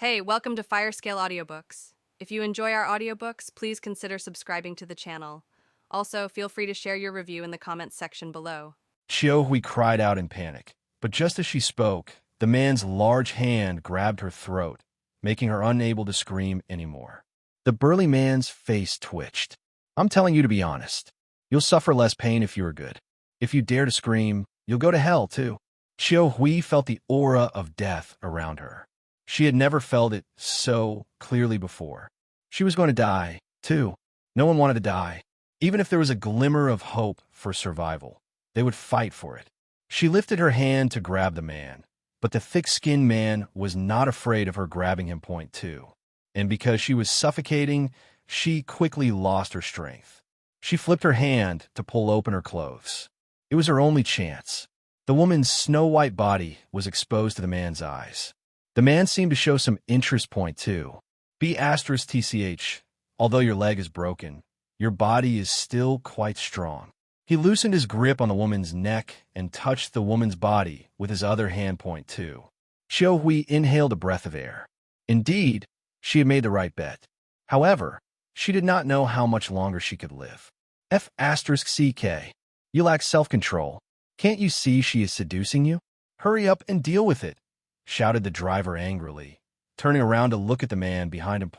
Hey, welcome to Firescale Audiobooks. If you enjoy our audiobooks, please consider subscribing to the channel. Also, feel free to share your review in the comments section below. Hui cried out in panic, but just as she spoke, the man's large hand grabbed her throat, making her unable to scream anymore. The burly man's face twitched. "I'm telling you to be honest. You'll suffer less pain if you are good. If you dare to scream, you'll go to hell, too." Hui felt the aura of death around her. She had never felt it so clearly before. She was going to die, too. No one wanted to die. Even if there was a glimmer of hope for survival, they would fight for it. She lifted her hand to grab the man, but the thick-skinned man was not afraid of her grabbing him. And because she was suffocating, she quickly lost her strength. She flipped her hand to pull open her clothes. It was her only chance. The woman's snow-white body was exposed to the man's eyes. The man seemed to show some interest. B*TCH, although your leg is broken, your body is still quite strong. He loosened his grip on the woman's neck and touched the woman's body with his other hand. Hui inhaled a breath of air. Indeed, she had made the right bet. However, she did not know how much longer she could live. F***CK. You lack self-control. Can't you see she is seducing you? Hurry up and deal with it, shouted the driver angrily, turning around to look at the man behind him.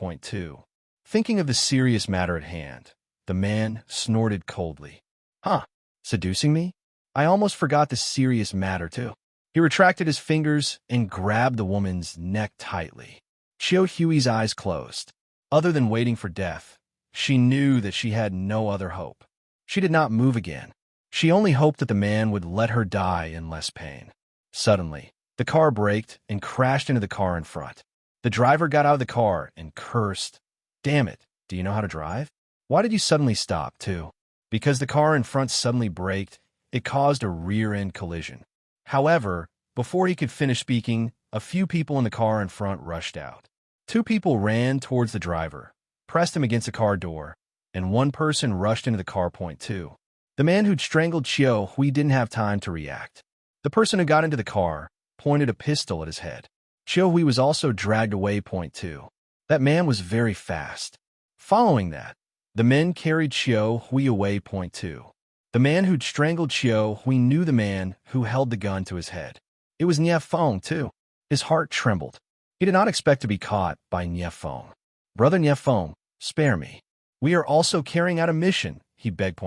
Thinking of the serious matter at hand, the man snorted coldly. "Huh, seducing me? I almost forgot the serious matter, too." He retracted his fingers and grabbed the woman's neck tightly. Hui's eyes closed. Other than waiting for death, she knew that she had no other hope. She did not move again. She only hoped that the man would let her die in less pain. Suddenly, the car braked and crashed into the car in front. The driver got out of the car and cursed. "Damn it, do you know how to drive? Why did you suddenly stop, too?" Because the car in front suddenly braked, it caused a rear-end collision. However, before he could finish speaking, a few people in the car in front rushed out. Two people ran towards the driver, pressed him against the car door, and one person rushed into the car. The man who'd strangled Hui didn't have time to react. The person who got into the car pointed a pistol at his head. Hui was also dragged away. That man was very fast. Following that, the men carried Hui away. The man who'd strangled Hui knew the man who held the gun to his head. It was Feng, too. His heart trembled. He did not expect to be caught by Feng. "Brother Feng, spare me. We are also carrying out a mission," he begged.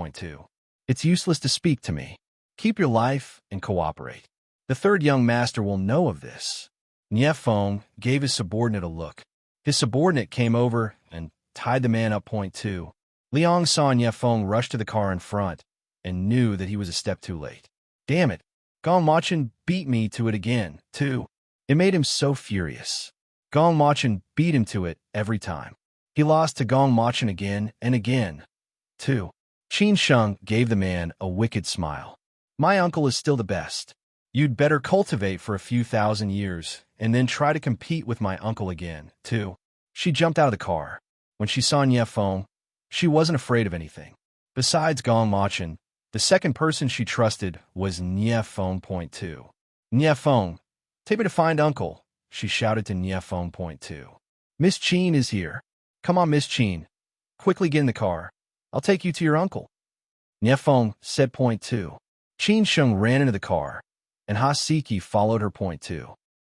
"It's useless to speak to me. Keep your life and cooperate. The third young master will know of this." Feng gave his subordinate a look. His subordinate came over and tied the man up. Liang saw Feng rush to the car in front and knew that he was a step too late. "Damn it, Gong Machin beat me to it again, too." It made him so furious. Gong Machin beat him to it every time. He lost to Gong Machin again and again, too. Qin Sheng gave the man a wicked smile. "My uncle is still the best. You'd better cultivate for a few thousand years and then try to compete with my uncle again, too." She jumped out of the car. When she saw Feng, she wasn't afraid of anything. Besides Gong Machin, the second person she trusted was Feng. "Feng, take me to find uncle," she shouted to Feng. "Miss Qin is here. Come on, Miss Qin. Quickly get in the car. I'll take you to your uncle." Feng said. Qin Sheng ran into the car, and Hasiki followed her.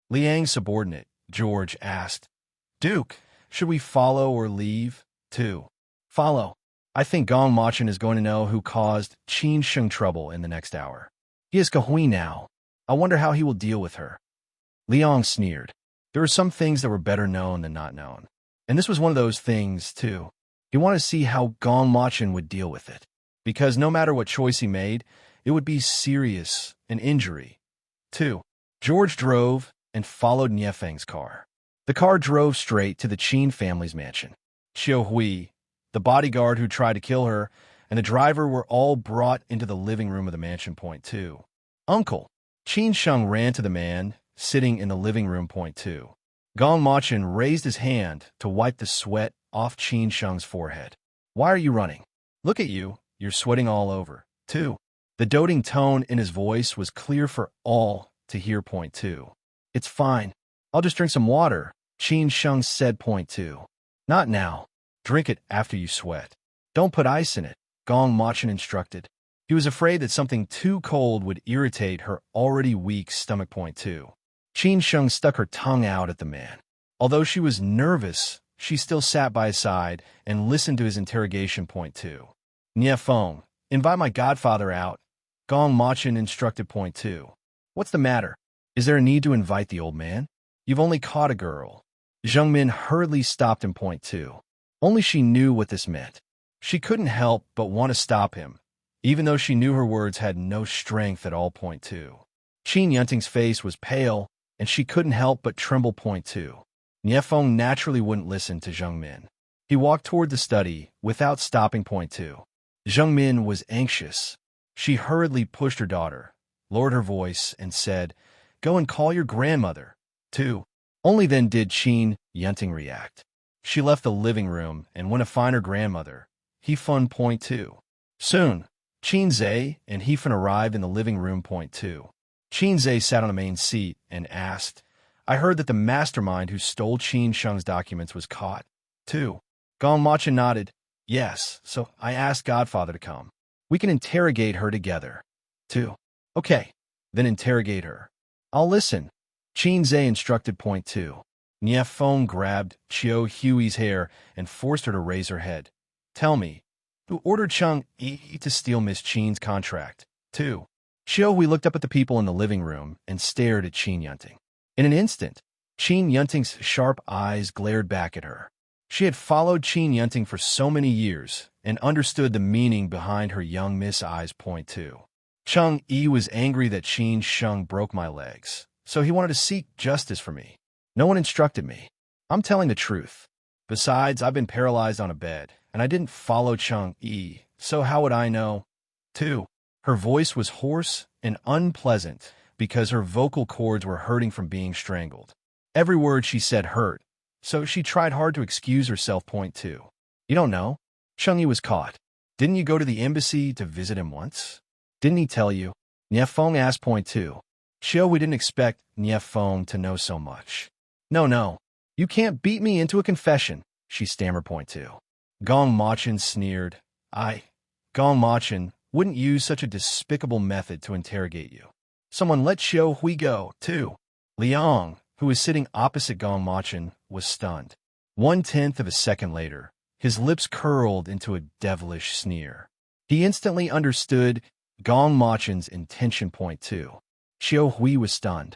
Liang's subordinate, George, asked, "Duke, should we follow or leave, too?" "Follow. I think Gong Machin is going to know who caused Qin Sheng trouble in the next hour. He is Kahui now. I wonder how he will deal with her." Liang sneered. There were some things that were better known than not known. And this was one of those things, too. He wanted to see how Gong Machin would deal with it. Because no matter what choice he made, it would be serious, an injury, too. George drove and followed Feng's car. The car drove straight to the Qin family's mansion. Hui, the bodyguard who tried to kill her, and the driver were all brought into the living room of the mansion. "Uncle." Qin Sheng ran to the man sitting in the living room. Gong Machin raised his hand to wipe the sweat off Qin Sheng's forehead. "Why are you running? Look at you, you're sweating all over, too." The doting tone in his voice was clear for all to hear. "It's fine. I'll just drink some water," Qin Sheng said. Point 2. Not now. Drink it after you sweat. Don't put ice in it, Gong Machin instructed. He was afraid that something too cold would irritate her already weak stomach. Point 2. Qin Sheng stuck her tongue out at the man. Although she was nervous, she still sat by his side and listened to his interrogation. Point 2. Nie Feng, invite my godfather out, Gong Machin instructed. Point 2. What's the matter? Is there a need to invite the old man? You've only caught a girl. Zheng Min hurriedly stopped him. Point 2. Only she knew what this meant. She couldn't help but want to stop him, even though she knew her words had no strength at all. Point 2. Qin Yunting's face was pale, and she couldn't help but tremble. Point 2. Nie Feng naturally wouldn't listen to Zheng Min. He walked toward the study without stopping. Point 2. Zheng Min was anxious. She hurriedly pushed her daughter, lowered her voice, and said, "Go and call your grandmother." 2. Only then did Qin Yunting react. She left the living room and went to find her grandmother, Hefun. Point 2. Soon, Qin Zhe and Hefun arrived in the living room. Point 2. Qin Zhe sat on the main seat and asked, "I heard that the mastermind who stole Qin Sheng's documents was caught." 2. Gong Machin nodded. "Yes, so I asked Godfather to come. We can interrogate her together." 2. "Okay, then interrogate her. I'll listen," Qin Zhe instructed. Point 2. Nie Feng grabbed Chiu Hui's hair and forced her to raise her head. "Tell me, who ordered Chang Yi to steal Miss Qin's contract?" 2. Chiu Hui looked up at the people in the living room and stared at Qin Yunting. In an instant, Qin Yunting's sharp eyes glared back at her. She had followed Qin Yunting for so many years and understood the meaning behind her young miss eyes. Point 2. Chang Yi was angry that Qin Sheng broke my legs, so he wanted to seek justice for me. No one instructed me. I'm telling the truth. Besides, I've been paralyzed on a bed, and I didn't follow Chang Yi, so how would I know? 2. Her voice was hoarse and unpleasant because her vocal cords were hurting from being strangled. Every word she said hurt, so she tried hard to excuse herself. Point 2. You don't know? Chang Yi was caught. Didn't you go to the embassy to visit him once? Didn't he tell you? Nie Feng asked. Point 2. Chiu, we didn't expect Nie Feng to know so much. No. You can't beat me into a confession, she stammered. Point 2. Gong Machin sneered. Gong Machin, wouldn't use such a despicable method to interrogate you. Someone let Chiu Hui go, too. Liang, who was sitting opposite Gong Machin, was stunned. 1/10 of a second later, his lips curled into a devilish sneer. He instantly understood Gong Machin's intention. Point 2. Chiu Hui was stunned.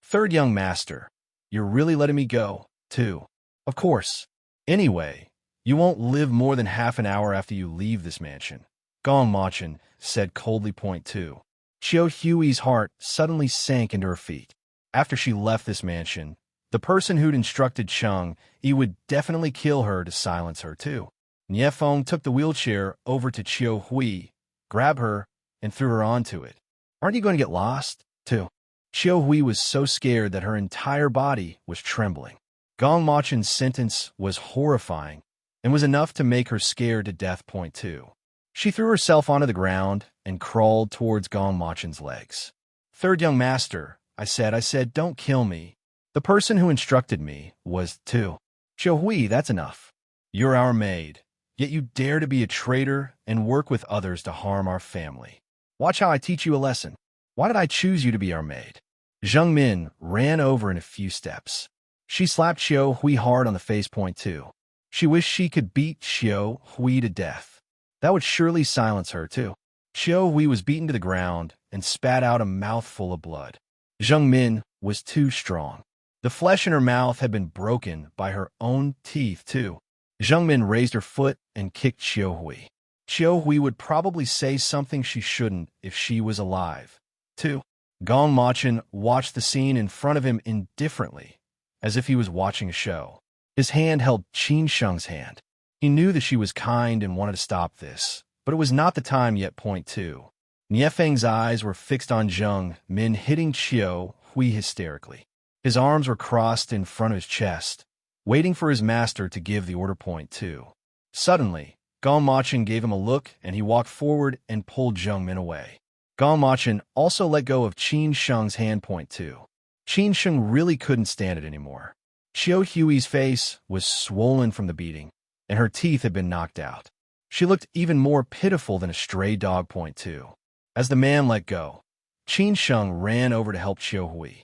Third young master, you're really letting me go, too. Of course. Anyway, you won't live more than half an hour after you leave this mansion, Gong Machin said coldly. Point 2. Chiu Hui's heart suddenly sank into her feet. After she left this mansion, the person who'd instructed Chang Yi would definitely kill her to silence her, too. Nie Feng took the wheelchair over to Chiu Hui, grabbed her, and threw her onto it. Aren't you going to get lost, too? Chiu Hui was so scared that her entire body was trembling. Gong Machin's sentence was horrifying and was enough to make her scared to death. Point 2. She threw herself onto the ground and crawled towards Gong Machin's legs. Third young master, I said, don't kill me. The person who instructed me was 2. Chiu Hui, that's enough. You're our maid, yet you dare to be a traitor and work with others to harm our family. Watch how I teach you a lesson. Why did I choose you to be our maid? Zheng Min ran over in a few steps. She slapped Chiu Hui hard on the face. Point 2. She wished she could beat Chiu Hui to death. That would surely silence her, too. Chiu Hui was beaten to the ground and spat out a mouthful of blood. Zheng Min was too strong. The flesh in her mouth had been broken by her own teeth, too. Zheng Min raised her foot and kicked Chiu Hui. Chiu Hui would probably say something she shouldn't if she was alive, too. Gong Machin watched the scene in front of him indifferently, as if he was watching a show. His hand held Qin Sheng's hand. He knew that she was kind and wanted to stop this, but it was not the time yet. Point 2. Nie Feng's eyes were fixed on Zheng Min hitting Chiu Hui hysterically. His arms were crossed in front of his chest, waiting for his master to give the order. Point 2. Suddenly, Gong Machin gave him a look and he walked forward and pulled Zheng Min away. Gong Machin also let go of Qin Sheng's hand. Point 2. Qin Sheng really couldn't stand it anymore. Xiao Hui's face was swollen from the beating, and her teeth had been knocked out. She looked even more pitiful than a stray dog. Point two. As the man let go, Qin Sheng ran over to help Xiao Hui.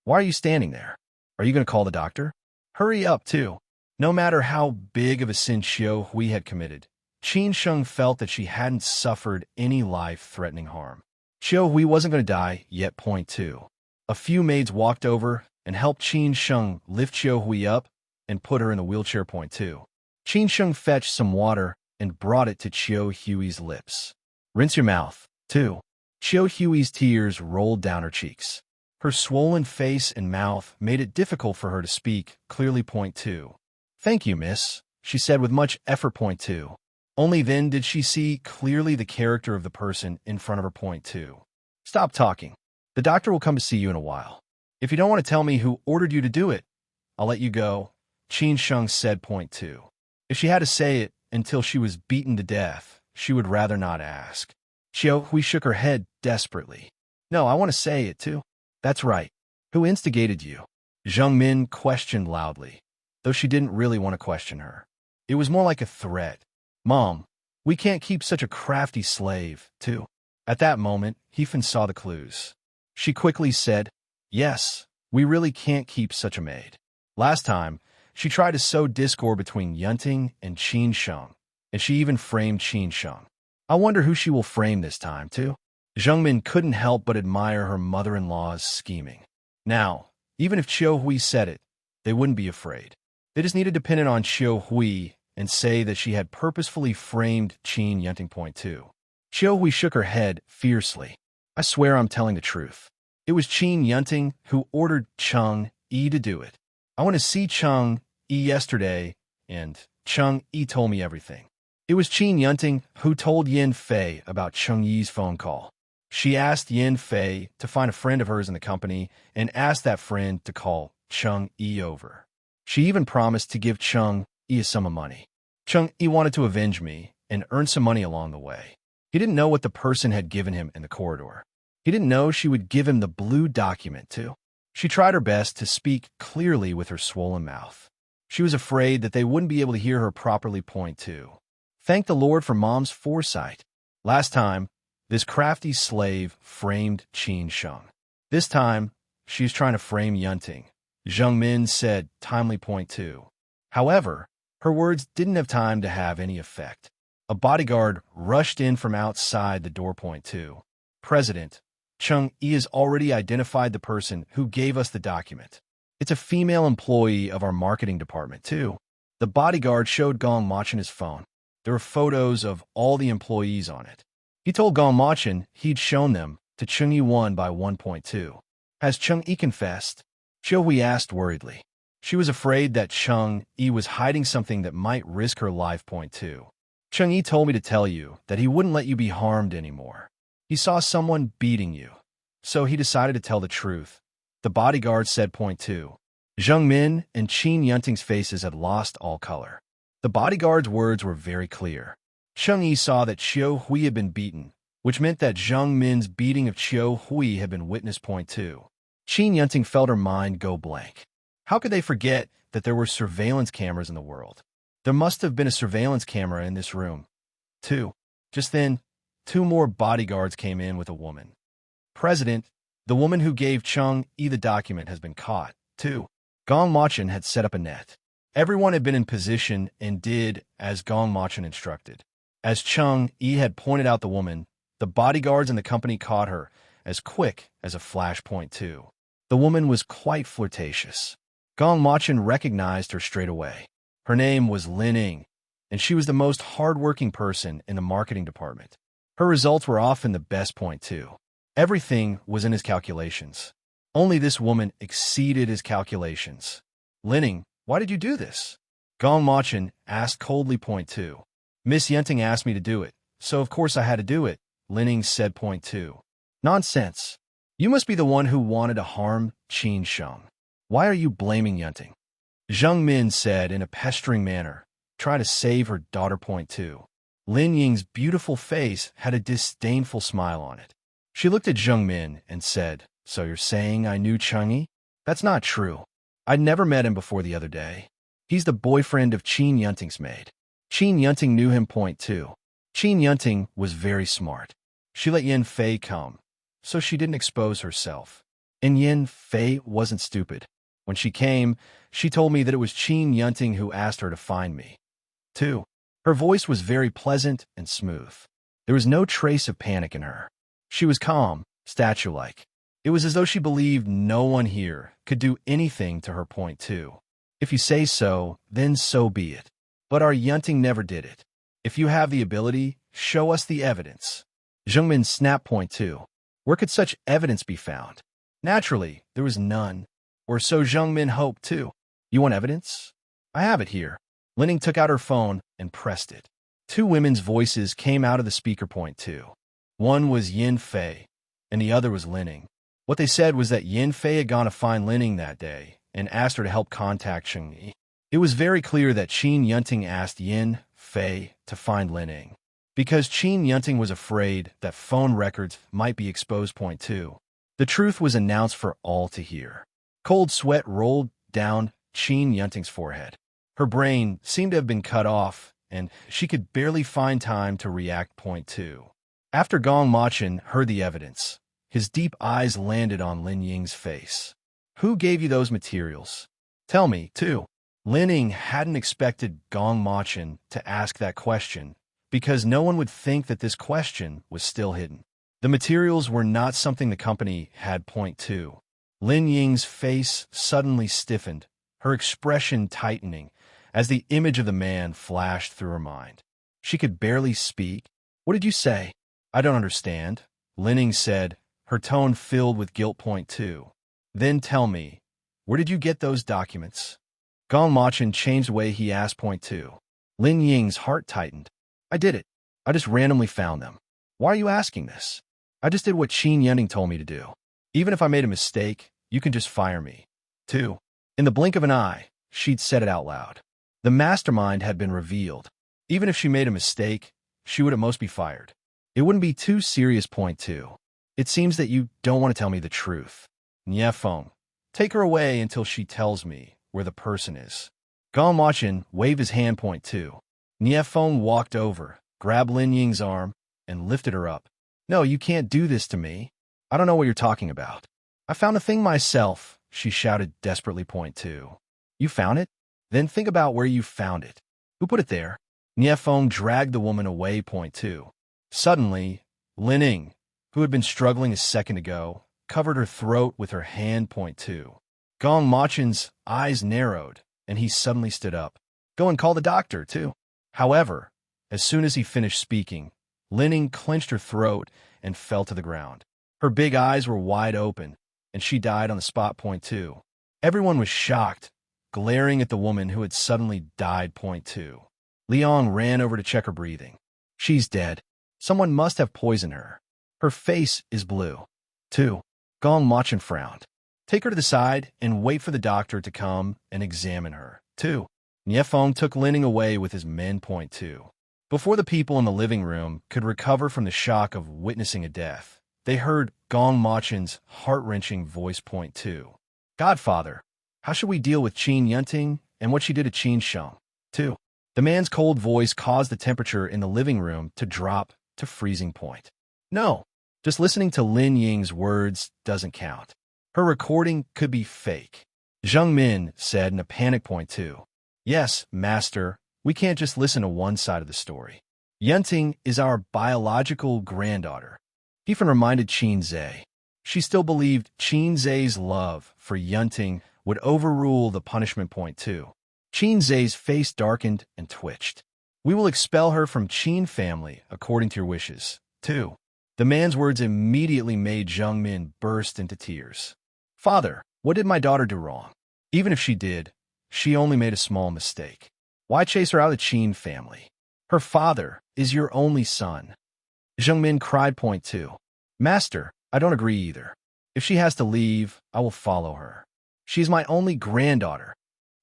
Why are you standing there? Are you going to call the doctor? Hurry up, too. No matter how big of a sin Xiao Hui had committed, Qin Sheng felt that she hadn't suffered any life-threatening harm. Xiao Hui wasn't going to die yet. Point two. A few maids walked over and helped Qin Sheng lift Xiao Hui up and put her in the wheelchair. Point two. Qin Sheng fetched some water and brought it to Xiao Hui's lips. Rinse your mouth, too. Xiao Hui's tears rolled down her cheeks. Her swollen face and mouth made it difficult for her to speak clearly. Point two. Thank you, miss, she said with much effort. Point two. Only then did she see clearly the character of the person in front of her. Point two. Stop talking. The doctor will come to see you in a while. If you don't want to tell me who ordered you to do it, I'll let you go, Qin Sheng said. Point two. If she had to say it until she was beaten to death, she would rather not ask. Xiao Hui shook her head desperately. No, I want to say it too. That's right. Who instigated you? Zheng Min questioned loudly, though she didn't really want to question her. It was more like a threat. Mom, we can't keep such a crafty slave, too. At that moment, Hefan saw the clues. She quickly said, yes, we really can't keep such a maid. Last time, she tried to sow discord between Yunting and Qin Sheng, and she even framed Qin Sheng. I wonder who she will frame this time, too. Zheng Min couldn't help but admire her mother-in-law's scheming. Now, even if Xiao Hui said it, they wouldn't be afraid. They just needed to pin it on Xiao Hui and say that she had purposefully framed Qin Yunting. Point two. Xiao Hui shook her head fiercely. I swear I'm telling the truth. It was Qin Yunting who ordered Cheng Yi to do it. I went to see Cheng Yi yesterday, and Cheng Yi told me everything. It was Qin Yunting who told Yin Fei about Cheng Yi's phone call. She asked Yin Fei to find a friend of hers in the company and asked that friend to call Cheng Yi over. She even promised to give Cheng Yi a sum of money. Cheng Yi wanted to avenge me and earn some money along the way. He didn't know what the person had given him in the corridor. He didn't know she would give him the blue document, too. She tried her best to speak clearly with her swollen mouth. She was afraid that they wouldn't be able to hear her properly. Point two. Thank the Lord for Mom's foresight. Last time, this crafty slave framed Qin Sheng. This time, she's trying to frame Yunting. Zheng Min said timely. Point two. However, her words didn't have time to have any effect. A bodyguard rushed in from outside the door. Point two. President, Cheng Yi has already identified the person who gave us the document. It's a female employee of our marketing department, too. The bodyguard showed Gong Machin his phone. There were photos of all the employees on it. He told Gong Machin he'd shown them to Cheng Yi 1 by 1.2. Has Cheng Yi confessed? Xiao Hui asked worriedly. She was afraid that Cheng Yi was hiding something that might risk her life. Point two. Cheng Yi told me to tell you that he wouldn't let you be harmed anymore. He saw someone beating you, so he decided to tell the truth. The bodyguard said. Point two. Zheng Min and Qin Yunting's faces had lost all color. The bodyguard's words were very clear. Cheng Yi saw that Xiao Hui had been beaten, which meant that Zheng Min's beating of Xiao Hui had been witnessed. Point two. Qin Yunting felt her mind go blank. How could they forget that there were surveillance cameras in the world? There must have been a surveillance camera in this room, too. Just then, two more bodyguards came in with a woman. President, the woman who gave Cheng Yi the document has been caught, too. Gong Machin had set up a net. Everyone had been in position and did as Gong Machin instructed. As Cheng Yi had pointed out the woman, the bodyguards in the company caught her as quick as a flash. Point two. The woman was quite flirtatious. Gong Machin recognized her straight away. Her name was Lin Ying, and she was the most hard-working person in the marketing department. Her results were often the best. Point two. Everything was in his calculations. Only this woman exceeded his calculations. Lin Ying, why did you do this? Gong Machin asked coldly. Point two. Miss Yunting asked me to do it, so of course I had to do it, Lin Ying said. Point two. Nonsense. You must be the one who wanted to harm Qin Sheng. Why are you blaming Yunting? Zheng Min said in a pestering manner, trying to save her daughter. Point two. Lin Ying's beautiful face had a disdainful smile on it. She looked at Zheng Min and said, so you're saying I knew Cheng Yi? That's not true. I'd never met him before the other day. He's the boyfriend of Qin Yunting's maid. Qin Yunting knew him. Point 2. Qin Yunting was very smart. She let Yin Fei come, so she didn't expose herself. And Yin Fei wasn't stupid. When she came, she told me that it was Qin Yunting who asked her to find me. 2. Her voice was very pleasant and smooth. There was no trace of panic in her. She was calm, statue-like. It was as though she believed no one here could do anything to her. Point 2. If you say so, then so be it. But our Yunting never did it. If you have the ability, show us the evidence. Zhengmin snapped. Point 2. Where could such evidence be found? Naturally, there was none. Or so Zhengmin hoped too. You want evidence? I have it here. Linning took out her phone and pressed it. Two women's voices came out of the speaker. Point 2. One was Yin Fei, and the other was Linning. What they said was that Yin Fei had gone to find Linning that day and asked her to help contact Chengyi. It was very clear that Qin Yunting asked Yin Fei to find Linning, because Qin Yunting was afraid that phone records might be exposed. Point 2. The truth was announced for all to hear. Cold sweat rolled down Qin Yunting's forehead. Her brain seemed to have been cut off, and she could barely find time to react. Point 2. After Gong Machin heard the evidence, his deep eyes landed on Lin Ying's face. Who gave you those materials? Tell me, too. Lin Ying hadn't expected Gong Machin to ask that question, because no one would think that this question was still hidden. The materials were not something the company had. Point 2. Lin Ying's face suddenly stiffened, her expression tightening, as the image of the man flashed through her mind. She could barely speak. What did you say? I don't understand, Lin Ying said, her tone filled with guilt. Point 2. Then tell me, where did you get those documents? Gong Machin changed the way he asked. Point 2. Lin Ying's heart tightened. I did it. I just randomly found them. Why are you asking this? I just did what Qin Yunting told me to do. Even if I made a mistake, you can just fire me. 2. In the blink of an eye, she'd said it out loud. The mastermind had been revealed. Even if she made a mistake, she would at most be fired. It wouldn't be too serious. Point 2. It seems that you don't want to tell me the truth. Nie Feng, take her away until she tells me where the person is. Gong Machin waved his hand. Point 2. Nie Feng walked over, grabbed Lin Ying's arm, and lifted her up. No, you can't do this to me. I don't know what you're talking about. I found the thing myself, she shouted desperately. Point 2. You found it? Then think about where you found it. Who put it there? Nie Feng dragged the woman away. Point 2. Suddenly, Lin Ying, who had been struggling a second ago, covered her throat with her hand. Point 2. Gong Machin's eyes narrowed, and he suddenly stood up. Go and call the doctor, too. However, as soon as he finished speaking, Lin Ying clenched her throat and fell to the ground. Her big eyes were wide open, and she died on the spot. Point 2. Everyone was shocked, glaring at the woman who had suddenly died. Point 2. Liang ran over to check her breathing. She's dead. Someone must have poisoned her. Her face is blue. 2. Gong Machin frowned. Take her to the side and wait for the doctor to come and examine her. 2. Nie Feng took Lin Ying away with his men. Point 2. Before the people in the living room could recover from the shock of witnessing a death, they heard Gong Machin's heart-wrenching voice. Point 2. Godfather, how should we deal with Qin Yunting and what she did to Qin Sheng? 2. The man's cold voice caused the temperature in the living room to drop to freezing point. No, just listening to Lin Ying's words doesn't count. Her recording could be fake. Zheng Min said in a panic. Point 2. Yes, master, we can't just listen to one side of the story. Yunting is our biological granddaughter. Hefan reminded Qin Zhe. She still believed Qin Zhe's love for Yunting would overrule the punishment. Point 2. Qin Zhe's face darkened and twitched. We will expel her from Qin family according to your wishes. 2. The man's words immediately made Zheng Min burst into tears. Father, what did my daughter do wrong? Even if she did, she only made a small mistake. Why chase her out of the Qin family? Her father is your only son. Zheng Min cried. Point 2. Master, I don't agree either. If she has to leave, I will follow her. She is my only granddaughter.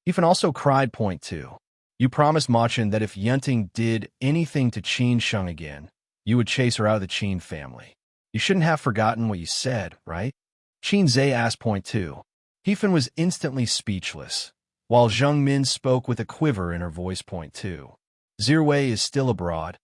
Hefan also cried. Point 2. You promised Machin that if Yunting did anything to Qin Sheng again, you would chase her out of the Qin family. You shouldn't have forgotten what you said, right? Qin Zhe asked. Point 2. Hefan was instantly speechless, while Zheng Min spoke with a quiver in her voice. Point 2. Zirwei is still abroad,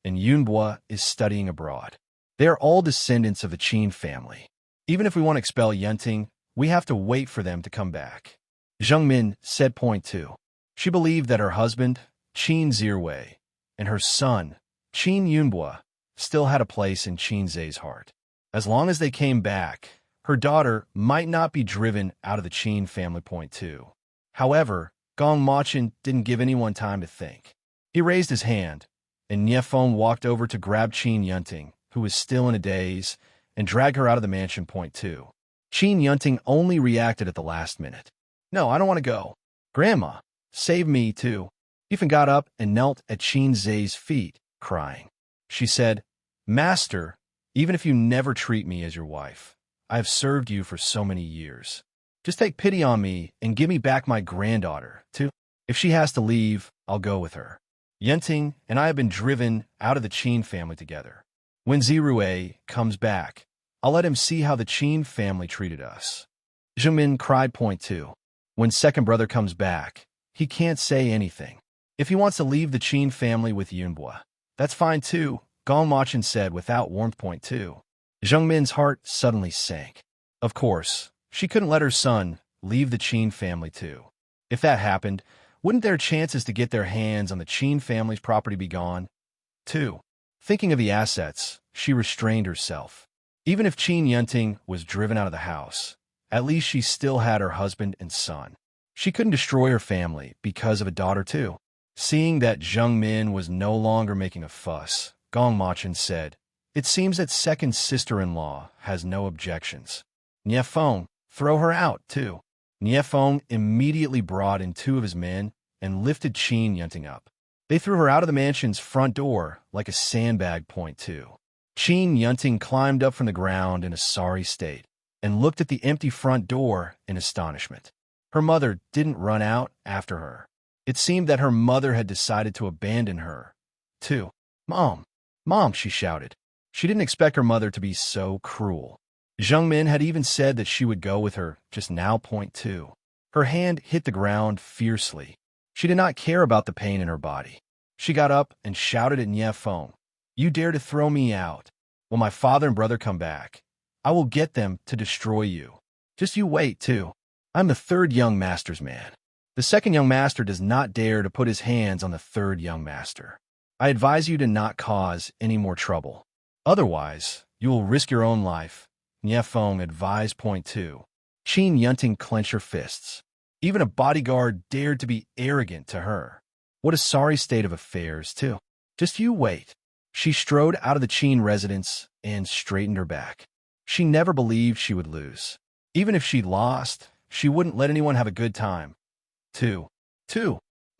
and Yunbua is studying abroad. They are all descendants of the Qin family. Even if we want to expel Yunting, we have to wait for them to come back. Zheng Min said. Point 2. She believed that her husband, Qin Zirwei, and her son, Qin Yunbua, still had a place in Qin Zhe's heart. As long as they came back, her daughter might not be driven out of the Qin family. Point 2. However, Gong Machin didn't give anyone time to think. He raised his hand, and Niefeng walked over to grab Qin Yunting, who was still in a daze, and drag her out of the mansion. Point 2. Qin Yunting only reacted at the last minute. No, I don't want to go. Grandma, save me too. Ethan got up and knelt at Qin Zhe's feet, crying. She said, Master, even if you never treat me as your wife, I have served you for so many years. Just take pity on me and give me back my granddaughter, too. If she has to leave, I'll go with her. Yunting and I have been driven out of the Qin family together. When Zirui comes back, I'll let him see how the Qin family treated us. Zheng Min cried. Point 2. When second brother comes back, he can't say anything. If he wants to leave the Qin family with Yunbua, that's fine too, Gong Machin said without warmth. Point 2. Zheng Min's heart suddenly sank. Of course, she couldn't let her son leave the Qin family too. If that happened, wouldn't their chances to get their hands on the Qin family's property be gone? 2. Thinking of the assets, she restrained herself. Even if Qin Yunting was driven out of the house, at least she still had her husband and son. She couldn't destroy her family because of a daughter too. Seeing that Zheng Min was no longer making a fuss, Gong Machin said, It seems that second sister-in-law has no objections. Niefeng, throw her out too. Niefeng immediately brought in 2 of his men and lifted Qin Yunting up. They threw her out of the mansion's front door like a sandbag. Point 2. Qin Yunting climbed up from the ground in a sorry state and looked at the empty front door in astonishment. Her mother didn't run out after her. It seemed that her mother had decided to abandon her, too. Mom! Mom! She shouted. She didn't expect her mother to be so cruel. Zheng Min had even said that she would go with her just now. Point 2. Her hand hit the ground fiercely. She did not care about the pain in her body. She got up and shouted at Niefeng, You dare to throw me out? When my father and brother come back, I will get them to destroy you. Just you wait, too. I'm the 3rd young master's man. The 2nd young master does not dare to put his hands on the 3rd young master. I advise you to not cause any more trouble. Otherwise, you will risk your own life. Niefeng advised. Point 2. Qin Yunting clenched her fists. Even a bodyguard dared to be arrogant to her. What a sorry state of affairs, too. Just you wait. She strode out of the Qin residence and straightened her back. She never believed she would lose. Even if she lost, she wouldn't let anyone have a good time. 2.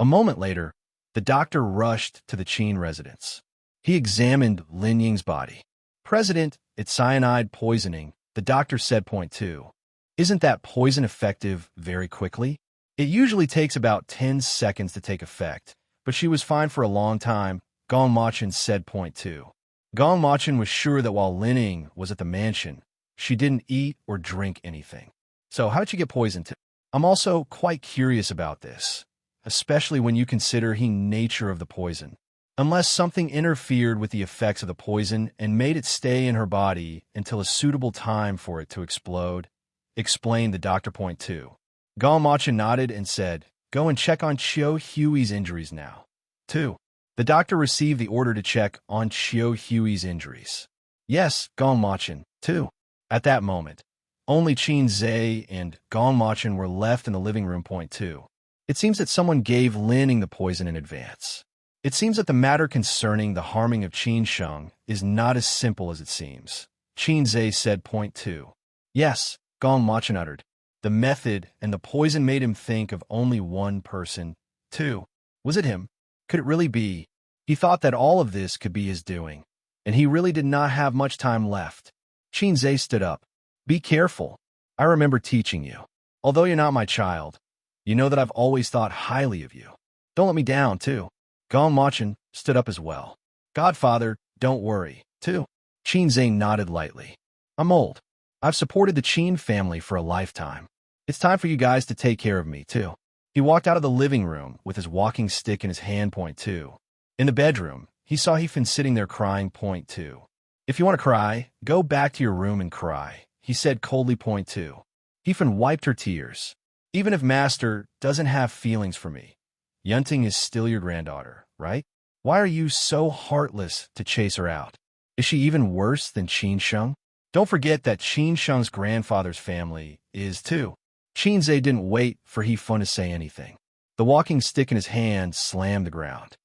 A moment later, the doctor rushed to the Qin residence. He examined Lin Ying's body. President, it's cyanide poisoning, the doctor said. Point 2. Isn't that poison effective very quickly? It usually takes about 10 seconds to take effect, but she was fine for a long time, Gong Machin said. Point 2. Gong Machin was sure that while Lin Ying was at the mansion, she didn't eat or drink anything. So how did she get poisoned? I'm also quite curious about this, especially when you consider the nature of the poison. Unless something interfered with the effects of the poison and made it stay in her body until a suitable time for it to explode, explained the doctor. Point 2. Gong Machin nodded and said, Go and check on Qiu Hui's injuries now. 2. The doctor received the order to check on Qiu Hui's injuries. Yes, Gong Machin, 2. At that moment, only Qin Zhe and Gong Machin were left in the living room. Point 2. It seems that someone gave Lin Ying the poison in advance. It seems that the matter concerning the harming of Qin Sheng is not as simple as it seems. Qin Zhe said. Point 2. Yes, Gong Machin uttered. The method and the poison made him think of only one person. 2. Was it him? Could it really be? He thought that all of this could be his doing, and he really did not have much time left. Qin Zhe stood up. Be careful. I remember teaching you. Although you're not my child, you know that I've always thought highly of you. Don't let me down, too. Gong Machin stood up as well. Godfather, don't worry, too. Qin Zhe nodded lightly. I'm old. I've supported the Qin family for a lifetime. It's time for you guys to take care of me, too. He walked out of the living room with his walking stick in his hand, point two. In the bedroom, he saw Hefin sitting there crying, point two. If you want to cry, go back to your room and cry, he said coldly, point two. Hefin wiped her tears. Even if Master doesn't have feelings for me, Yunting is still your granddaughter, right? Why are you so heartless to chase her out? Is she even worse than Qin Sheng? Don't forget that Qin Sheng's grandfather's family is too. Qin Zhe didn't wait for Hefun to say anything. The walking stick in his hand slammed the ground.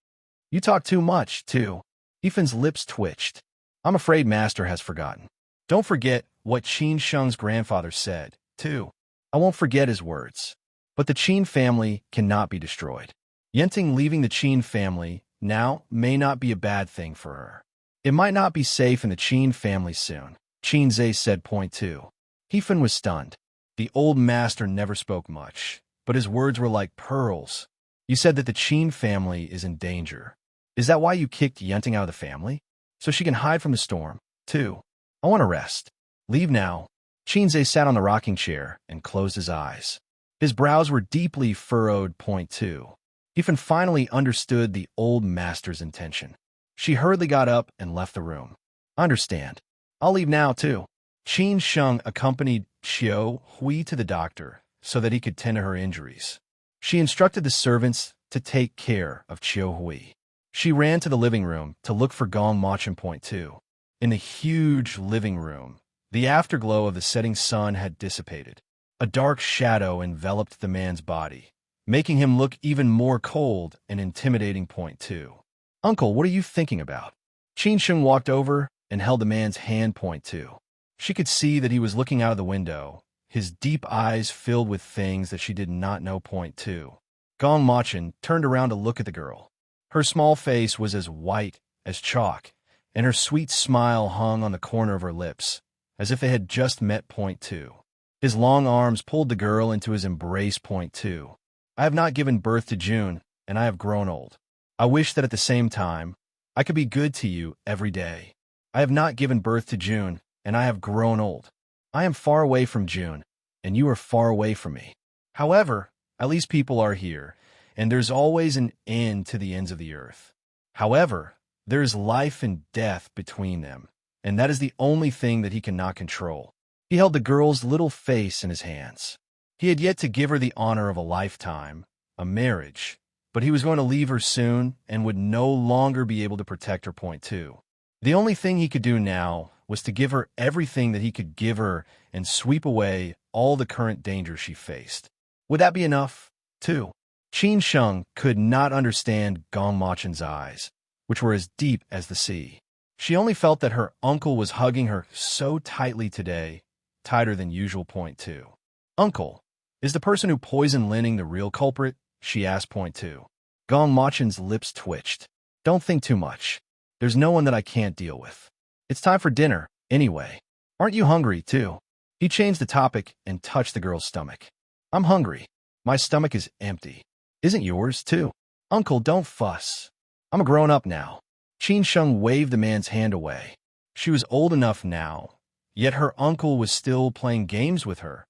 You talk too much, too. Hefun's lips twitched. I'm afraid Master has forgotten. Don't forget what Qin Sheng's grandfather said, too. I won't forget his words. But the Qin family cannot be destroyed. Yenting leaving the Qin family now may not be a bad thing for her. It might not be safe in the Qin family soon, Qin Zhe said, point two. Hefun was stunned. The old master never spoke much, but his words were like pearls. You said that the Qin family is in danger. Is that why you kicked Yenting out of the family? So she can hide from the storm, too. I want to rest. Leave now. Qin Zhe sat on the rocking chair and closed his eyes. His brows were deeply furrowed, point two. Hefun finally understood the old master's intention. She hurriedly got up and left the room. Understand. I'll leave now, too. Qin Sheng accompanied Qiu Hui to the doctor so that he could tend to her injuries. She instructed the servants to take care of Qiu Hui. She ran to the living room to look for Gong Machin, point two. In the huge living room, the afterglow of the setting sun had dissipated. A dark shadow enveloped the man's body, making him look even more cold and intimidating, point two. Uncle, what are you thinking about? Qin Sheng walked over and held the man's hand, point two. She could see that he was looking out of the window, his deep eyes filled with things that she did not know, point two. Gong Machin turned around to look at the girl. Her small face was as white as chalk, and her sweet smile hung on the corner of her lips, as if they had just met, point two. His long arms pulled the girl into his embrace, point two. I have not given birth to June, and I have grown old. I wish that at the same time, I could be good to you every day. I have not given birth to June, and I have grown old. I am far away from June, and you are far away from me. However, at least people are here, and there's always an end to the ends of the earth. However, there is life and death between them, and that is the only thing that he cannot control. He held the girl's little face in his hands. He had yet to give her the honor of a lifetime, a marriage, but he was going to leave her soon and would no longer be able to protect her, point two. The only thing he could do now was to give her everything that he could give her and sweep away all the current dangers she faced. Would that be enough, too? Qin Sheng could not understand Gong Machin's eyes, which were as deep as the sea. She only felt that her uncle was hugging her so tightly today, tighter than usual, point two. Uncle, is the person who poisoned Linning the real culprit? She asked, point two. Gong Machin's lips twitched. Don't think too much. There's no one that I can't deal with. It's time for dinner, anyway. Aren't you hungry, too? He changed the topic and touched the girl's stomach. I'm hungry. My stomach is empty. Isn't yours, too? Uncle, don't fuss. I'm a grown-up now. Qin Sheng waved the man's hand away. She was old enough now, yet her uncle was still playing games with her,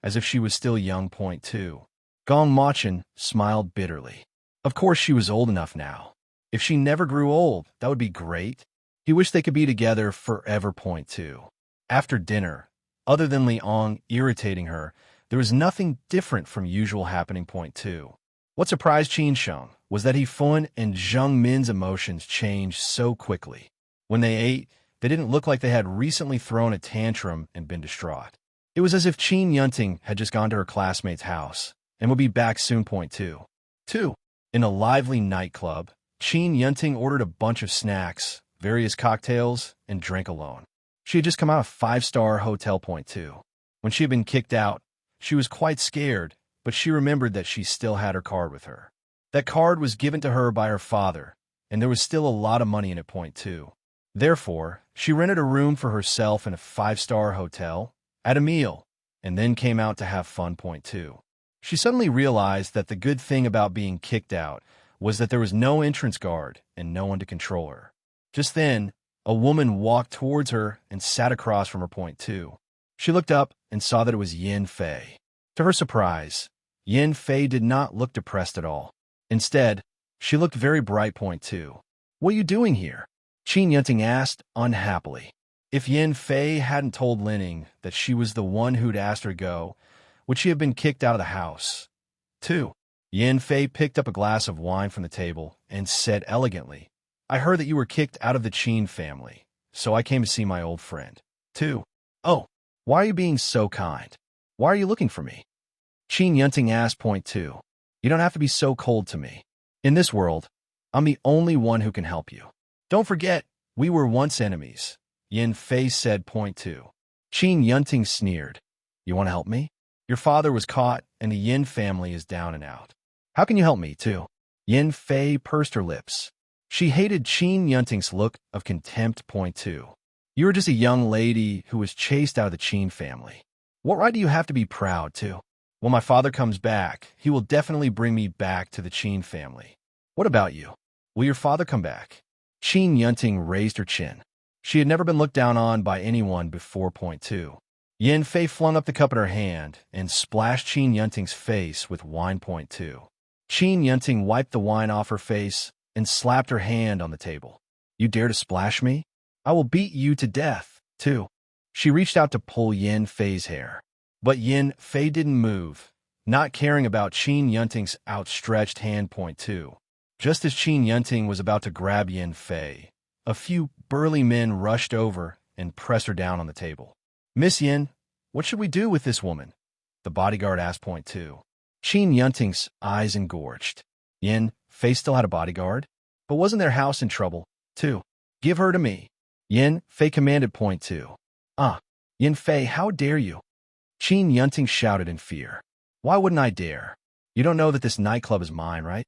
as if she was still young, point two. Gong Machin smiled bitterly. Of course she was old enough now. If she never grew old, that would be great. He wished they could be together forever, point two. After dinner, other than Liang irritating her, there was nothing different from usual happening, point two. What surprised Qin Sheng was that Hefun and Zheng Min's emotions changed so quickly. When they ate, they didn't look like they had recently thrown a tantrum and been distraught. It was as if Qin Yunting had just gone to her classmate's house and would be back soon, point two. Two. In a lively nightclub, Qin Yunting ordered a bunch of snacks, various cocktails, and drank alone. She had just come out of five-star hotel, point two. When she had been kicked out, she was quite scared, but she remembered that she still had her card with her. That card was given to her by her father, and there was still a lot of money in it, point two. Therefore, she rented a room for herself in a five-star hotel, had a meal, and then came out to have fun, point two. She suddenly realized that the good thing about being kicked out was that there was no entrance guard and no one to control her. Just then, a woman walked towards her and sat across from her, point two. She looked up and saw that it was Yin Fei. To her surprise, Yin Fei did not look depressed at all. Instead, she looked very bright. Point two. What are you doing here? Qin Yunting asked unhappily. If Yin Fei hadn't told Linning that she was the one who'd asked her to go, would she have been kicked out of the house? 2. Yin Fei picked up a glass of wine from the table and said elegantly, I heard that you were kicked out of the Qin family, so I came to see my old friend. 2. Oh, why are you being so kind? Why are you looking for me? Qin Yunting asked. Point two. You don't have to be so cold to me. In this world, I'm the only one who can help you. Don't forget, we were once enemies, Yin Fei said. Point two. Qin Yunting sneered. You want to help me? Your father was caught, and the Yin family is down and out. How can you help me, too? Yin Fei pursed her lips. She hated Qin Yunting's look of contempt. Point two. You were just a young lady who was chased out of the Qin family. What right do you have to be proud, too? When my father comes back, he will definitely bring me back to the Qin family. What about you? Will your father come back? Qin Yunting raised her chin. She had never been looked down on by anyone before. Point two. Yin Fei flung up the cup in her hand and splashed Qin Yunting's face with wine. Point two. Qin Yunting wiped the wine off her face and slapped her hand on the table. You dare to splash me? I will beat you to death, too. She reached out to pull Yin Fei's hair. But Yin Fei didn't move, not caring about Qin Yunting's outstretched hand. Point two. Just as Qin Yunting was about to grab Yin Fei, a few burly men rushed over and pressed her down on the table. Miss Yin, what should we do with this woman? The bodyguard asked. Point two. Qin Yunting's eyes engorged. Yin Fei still had a bodyguard, but wasn't their house in trouble, too? Give her to me. Yin Fei commanded. Point two. Yin Fei, how dare you? Qin Yunting shouted in fear. Why wouldn't I dare? You don't know that this nightclub is mine, right?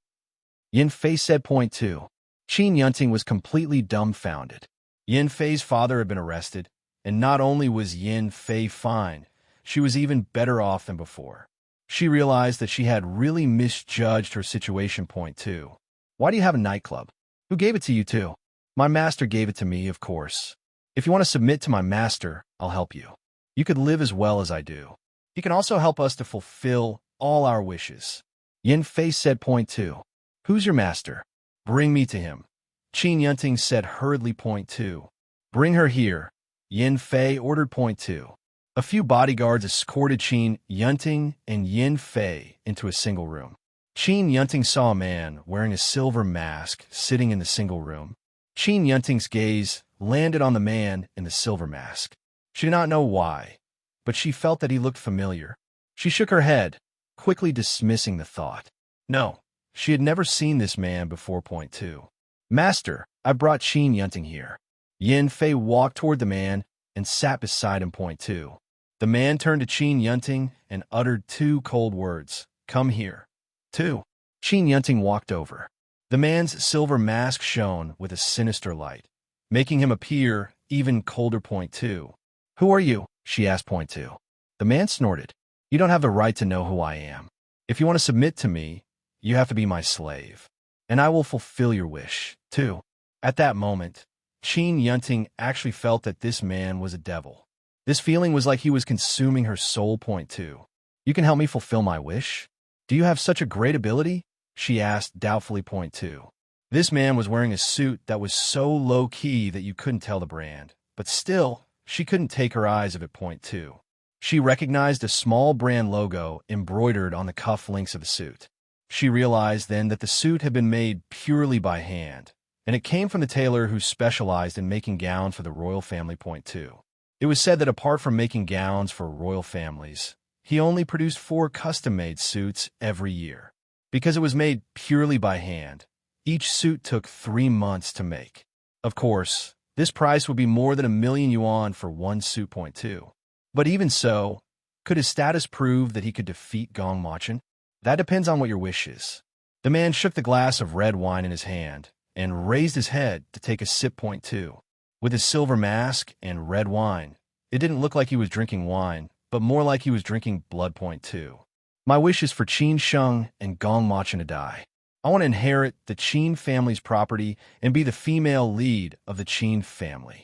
Yin Fei said. Point two. Qin Yunting was completely dumbfounded. Yin Fei's father had been arrested, and not only was Yin Fei fine, she was even better off than before. She realized that she had really misjudged her situation. Point two. Why do you have a nightclub? Who gave it to you, too? My master gave it to me, of course. If you want to submit to my master, I'll help you. You could live as well as I do. He can also help us to fulfill all our wishes. Yin Fei said. Point two. Who's your master? Bring me to him. Qin Yunting said hurriedly. Point two. Bring her here. Yin Fei ordered. Point two. A few bodyguards escorted Qin Yunting and Yin Fei into a single room. Qin Yunting saw a man wearing a silver mask sitting in the single room. Qin Yunting's gaze landed on the man in the silver mask. She did not know why, but she felt that he looked familiar. She shook her head, quickly dismissing the thought. No, she had never seen this man before. Point two. Master, I brought Qin Yunting here. Yin Fei walked toward the man and sat beside him. Point two. The man turned to Qin Yunting and uttered two cold words. Come here. 2. Qin Yunting walked over. The man's silver mask shone with a sinister light, making him appear even colder. Point two. Who are you? She asked. Point two. The man snorted. You don't have the right to know who I am. If you want to submit to me, you have to be my slave, and I will fulfill your wish, too. At that moment, Qin Yunting actually felt that this man was a devil. This feeling was like he was consuming her soul. Point two. You can help me fulfill my wish? Do you have such a great ability? She asked doubtfully. Point two. This man was wearing a suit that was so low-key that you couldn't tell the brand, but still, she couldn't take her eyes off it. Point two. She recognized a small brand logo embroidered on the cuff links of the suit. She realized then that the suit had been made purely by hand, and it came from the tailor who specialized in making gowns for the royal family. Point two. It was said that apart from making gowns for royal families, he only produced 4 custom-made suits every year. Because it was made purely by hand, each suit took 3 months to make. Of course, this price would be more than 1,000,000 yuan for one suit. Point two. But even so, could his status prove that he could defeat Gong Machin? That depends on what your wish is. The man shook the glass of red wine in his hand and raised his head to take a sip. Point two. With his silver mask and red wine, it didn't look like he was drinking wine, but more like he was drinking blood. Point two. My wish is for Qin Sheng and Gong Machin to die. I want to inherit the Qin family's property and be the female lead of the Qin family.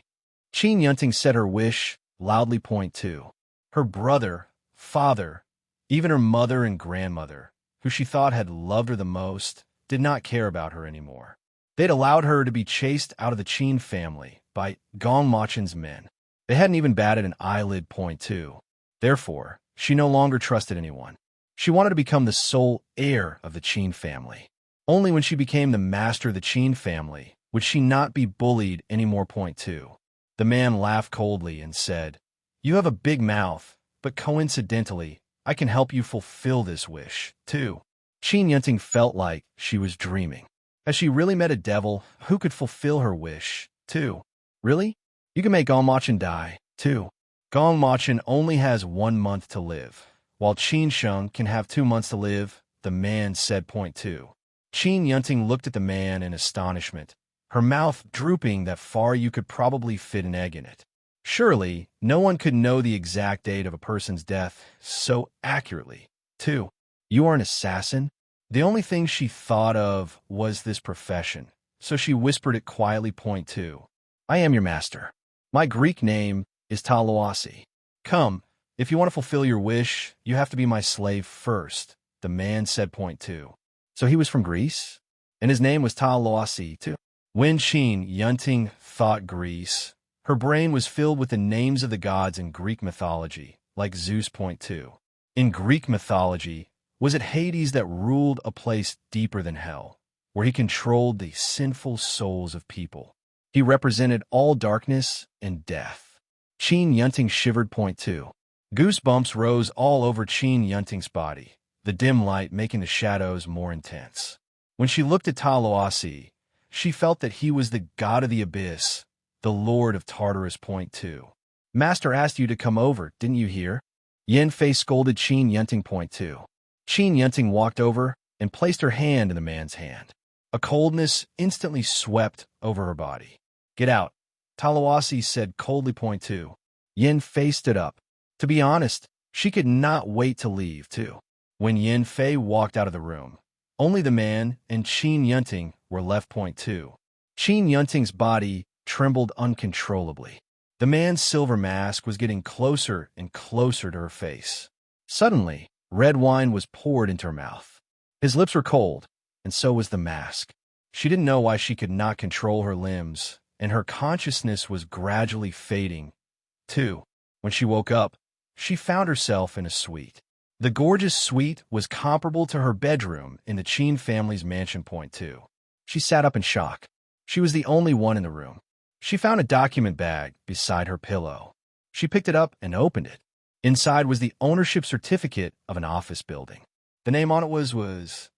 Qin Yunting said her wish loudly. Point two. Her brother, father, Even her mother and grandmother, who she thought had loved her the most, did not care about her anymore. They'd allowed her to be chased out of the Qin family by Gongmachen's men. They hadn't even batted an eyelid. Point two. Therefore, she no longer trusted anyone. She wanted to become the sole heir of the Qin family. Only when she became the master of the Qin family would she not be bullied anymore. Point two. The man laughed coldly and said, "You have a big mouth, but coincidentally, I can help you fulfill this wish, too." Qin Yunting felt like she was dreaming. Has she really met a devil who could fulfill her wish, too? Really? You can make Gongmachen die, too. Gongmachen only has 1 month to live, while Qin Sheng can have 2 months to live, the man said. Point two. Qin Yunting looked at the man in astonishment, her mouth drooping that far you could probably fit an egg in it. Surely, no one could know the exact date of a person's death so accurately, too. You are an assassin? The only thing she thought of was this profession, so she whispered it quietly. Point two. I am your master. My Greek name is Talawasi. Come, if you want to fulfill your wish, you have to be my slave first, the man said. Point two. So he was from Greece? And his name was Talawasi, too. When Qin Yunting thought Greece, her brain was filled with the names of the gods in Greek mythology, like Zeus. Point two. In Greek mythology, was it Hades that ruled a place deeper than hell, where he controlled the sinful souls of people? He represented all darkness and death. Qin Yunting shivered. Point two. Goosebumps rose all over Qin Yunting's body, the dim light making the shadows more intense. When she looked at Talawasi, she felt that he was the god of the abyss, the lord of Tartarus. Point two. Master asked you to come over, didn't you hear? Yin Fei scolded Qin Yunting. Point two. Qin Yunting walked over and placed her hand in the man's hand. A coldness instantly swept over her body. Get out, Talawasi said coldly. Point two. Yin Fei stood up. To be honest, she could not wait to leave, too. When Yin Fei walked out of the room, only the man and Qin Yunting were left. Point two. Qin Yunting's body trembled uncontrollably. The man's silver mask was getting closer and closer to her face. Suddenly, red wine was poured into her mouth. His lips were cold, and so was the mask. She didn't know why she could not control her limbs, and her consciousness was gradually fading, too. When she woke up, she found herself in a suite. The gorgeous suite was comparable to her bedroom in the Qin family's mansion. Point two. She sat up in shock. She was the only one in the room. She found a document bag beside her pillow. She picked it up and opened it. Inside was the ownership certificate of an office building. The name on it was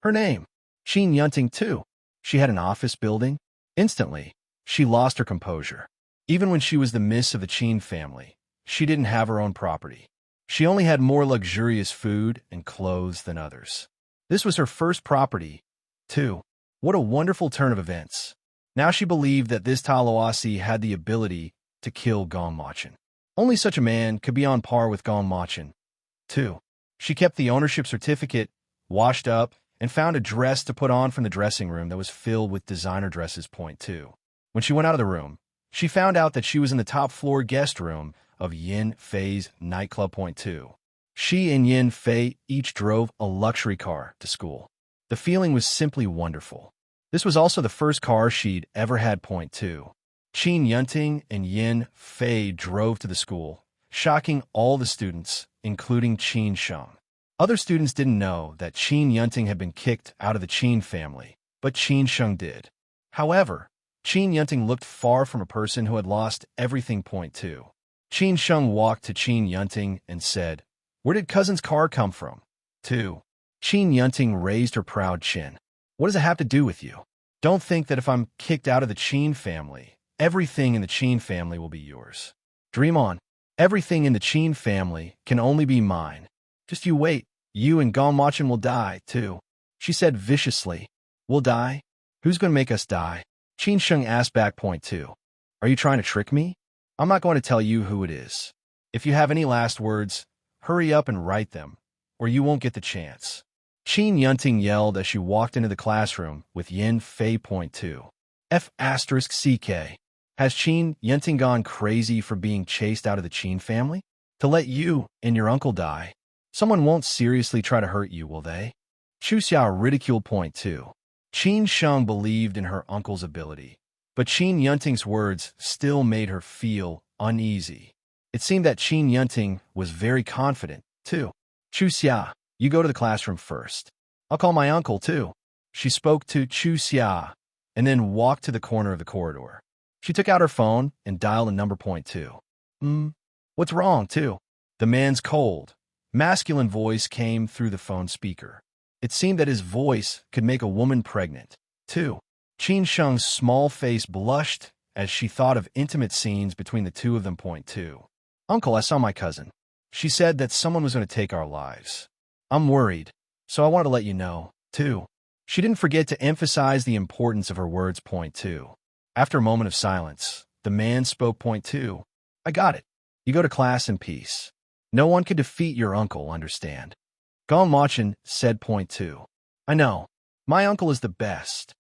her name, Qin Yunting, too. She had an office building. Instantly, she lost her composure. Even when she was the miss of the Qin family, she didn't have her own property. She only had more luxurious food and clothes than others. This was her first property, too. What a wonderful turn of events. Now she believed that this Talawasi had the ability to kill Gongmachen. Only such a man could be on par with Gongmachen, too. She kept the ownership certificate, washed up, and found a dress to put on from the dressing room that was filled with designer dresses. Point two. When she went out of the room, she found out that she was in the top floor guest room of Yin Fei's nightclub. Point two. She and Yin Fei each drove a luxury car to school. The feeling was simply wonderful. This was also the first car she'd ever had. Point two. Qin Yunting and Yin Fei drove to the school, shocking all the students, including Qin Sheng. Other students didn't know that Qin Yunting had been kicked out of the Qin family, but Qin Sheng did. However, Qin Yunting looked far from a person who had lost everything. Point two. Qin Sheng walked to Qin Yunting and said, "Where did cousin's car come from?" Two. Qin Yunting raised her proud chin. "What does it have to do with you? Don't think that if I'm kicked out of the Qin family, everything in the Qin family will be yours. Dream on. Everything in the Qin family can only be mine. Just you wait. You and Gongmachen will die, too," she said viciously. "We'll die? Who's going to make us die?" Qin Sheng asked back. Point two. "Are you trying to trick me? I'm not going to tell you who it is. If you have any last words, hurry up and write them, or you won't get the chance." Qin Yunting yelled as she walked into the classroom with Yin Fei. Point two. F***CK. Has Qin Yunting gone crazy for being chased out of the Qin family? To let you and your uncle die? Someone won't seriously try to hurt you, will they? Chu Xia ridiculed point 2. Qin Sheng believed in her uncle's ability, but Qin Yunting's words still made her feel uneasy. It seemed that Qin Yunting was very confident, too. Chu Xia, you go to the classroom first. I'll call my uncle, too. She spoke to Chu Xia and then walked to the corner of the corridor. She took out her phone and dialed a number point 2. What's wrong, too? The man's cold, masculine voice came through the phone speaker. It seemed that his voice could make a woman pregnant, too. Qin Sheng's small face blushed as she thought of intimate scenes between the two of them. Point 2. Uncle, I saw my cousin. She said that someone was going to take our lives. I'm worried, so I wanted to let you know, too. She didn't forget to emphasize the importance of her words. Point 2. After a moment of silence, the man spoke. Point 2. I got it. You go to class in peace. No one could defeat your uncle, understand? Gong Machin said. Point 2. I know. My uncle is the best.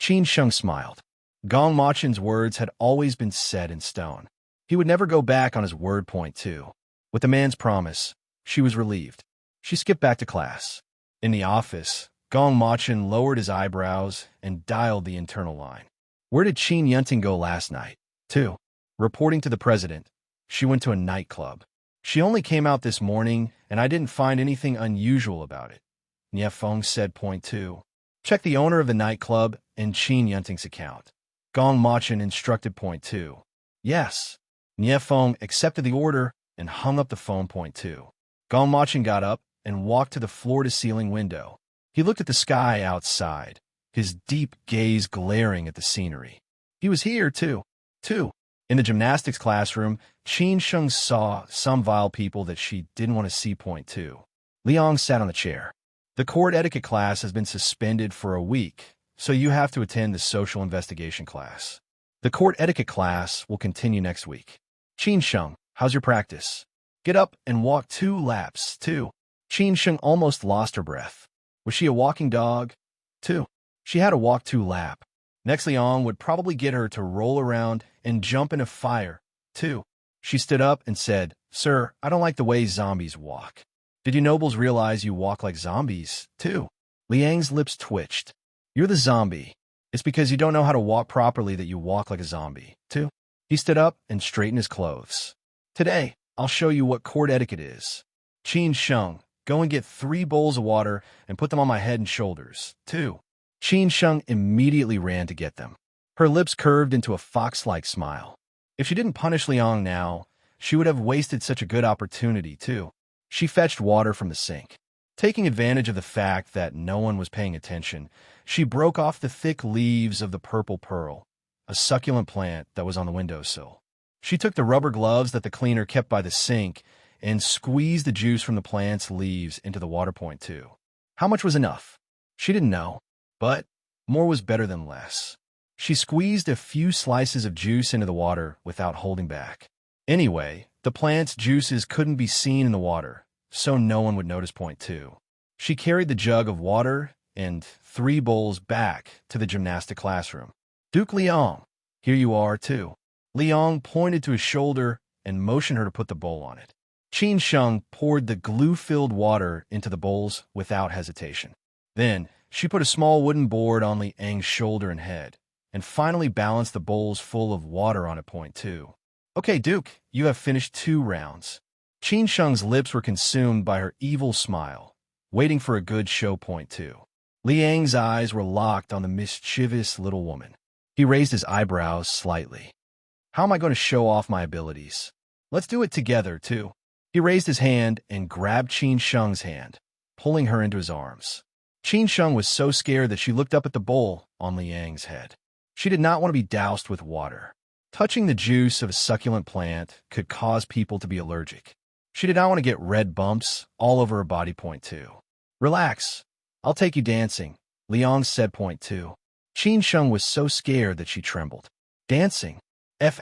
Qin Sheng smiled. Gong Machin's words had always been set in stone. He would never go back on his word. Point 2. With the man's promise, she was relieved. She skipped back to class. In the office, Gong Machin lowered his eyebrows and dialed the internal line. Where did Qin Yunting go last night? 2. Reporting to the president, she went to a nightclub. She only came out this morning, and I didn't find anything unusual about it. Nie Feng said. Point 2. Check the owner of the nightclub and Qin Yunting's account. Gong Machin instructed. Point 2. Yes. Nie Feng accepted the order and hung up the phone. Point 2. Gong Machin got up and walked to the floor-to-ceiling window. He looked at the sky outside, his deep gaze glaring at the scenery. He was here, too. In the gymnastics classroom, Qin Sheng saw some vile people that she didn't want to see. Point 2. Liang sat on the chair. The court etiquette class has been suspended for a week, so you have to attend the social investigation class. The court etiquette class will continue next week. Qin Sheng, how's your practice? Get up and walk 2 laps, 2. Qin Sheng almost lost her breath. Was she a walking dog? 2. She had to walk 2 lap. Next, Liang would probably get her to roll around and jump in a fire, 2. She stood up and said, Sir, I don't like the way zombies walk. Did you nobles realize you walk like zombies, 2? Liang's lips twitched. You're the zombie. It's because you don't know how to walk properly that you walk like a zombie, 2. He stood up and straightened his clothes. Today, I'll show you what court etiquette is. Qin Sheng, go and get 3 bowls of water and put them on my head and shoulders, 2. Qin Sheng immediately ran to get them. Her lips curved into a fox-like smile. If she didn't punish Liang now, she would have wasted such a good opportunity, too. She fetched water from the sink. Taking advantage of the fact that no one was paying attention, she broke off the thick leaves of the purple pearl, a succulent plant that was on the windowsill. She took the rubber gloves that the cleaner kept by the sink and squeezed the juice from the plant's leaves into the water. Point 2. How much was enough? She didn't know, but more was better than less. She squeezed a few slices of juice into the water without holding back. Anyway, the plant's juices couldn't be seen in the water, so no one would notice. Point 2. She carried the jug of water and 3 bowls back to the gymnastic classroom. Duke Liang, here you are, too. Liang pointed to his shoulder and motioned her to put the bowl on it. Qin Sheng poured the glue-filled water into the bowls without hesitation. Then, she put a small wooden board on Liang's shoulder and head, and finally balanced the bowls full of water on it. Point 2. Okay, Duke, you have finished 2 rounds. Qin Sheng's lips were consumed by her evil smile, waiting for a good show. Point 2. Liang's eyes were locked on the mischievous little woman. He raised his eyebrows slightly. How am I going to show off my abilities? Let's do it together, too. He raised his hand and grabbed Qin Sheng's hand, pulling her into his arms. Qin Sheng was so scared that she looked up at the bowl on Liang's head. She did not want to be doused with water. Touching the juice of a succulent plant could cause people to be allergic. She did not want to get red bumps all over her body. Point 2. Relax. I'll take you dancing, Liang said. Point 2. Qin Sheng was so scared that she trembled. Dancing? F***.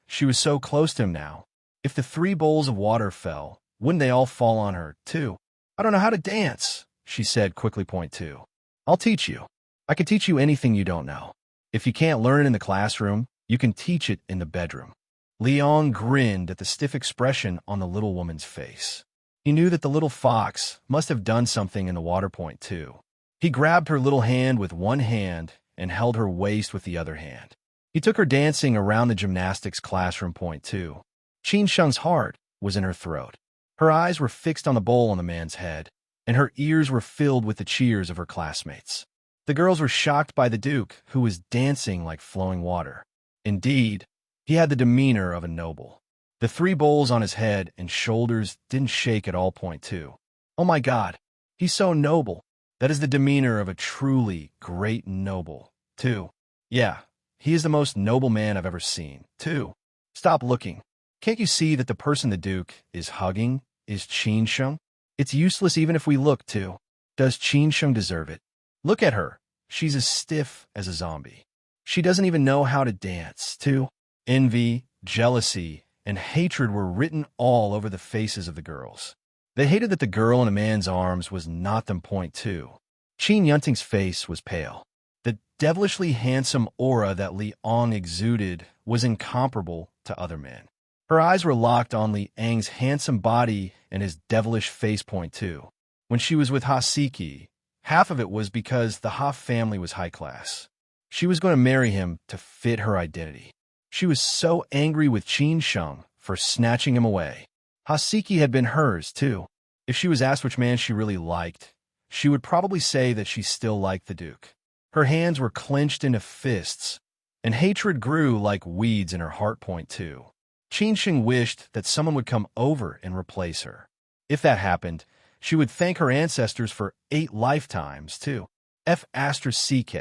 She was so close to him now. If the 3 bowls of water fell, wouldn't they all fall on her, too? I don't know how to dance, she said quickly. Point 2. I'll teach you. I can teach you anything you don't know. If you can't learn it in the classroom, you can teach it in the bedroom. Liang grinned at the stiff expression on the little woman's face. He knew that the little fox must have done something in the water point too. He grabbed her little hand with one hand and held her waist with the other hand. He took her dancing around the gymnastics classroom point too. Qin Sheng's heart was in her throat. Her eyes were fixed on the bowl on the man's head, and her ears were filled with the cheers of her classmates. The girls were shocked by the Duke, who was dancing like flowing water. Indeed, he had the demeanor of a noble. The 3 bowls on his head and shoulders didn't shake at all point too. Oh my God, he's so noble. That is the demeanor of a truly great noble, too. Yeah, he is the most noble man I've ever seen, too. Stop looking. Can't you see that the person the Duke is hugging is Qin Sheng? It's useless even if we look, too. Does Qin Sheng deserve it? Look at her. She's as stiff as a zombie. She doesn't even know how to dance, too. Envy, jealousy, and hatred were written all over the faces of the girls. They hated that the girl in a man's arms was not them point too. Qin Yunting's face was pale. The devilishly handsome aura that Li Ong exuded was incomparable to other men. Her eyes were locked on Li Ang's handsome body and his devilish face point too. When she was with Ha Siki, half of it was because the Ha family was high class. She was going to marry him to fit her identity. She was so angry with Qin Sheng for snatching him away. Hasiki had been hers, too. If she was asked which man she really liked, she would probably say that she still liked the Duke. Her hands were clenched into fists, and hatred grew like weeds in her heart point, too. Qin Sheng wished that someone would come over and replace her. If that happened, she would thank her ancestors for 8 lifetimes, too. F***CK.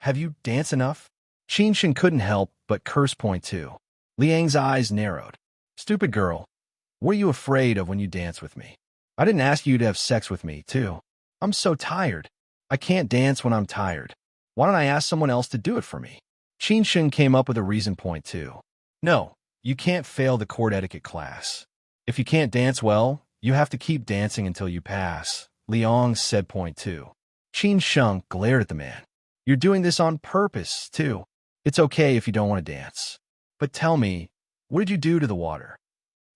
Have you danced enough? Qin Sheng couldn't help but curse point, too. Liang's eyes narrowed. Stupid girl. What are you afraid of when you dance with me? I didn't ask you to have sex with me, too. I'm so tired. I can't dance when I'm tired. Why don't I ask someone else to do it for me? Qin Sheng came up with a reason point, too. No, you can't fail the court etiquette class. If you can't dance well, you have to keep dancing until you pass, Liang said point, too. Qin Sheng glared at the man. You're doing this on purpose, too. It's okay if you don't want to dance. But tell me, what did you do to the water?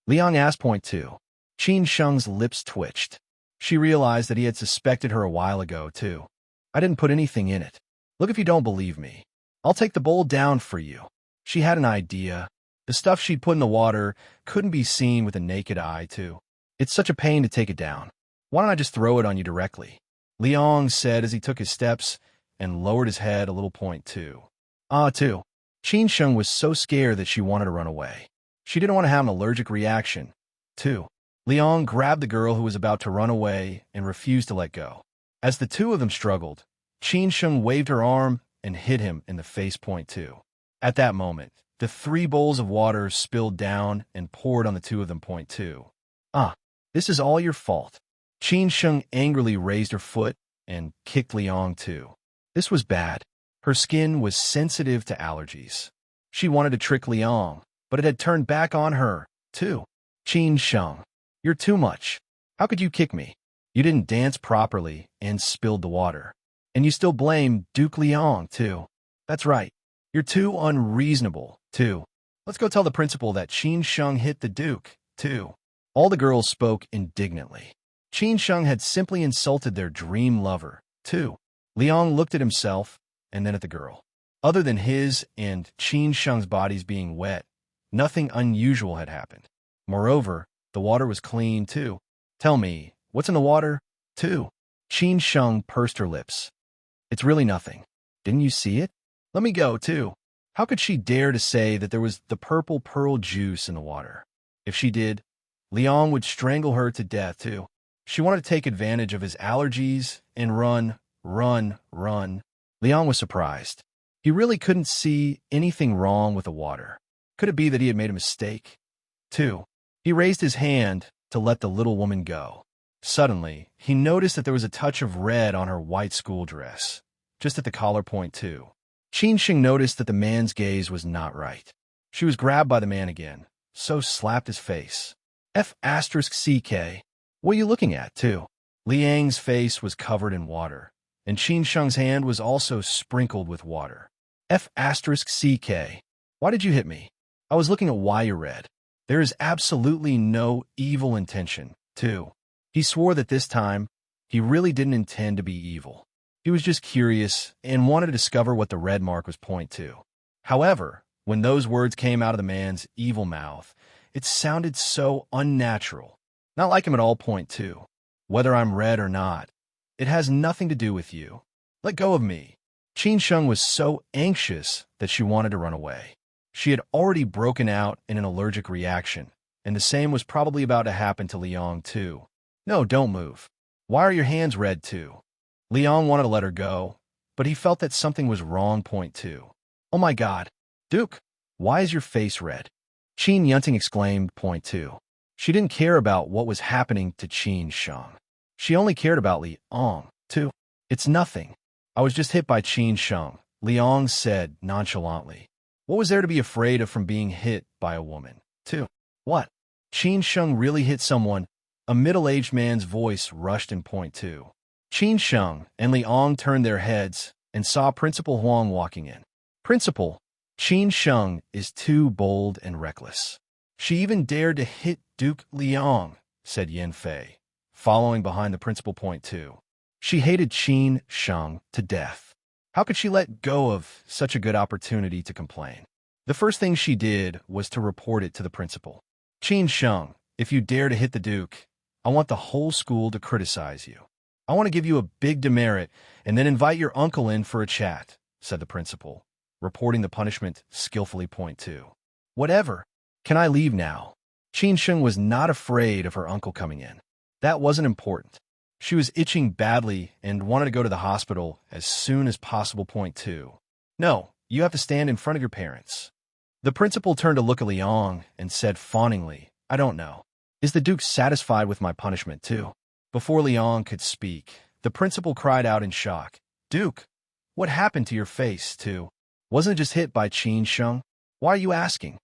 Liang asked point 2. Qin Sheng's lips twitched. She realized that he had suspected her a while ago, too. I didn't put anything in it. Look if you don't believe me. I'll take the bowl down for you. She had an idea. The stuff she'd put in the water couldn't be seen with the naked eye, too. It's such a pain to take it down. Why don't I just throw it on you directly? Liang said as he took his steps and lowered his head a little point, too. Too. Qin Sheng was so scared that she wanted to run away. She didn't want to have an allergic reaction, too. Liang grabbed the girl who was about to run away and refused to let go. As the two of them struggled, Qin Sheng waved her arm and hit him in the face point, too. At that moment, the 3 bowls of water spilled down and poured on the two of them point, too. This is all your fault. Qin Sheng angrily raised her foot and kicked Liang, too. This was bad. Her skin was sensitive to allergies. She wanted to trick Liang, but it had turned back on her, too. Qin Sheng, you're too much. How could you kick me? You didn't dance properly and spilled the water. And you still blame Duke Liang, too. That's right. You're too unreasonable, too. Let's go tell the principal that Qin Sheng hit the Duke, too. All the girls spoke indignantly. Qin Sheng had simply insulted their dream lover, too. Liang looked at himself and then at the girl. Other than his and Qin Sheng's bodies being wet, nothing unusual had happened. Moreover, the water was clean, too. Tell me, what's in the water, too? Qin Sheng pursed her lips. It's really nothing. Didn't you see it? Let me go, too. How could she dare to say that there was the purple pearl juice in the water? If she did, Liang would strangle her to death, too. She wanted to take advantage of his allergies and run. Liang was surprised. He really couldn't see anything wrong with the water. Could it be that he had made a mistake? 2. He raised his hand to let the little woman go. Suddenly, he noticed that there was a touch of red on her white school dress, just at the collar point, too. Qin Sheng noticed that the man's gaze was not right. She was grabbed by the man again, so slapped his face. F***CK. What are you looking at, too? Liang's face was covered in water, and Qin Sheng's hand was also sprinkled with water. F***CK. Why did you hit me? I was looking at why you're red. There is absolutely no evil intention, too. He swore that this time, he really didn't intend to be evil. He was just curious and wanted to discover what the red mark was point to. However, when those words came out of the man's evil mouth, it sounded so unnatural. Not like him at all point two. Whether I'm red or not, it has nothing to do with you. Let go of me. Qin Sheng was so anxious that she wanted to run away. She had already broken out in an allergic reaction, and the same was probably about to happen to Liang too. No, don't move. Why are your hands red too? Liang wanted to let her go, but he felt that something was wrong point two. Oh my God, Duke, why is your face red? Qin Yunting exclaimed point two. She didn't care about what was happening to Qin Sheng. She only cared about Liang too. It's nothing. I was just hit by Qin Sheng, Liang said nonchalantly. What was there to be afraid of from being hit by a woman, too? What? Qin Sheng really hit someone? A middle-aged man's voice rushed in point two. Qin Sheng and Liang turned their heads and saw Principal Huang walking in. Principal, Qin Sheng is too bold and reckless. She even dared to hit Duke Liang, said Yin Fei, following behind the principal point two. She hated Qin Sheng to death. How could she let go of such a good opportunity to complain? The first thing she did was to report it to the principal. Qin Sheng, if you dare to hit the Duke, I want the whole school to criticize you. I want to give you a big demerit and then invite your uncle in for a chat, said the principal, reporting the punishment skillfully point two. Whatever. Can I leave now? Qin Sheng was not afraid of her uncle coming in. That wasn't important. She was itching badly and wanted to go to the hospital as soon as possible point two. No, you have to stand in front of your parents. The principal turned to look at Liang and said fawningly, I don't know. Is the Duke satisfied with my punishment too? Before Liang could speak, the principal cried out in shock. Duke, what happened to your face too? Wasn't it just hit by Qin Sheng? Why are you asking?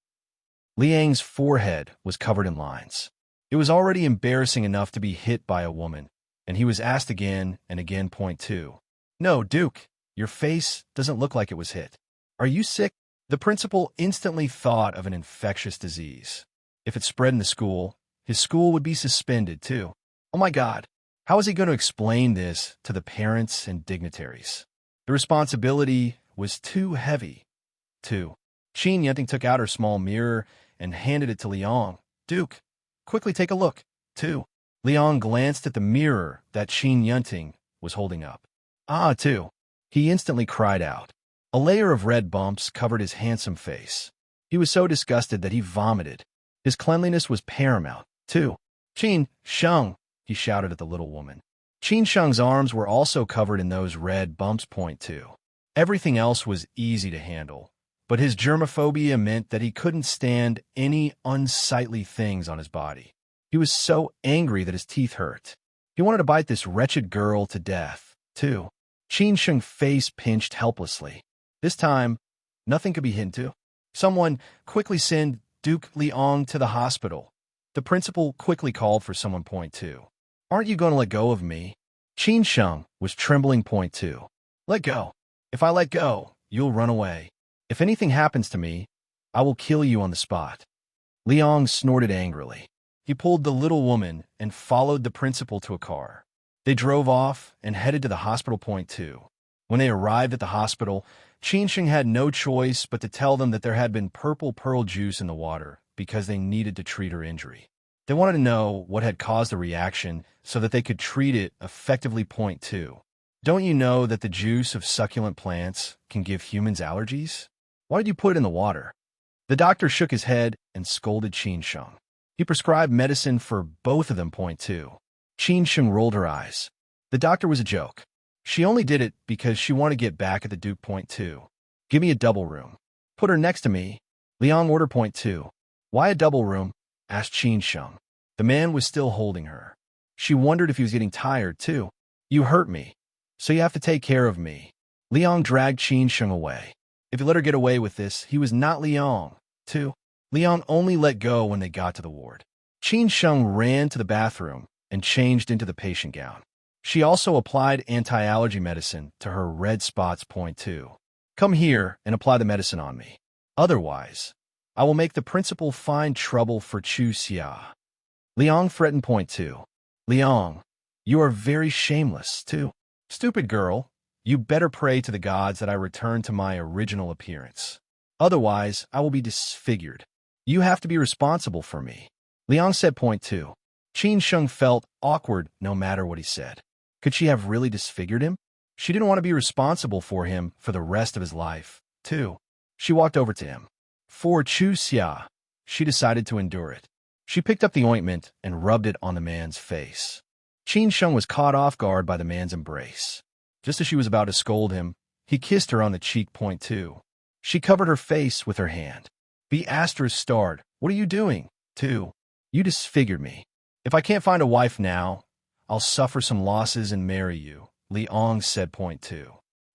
Liang's forehead was covered in lines. It was already embarrassing enough to be hit by a woman, and he was asked again and again point two. No, Duke, your face doesn't look like it was hit. Are you sick? The principal instantly thought of an infectious disease. If it spread in the school, his school would be suspended too. Oh my God, how is he going to explain this to the parents and dignitaries? The responsibility was too heavy. Two. Qin Yunting took out her small mirror and handed it to Liang. Duke, quickly take a look. Two. Liang glanced at the mirror that Qin Yunting was holding up. Ah, two. He instantly cried out. A layer of red bumps covered his handsome face. He was so disgusted that he vomited. His cleanliness was paramount. Two. Qin Sheng, he shouted at the little woman. Qin Sheng's arms were also covered in those red bumps point two. Everything else was easy to handle, but his germophobia meant that he couldn't stand any unsightly things on his body. He was so angry that his teeth hurt. He wanted to bite this wretched girl to death, too. Qin Sheng's face pinched helplessly. This time, nothing could be hidden to. Someone quickly send Duke Liang to the hospital. The principal quickly called for someone point two. Aren't you going to let go of me? Qin Sheng was trembling point two. Let go. If I let go, you'll run away. If anything happens to me, I will kill you on the spot. Liang snorted angrily. He pulled the little woman and followed the principal to a car. They drove off and headed to the hospital point two. When they arrived at the hospital, Qin Sheng had no choice but to tell them that there had been purple pearl juice in the water because they needed to treat her injury. They wanted to know what had caused the reaction so that they could treat it effectively point two. Don't you know that the juice of succulent plants can give humans allergies? Why did you put it in the water? The doctor shook his head and scolded Qin Sheng. He prescribed medicine for both of them point two. Qin Sheng rolled her eyes. The doctor was a joke. She only did it because she wanted to get back at the Duke point two. Give me a double room. Put her next to me. Liang ordered point two. Why a double room? Asked Qin Sheng. The man was still holding her. She wondered if he was getting tired too. You hurt me, so you have to take care of me. Liang dragged Qin Sheng away. If he let her get away with this, he was not Liang, too. Liang only let go when they got to the ward. Qin Sheng ran to the bathroom and changed into the patient gown. She also applied anti-allergy medicine to her red spots point two. Come here and apply the medicine on me. Otherwise, I will make the principal find trouble for Chu Xia. Liang threatened point two. Liang, you are very shameless, too. Stupid girl, you better pray to the gods that I return to my original appearance. Otherwise, I will be disfigured. You have to be responsible for me. Liang said point two. Qin Sheng felt awkward no matter what he said. Could she have really disfigured him? She didn't want to be responsible for him for the rest of his life, too. She walked over to him. For Chu Xia, she decided to endure it. She picked up the ointment and rubbed it on the man's face. Qin Sheng was caught off guard by the man's embrace. Just as she was about to scold him, he kissed her on the cheek point two. She covered her face with her hand. The asterisk starred. What are you doing? Two. You disfigured me. If I can't find a wife now, I'll suffer some losses and marry you, Liang said point two.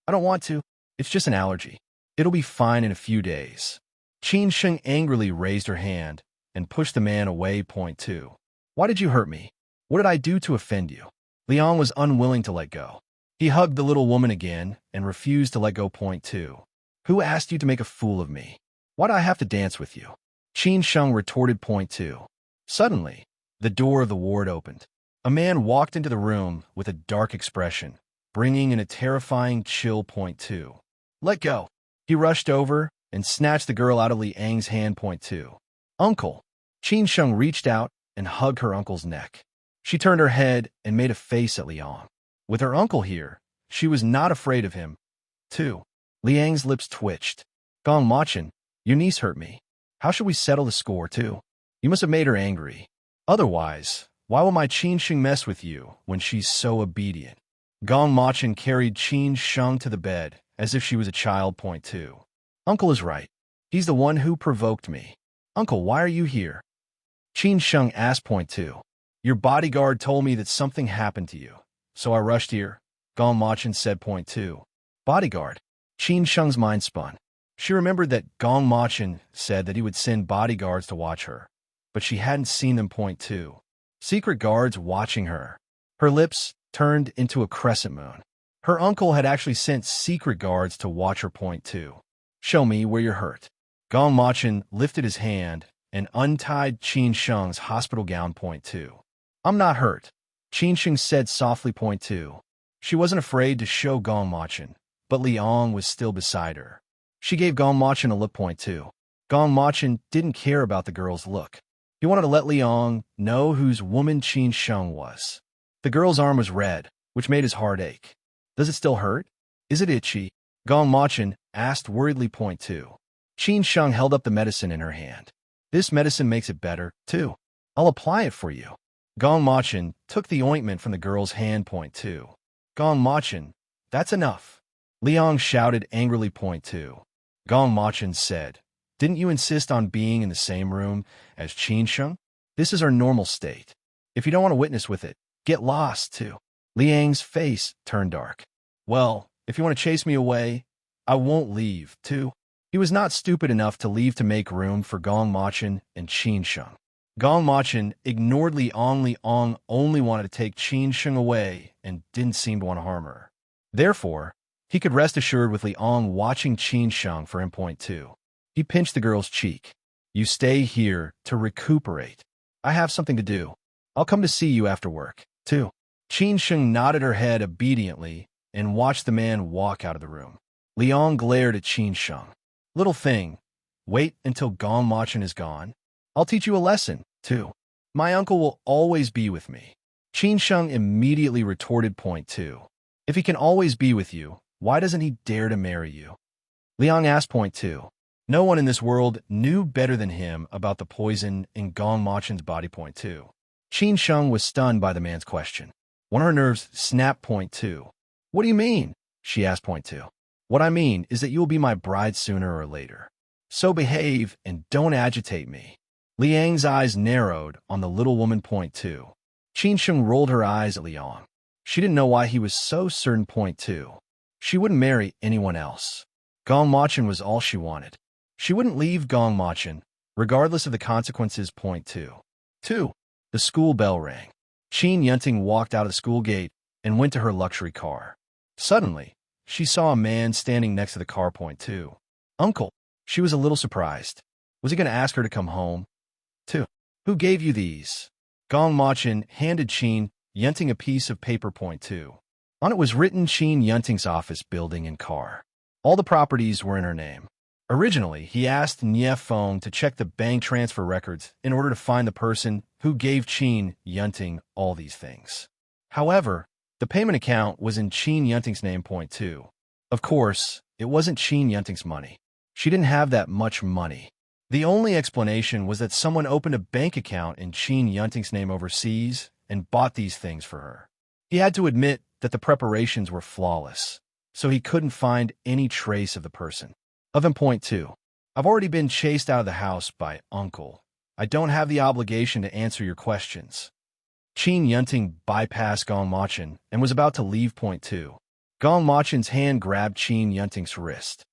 I don't want to. It's just an allergy. It'll be fine in a few days. Qin Sheng angrily raised her hand and pushed the man away point two. Why did you hurt me? What did I do to offend you? Liang was unwilling to let go. He hugged the little woman again and refused to let go point two. Who asked you to make a fool of me? Why do I have to dance with you? Qin Sheng retorted point two. Suddenly, the door of the ward opened. A man walked into the room with a dark expression, bringing in a terrifying chill point two. Let go. He rushed over and snatched the girl out of Liang's hand point two. Uncle. Qin Sheng reached out and hugged her uncle's neck. She turned her head and made a face at Liang. With her uncle here, she was not afraid of him. 2. Liang's lips twitched. Gong Machin, your niece hurt me. How should we settle the score, too? You must have made her angry. Otherwise, why will my Qin Sheng mess with you when she's so obedient? Gong Machin carried Qin Sheng to the bed as if she was a child point two. Uncle is right. He's the one who provoked me. Uncle, why are you here? Qin Sheng asked point two. Your bodyguard told me that something happened to you, so I rushed here, Gong Machin said point two. Bodyguard. Qin Sheng's mind spun. She remembered that Gong Machin said that he would send bodyguards to watch her, but she hadn't seen them point two. Secret guards watching her. Her lips turned into a crescent moon. Her uncle had actually sent secret guards to watch her point two. Show me where you're hurt. Gong Machin lifted his hand and untied Qin Sheng's hospital gown point two. I'm not hurt, Qin Sheng said softly point two. She wasn't afraid to show Gong Machin, but Liang was still beside her. She gave Gong Machin a look point two. Gong Machin didn't care about the girl's look. He wanted to let Liang know whose woman Qin Sheng was. The girl's arm was red, which made his heart ache. Does it still hurt? Is it itchy? Gong Machin asked worriedly point two. Qin Sheng held up the medicine in her hand. This medicine makes it better, too. I'll apply it for you. Gong Machin took the ointment from the girl's hand point two. Gong Machin, that's enough. Liang shouted angrily point two. Gong Machin said, didn't you insist on being in the same room as Qin Sheng? This is our normal state. If you don't want to witness with it, get lost, too. Liang's face turned dark. Well, if you want to chase me away, I won't leave, too. He was not stupid enough to leave to make room for Gong Machin and Qin Sheng. Gong Machin ignored Liang. Liang only wanted to take Qin Sheng away and didn't seem to want to harm her. Therefore, he could rest assured with Liang watching Qin Sheng for him point two. He pinched the girl's cheek. You stay here to recuperate. I have something to do. I'll come to see you after work, too. Qin Sheng nodded her head obediently and watched the man walk out of the room. Liang glared at Qin Sheng. Little thing, wait until Gong Machin is gone. I'll teach you a lesson, too. My uncle will always be with me. Qin Sheng immediately retorted point two. If he can always be with you, why doesn't he dare to marry you? Liang asked point two. No one in this world knew better than him about the poison in Gong Machin's body point two. Qin Sheng was stunned by the man's question. One of her nerves snapped point two. What do you mean? She asked point two. What I mean is that you will be my bride sooner or later. So behave and don't agitate me. Liang's eyes narrowed on the little woman point two. Qin Sheng rolled her eyes at Liang. She didn't know why he was so certain point two. She wouldn't marry anyone else. Gong Machin was all she wanted. She wouldn't leave Gong Machin, regardless of the consequences point two. 2. The school bell rang. Qin Yunting walked out of the school gate and went to her luxury car. Suddenly, she saw a man standing next to the car point two. Uncle. She was a little surprised. Was he going to ask her to come home? 2. Who gave you these? Gong Machin handed Qin Yunting a piece of paper. Point 2. On it was written Qin Yunting's office building and car. All the properties were in her name. Originally, he asked Nie Fong to check the bank transfer records in order to find the person who gave Qin Yunting all these things. However, the payment account was in Qin Yunting's name. Point 2. Of course, it wasn't Qin Yunting's money. She didn't have that much money. The only explanation was that someone opened a bank account in Qin Yunting's name overseas and bought these things for her. He had to admit that the preparations were flawless, so he couldn't find any trace of the person. Of him. Point 2. I've already been chased out of the house by Uncle. I don't have the obligation to answer your questions. Qin Yunting bypassed Gong Machin and was about to leave. Point 2. Gong Machin's hand grabbed Qin Yunting's wrist.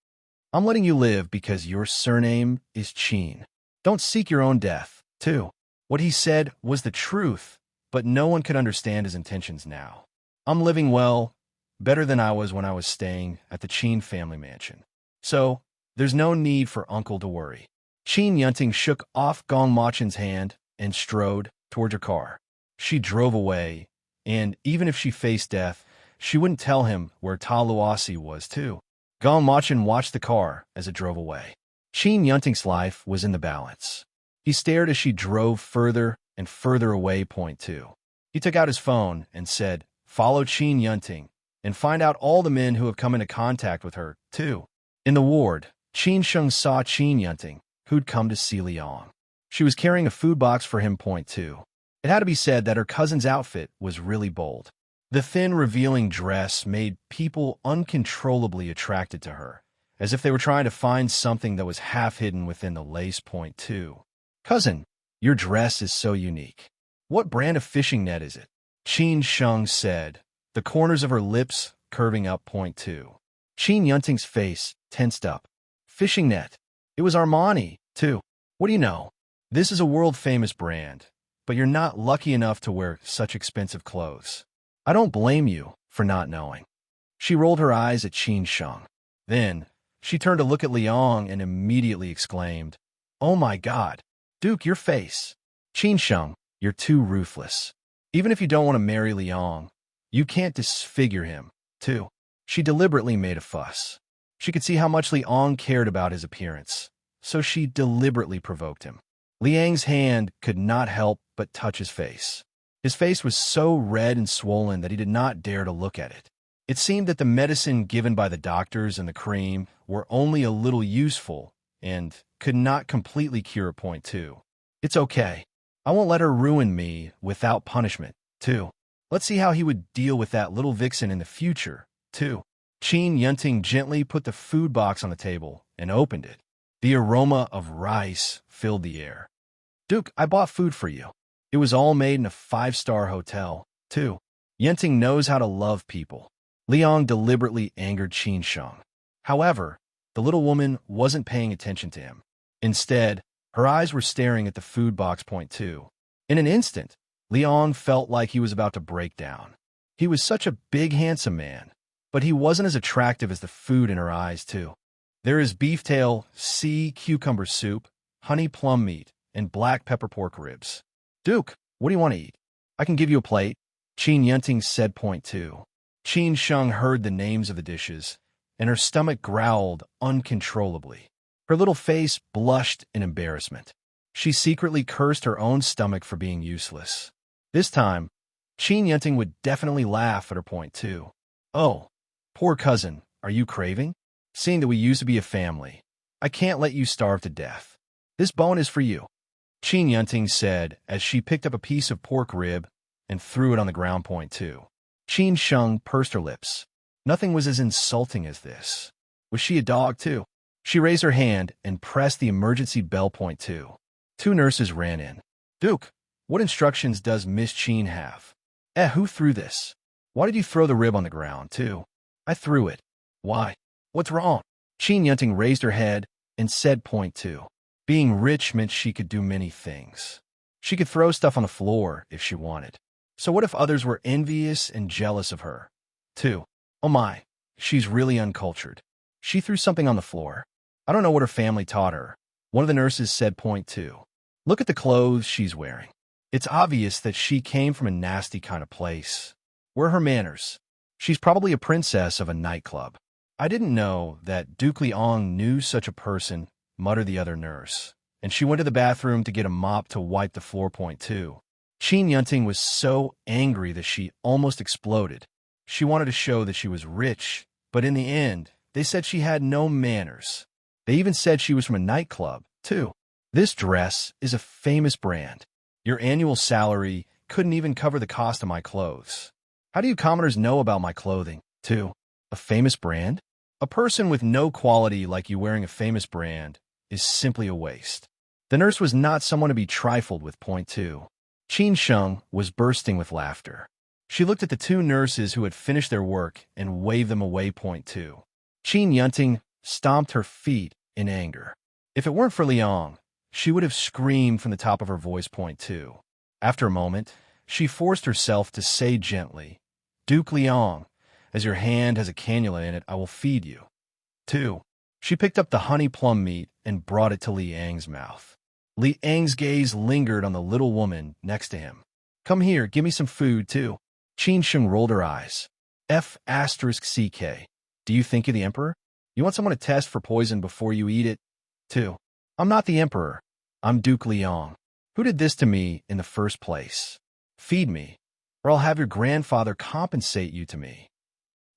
I'm letting you live because your surname is Qin. Don't seek your own death, too. What he said was the truth, but no one could understand his intentions now. I'm living well, better than I was when I was staying at the Qin family mansion. So, there's no need for Uncle to worry. Qin Yunting shook off Gong Machin's hand and strode toward her car. She drove away, and even if she faced death, she wouldn't tell him where Ta Luosi was, too. Gong Machin watched the car as it drove away. Qin Yunting's life was in the balance. He stared as she drove further and further away. Point 2. He took out his phone and said, "Follow Qin Yunting and find out all the men who have come into contact with her, too." In the ward, Qin Sheng saw Qin Yunting, who'd come to see Liang. She was carrying a food box for him. Point 2. It had to be said that her cousin's outfit was really bold. The thin, revealing dress made people uncontrollably attracted to her, as if they were trying to find something that was half hidden within the lace. Point 2. Cousin, your dress is so unique. What brand of fishing net is it? Qin Sheng said, the corners of her lips curving up. Point 2. Qin Yunting's face tensed up. Fishing net. It was Armani, too. What do you know? This is a world-famous brand, but you're not lucky enough to wear such expensive clothes. I don't blame you for not knowing. She rolled her eyes at Qin Sheng. Then, she turned to look at Liang and immediately exclaimed, "Oh my God, Duke, your face. Qin Sheng, you're too ruthless. Even if you don't want to marry Liang, you can't disfigure him, too." She deliberately made a fuss. She could see how much Liang cared about his appearance, so she deliberately provoked him. Liang's hand could not help but touch his face. His face was so red and swollen that he did not dare to look at it. It seemed that the medicine given by the doctors and the cream were only a little useful and could not completely cure. Point 2. It's okay. I won't let her ruin me without punishment, too. Let's see how he would deal with that little vixen in the future, too. Qin Yunting gently put the food box on the table and opened it. The aroma of rice filled the air. Duke, I bought food for you. It was all made in a 5-star hotel, too. Yunting knows how to love people. Liang deliberately angered Qin Sheng. However, the little woman wasn't paying attention to him. Instead, her eyes were staring at the food box. Point 2. In an instant, Liang felt like he was about to break down. He was such a big, handsome man, but he wasn't as attractive as the food in her eyes, too. There is beef tail, sea cucumber soup, honey plum meat, and black pepper pork ribs. Duke, what do you want to eat? I can give you a plate, Qin Yunting said. Point 2. Qin Sheng heard the names of the dishes, and her stomach growled uncontrollably. Her little face blushed in embarrassment. She secretly cursed her own stomach for being useless. This time, Qin Yunting would definitely laugh at her. Point 2. Oh, poor cousin, are you craving? Seeing that we used to be a family, I can't let you starve to death. This bone is for you, Qin Yunting said as she picked up a piece of pork rib and threw it on the ground. Point 2. Qin Sheng pursed her lips. Nothing was as insulting as this. Was she a dog, too? She raised her hand and pressed the emergency bell. Point 2. 2 nurses ran in. Duke, what instructions does Miss Qin have? Who threw this? Why did you throw the rib on the ground, too? I threw it. Why? What's wrong? Qin Yunting raised her head and said. Point 2. Being rich meant she could do many things. She could throw stuff on the floor if she wanted. So what if others were envious and jealous of her, too? Oh my, she's really uncultured. She threw something on the floor. I don't know what her family taught her. One of the nurses said. Point 2. Look at the clothes she's wearing. It's obvious that she came from a nasty kind of place. Where are her manners? She's probably a princess of a nightclub. I didn't know that Duke Liang knew such a person, muttered the other nurse, and she went to the bathroom to get a mop to wipe the floor. Point two. Qin Yunting was so angry that she almost exploded. She wanted to show that she was rich, but in the end, they said she had no manners. They even said she was from a nightclub, too. This dress is a famous brand. Your annual salary couldn't even cover the cost of my clothes. How do you commoners know about my clothing, too? A famous brand? A person with no quality like you wearing a famous brand is simply a waste. The nurse was not someone to be trifled with. Point two. Qin Sheng was bursting with laughter. She looked at the two nurses who had finished their work and waved them away. Point two. Qin Yunting stomped her feet in anger. If it weren't for Liang, she would have screamed from the top of her voice. Point two. After a moment, she forced herself to say gently, Duke Liang, as your hand has a cannula in it, I will feed you. 2. She picked up the honey plum meat and brought it to Liang's mouth. Liang's gaze lingered on the little woman next to him. Come here, give me some food, too. Qin Sheng rolled her eyes. F***CK. Do you think you're the emperor? You want someone to test for poison before you eat it? 2. I'm not the emperor. I'm Duke Liang. Who did this to me in the first place? Feed me, or I'll have your grandfather compensate you to me.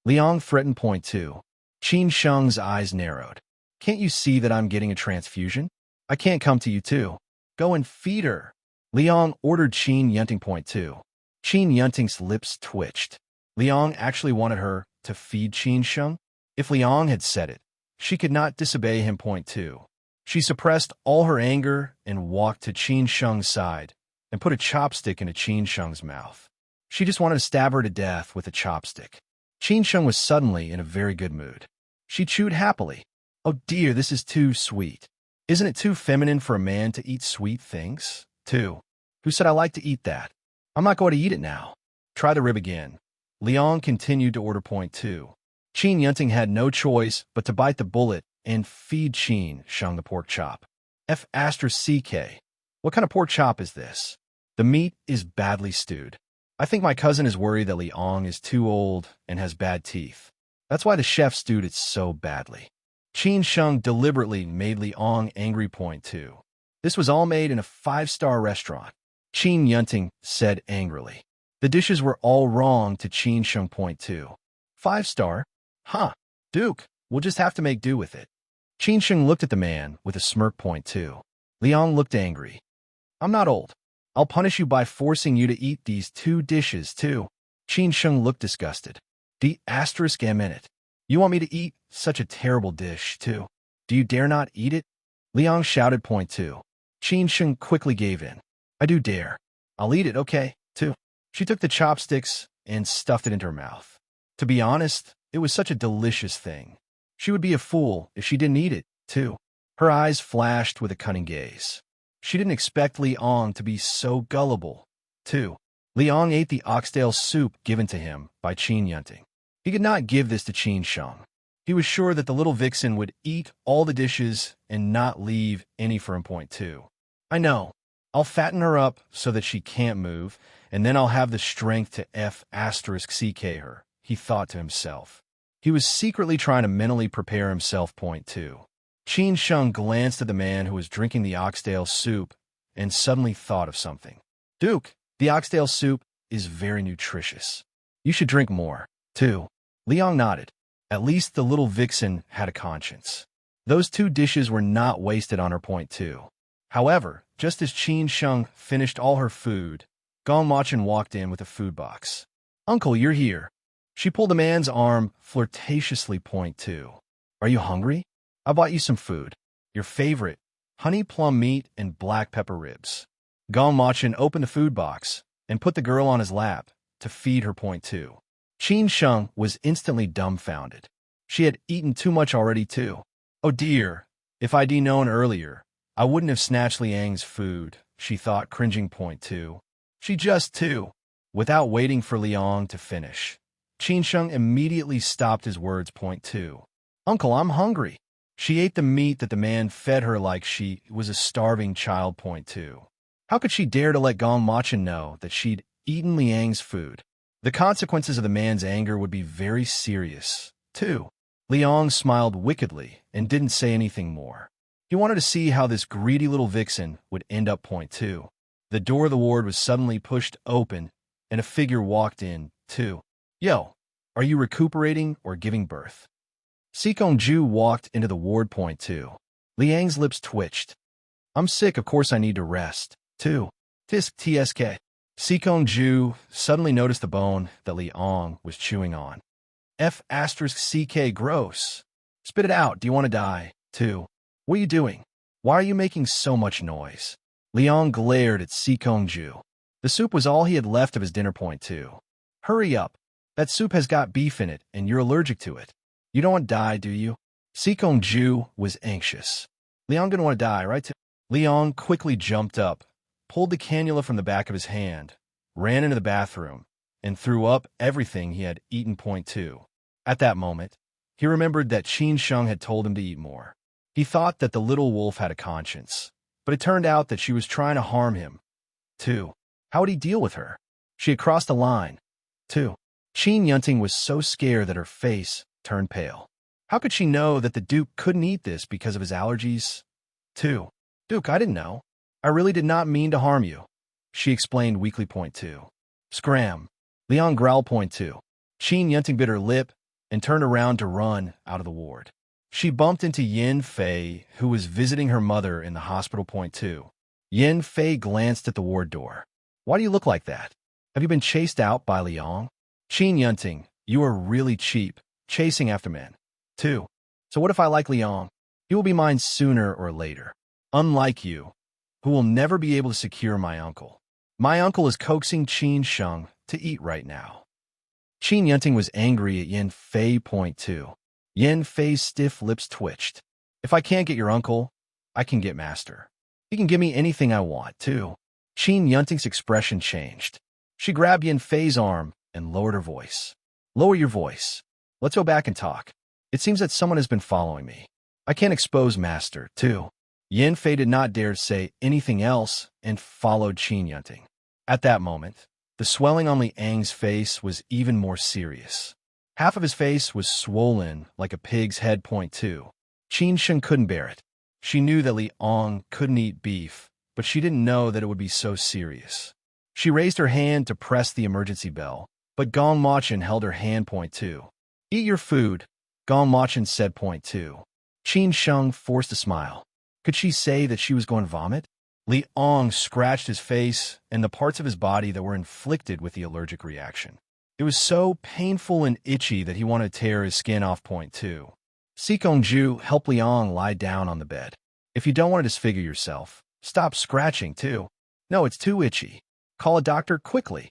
Liang threatened. Point two. Qin Sheng's eyes narrowed. Can't you see that I'm getting a transfusion? I can't come to you too. Go and feed her. Liang ordered Qin Yunting. Point two. Qin Yunting's lips twitched. Liang actually wanted her to feed Qin Sheng? If Liang had said it, she could not disobey him. Point two. She suppressed all her anger and walked to Qin Sheng's side and put a chopstick into Qin Sheng's mouth. She just wanted to stab her to death with a chopstick. Qin Sheng was suddenly in a very good mood. She chewed happily. Oh dear, this is too sweet. Isn't it too feminine for a man to eat sweet things? 2. Who said I like to eat that? I'm not going to eat it now. Try the rib again. Liang continued to order. Point two. Qin Yunting had no choice but to bite the bullet and feed Qin Sheng the pork chop. F***CK. What kind of pork chop is this? The meat is badly stewed. I think my cousin is worried that Liang is too old and has bad teeth. That's why the chef stewed it so badly. Qin Sheng deliberately made Liang angry. Point two. This was all made in a 5-star restaurant. Qin Yunting said angrily. The dishes were all wrong to Qin Sheng. Point two. 5-star? Huh. Duke, we'll just have to make do with it. Qin Sheng looked at the man with a smirk. Point two. Liang looked angry. I'm not old. I'll punish you by forcing you to eat these 2 dishes, too. Qin Sheng looked disgusted. D***M*. You want me to eat such a terrible dish, too? Do you dare not eat it? Liang shouted. Point two. Qin Sheng quickly gave in. I do dare. I'll eat it, okay, too. She took the chopsticks and stuffed it into her mouth. To be honest, it was such a delicious thing. She would be a fool if she didn't eat it, too. Her eyes flashed with a cunning gaze. She didn't expect Liang to be so gullible, too. Liang ate the oxtail soup given to him by Qin Yunting. He could not give this to Qin Sheng. He was sure that the little vixen would eat all the dishes and not leave any for him. Point two. I know. I'll fatten her up so that she can't move, and then I'll have the strength to F***CK her, he thought to himself. He was secretly trying to mentally prepare himself. Point two. Qin Sheng glanced at the man who was drinking the oxtail soup and suddenly thought of something. Duke, the oxtail soup is very nutritious. You should drink more, too. Liang nodded. At least the little vixen had a conscience. Those 2 dishes were not wasted on her. Point two. However, just as Qin Sheng finished all her food, Gong Machin walked in with a food box. Uncle, you're here. She pulled the man's arm flirtatiously. Point two. Are you hungry? I bought you some food. Your favorite, honey plum meat and black pepper ribs. Gong Machin opened the food box and put the girl on his lap to feed her. Point two. Qin Sheng was instantly dumbfounded. She had eaten too much already, too. Oh dear, if I'd known earlier, I wouldn't have snatched Liang's food, she thought, cringing. Point two. She just, too. Without waiting for Liang to finish, Qin Sheng immediately stopped his words. Point two. Uncle, I'm hungry. She ate the meat that the man fed her like she was a starving child. Point two. How could she dare to let Gong Machin know that she'd eaten Liang's food? The consequences of the man's anger would be very serious, too. Liang smiled wickedly and didn't say anything more. He wanted to see how this greedy little vixen would end up. Point two. The door of the ward was suddenly pushed open, and a figure walked in, too. Yo, are you recuperating or giving birth? Sikong Ju walked into the ward. Point two. Liang's lips twitched. I'm sick, of course I need to rest, too. Tisk tsk. Sikong Ju suddenly noticed the bone that Liang was chewing on. F***ck gross. Spit it out, do you want to die, too? What are you doing? Why are you making so much noise? Liang glared at Sikong Ju. The soup was all he had left of his dinner. Point two. Hurry up. That soup has got beef in it, and you're allergic to it. You don't want to die, do you? Sikong Ju was anxious. Liang gonna want to die, right? Liang quickly jumped up, pulled the cannula from the back of his hand, ran into the bathroom, and threw up everything he had eaten. Point two. At that moment, he remembered that Qin Sheng had told him to eat more. He thought that the little wolf had a conscience, but it turned out that she was trying to harm him. 2. How would he deal with her? She had crossed the line. 2. Qin Yunting was so scared that her face turned pale. How could she know that the Duke couldn't eat this because of his allergies? 2. Duke, I didn't know. I really did not mean to harm you, she explained weakly. Point two. Scram. Liang growled. Point two. Qin Yunting bit her lip and turned around to run out of the ward. She bumped into Yin Fei, who was visiting her mother in the hospital. Point two. Yin Fei glanced at the ward door. Why do you look like that? Have you been chased out by Liang? Qin Yunting, you are really cheap, chasing after men. 2. So what if I like Liang? He will be mine sooner or later. Unlike you, who will never be able to secure my uncle. My uncle is coaxing Qin Sheng to eat right now. Qin Yunting was angry at Yin Fei. Point two. Yin Fei's stiff lips twitched. If I can't get your uncle, I can get Master. He can give me anything I want, too. Qin Yunting's expression changed. She grabbed Yin Fei's arm and lowered her voice. Lower your voice. Let's go back and talk. It seems that someone has been following me. I can't expose Master, too. Yin Fei did not dare say anything else and followed Qin Yunting. At that moment, the swelling on Liang's face was even more serious. Half of his face was swollen like a pig's head. Point two. Qin Sheng couldn't bear it. She knew that Liang couldn't eat beef, but she didn't know that it would be so serious. She raised her hand to press the emergency bell, but Gong Machin held her hand. Point two. Eat your food, Gong Machin said. Point two. Qin Sheng forced a smile. Could she say that she was going to vomit? Liang scratched his face and the parts of his body that were inflicted with the allergic reaction. It was so painful and itchy that he wanted to tear his skin off. Point two. Sikong Ju helped Liang lie down on the bed. If you don't want to disfigure yourself, stop scratching, too. No, it's too itchy. Call a doctor quickly.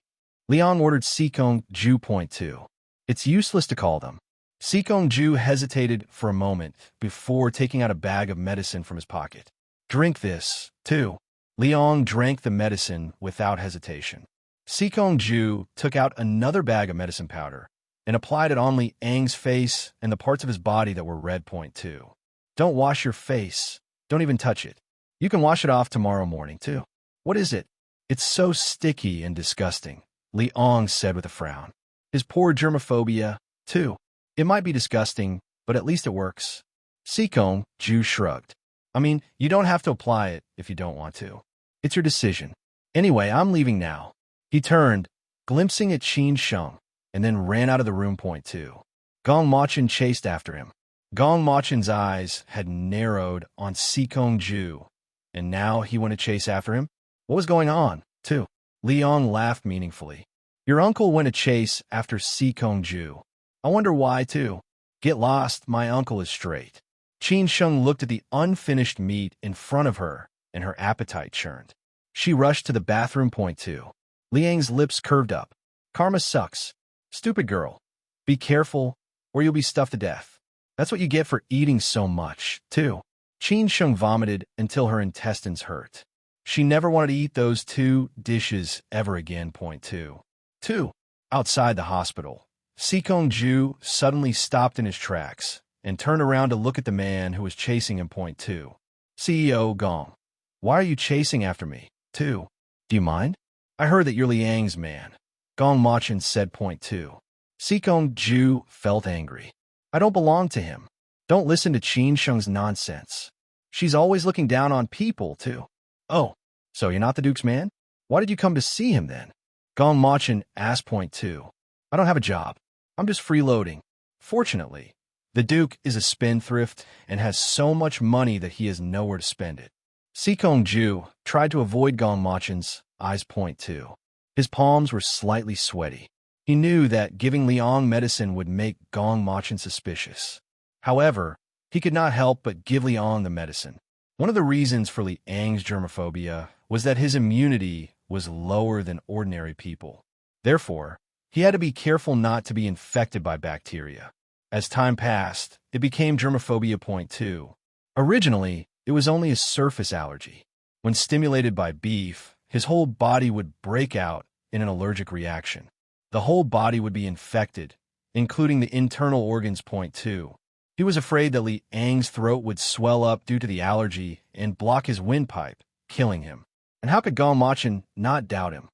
Liang ordered Sikong Ju. Point two. It's useless to call them. Sikong Ju hesitated for a moment before taking out a bag of medicine from his pocket. Drink this, too. Liang drank the medicine without hesitation. Sikong Ju took out another bag of medicine powder and applied it on Liang's face and the parts of his body that were red. Point two. Don't wash your face. Don't even touch it. You can wash it off tomorrow morning, too. What is it? It's so sticky and disgusting, Liang said with a frown. His poor germophobia, too. It might be disgusting, but at least it works. Sikong Ju shrugged. I mean, you don't have to apply it if you don't want to. It's your decision. Anyway, I'm leaving now. He turned, glimpsing at Qin Sheng, and then ran out of the room. Point two. Gong Machin chased after him. Gong Machin's eyes had narrowed on Sikong Ju, and now he went to chase after him? What was going on, too? Liang laughed meaningfully. Your uncle went to chase after Sikong Ju. I wonder why, too. Get lost, my uncle is straight. Qin Sheng looked at the unfinished meat in front of her, and her appetite churned. She rushed to the bathroom. Point two. Liang's lips curved up. Karma sucks. Stupid girl. Be careful, or you'll be stuffed to death. That's what you get for eating so much, too. Qin Sheng vomited until her intestines hurt. She never wanted to eat those two dishes ever again. Point two. 2. Outside the hospital, Sikong Ju suddenly stopped in his tracks and turned around to look at the man who was chasing him. Point two. CEO Gong. Why are you chasing after me? 2. Do you mind? I heard that you're Liang's man. Gong Machin said point 2. Sikong Ju felt angry. I don't belong to him. Don't listen to Qin Sheng's nonsense. She's always looking down on people, too. Oh, so you're not the Duke's man? Why did you come to see him then? Gong Machin asked point 2. I don't have a job. I'm just freeloading. Fortunately, the Duke is a spendthrift and has so much money that he has nowhere to spend it. Sikong Ju tried to avoid Gong Machin's eyes point 2. His palms were slightly sweaty. He knew that giving Liang medicine would make Gong Machin suspicious. However, he could not help but give Liang the medicine. One of the reasons for Liang's germophobia was that his immunity was lower than ordinary people. Therefore, he had to be careful not to be infected by bacteria. As time passed, it became germophobia point 2. Originally, it was only a surface allergy. When stimulated by beef, his whole body would break out in an allergic reaction. The whole body would be infected, including the internal organs point 2. He was afraid that Liang's throat would swell up due to the allergy and block his windpipe, killing him. And how could Gong Machin not doubt him?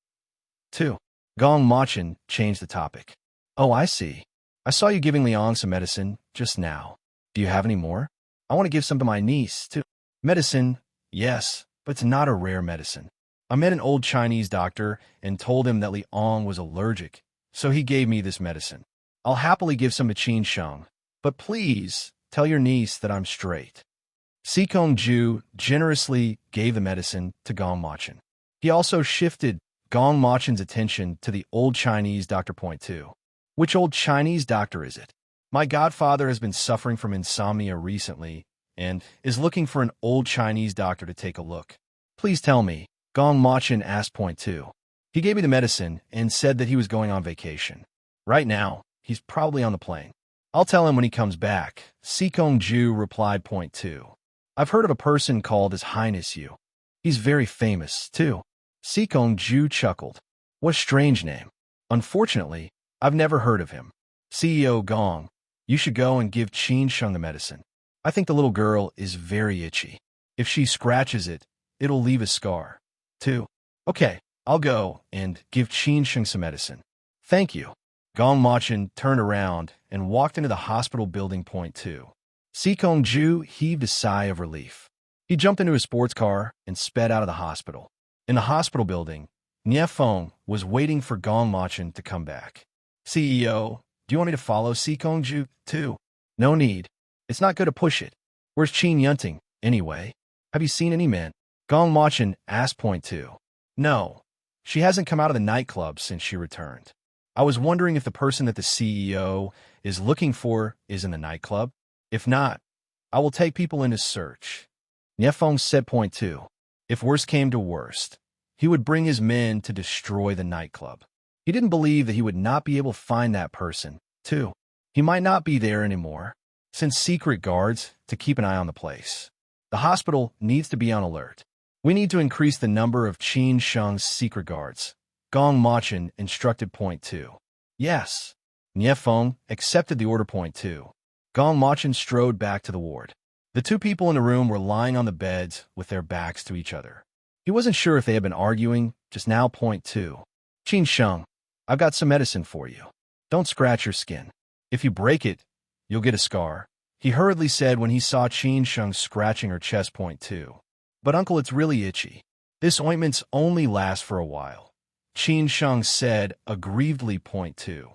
2. Gong Machin changed the topic. Oh, I see. I saw you giving Liang some medicine just now. Do you have any more? I want to give some to my niece, too. Medicine, yes, but it's not a rare medicine. I met an old Chinese doctor and told him that Liang was allergic, so he gave me this medicine. I'll happily give some to Qin Sheng, but please tell your niece that I'm straight. Sikong Ju generously gave the medicine to Gong Machin. He also shifted Gong Machin's attention to the old Chinese doctor point 2. Which old Chinese doctor is it? My godfather has been suffering from insomnia recently and is looking for an old Chinese doctor to take a look. Please tell me, Gong Machin asked point 2. He gave me the medicine and said that he was going on vacation. Right now, he's probably on the plane. I'll tell him when he comes back. Sikong Ju replied point 2. I've heard of a person called His Highness Yu. He's very famous, too. Sikong Ju chuckled. What a strange name. Unfortunately, I've never heard of him. CEO Gong, you should go and give Qin Sheng the medicine. I think the little girl is very itchy. If she scratches it, it'll leave a scar. 2. Okay, I'll go and give Qin Sheng some medicine. Thank you. Gong Machin turned around and walked into the hospital building point 2. Sikong Ju heaved a sigh of relief. He jumped into his sports car and sped out of the hospital. In the hospital building, Nie Feng was waiting for Gong Machin to come back. CEO, do you want me to follow Sikong Ju, too? No need. It's not good to push it. Where's Qin Yunting, anyway? Have you seen any men? Gong Machin asked point 2. No. She hasn't come out of the nightclub since she returned. I was wondering if the person that the CEO is looking for is in the nightclub. If not, I will take people in his search. Nie Feng said point 2. If worst came to worst, he would bring his men to destroy the nightclub. He didn't believe that he would not be able to find that person, too. He might not be there anymore. Send secret guards to keep an eye on the place. The hospital needs to be on alert. We need to increase the number of Qin Sheng's secret guards. Gong Machin instructed point 2. Yes. Nie Feng accepted the order point 2. Gong Machin strode back to the ward. The two people in the room were lying on the beds with their backs to each other. He wasn't sure if they had been arguing just now point 2. Qin Sheng, I've got some medicine for you. Don't scratch your skin. If you break it, you'll get a scar, he hurriedly said when he saw Qin Sheng scratching her chest point 2. But uncle, it's really itchy. This ointment's only lasts for a while. Qin Sheng said aggrievedly point 2.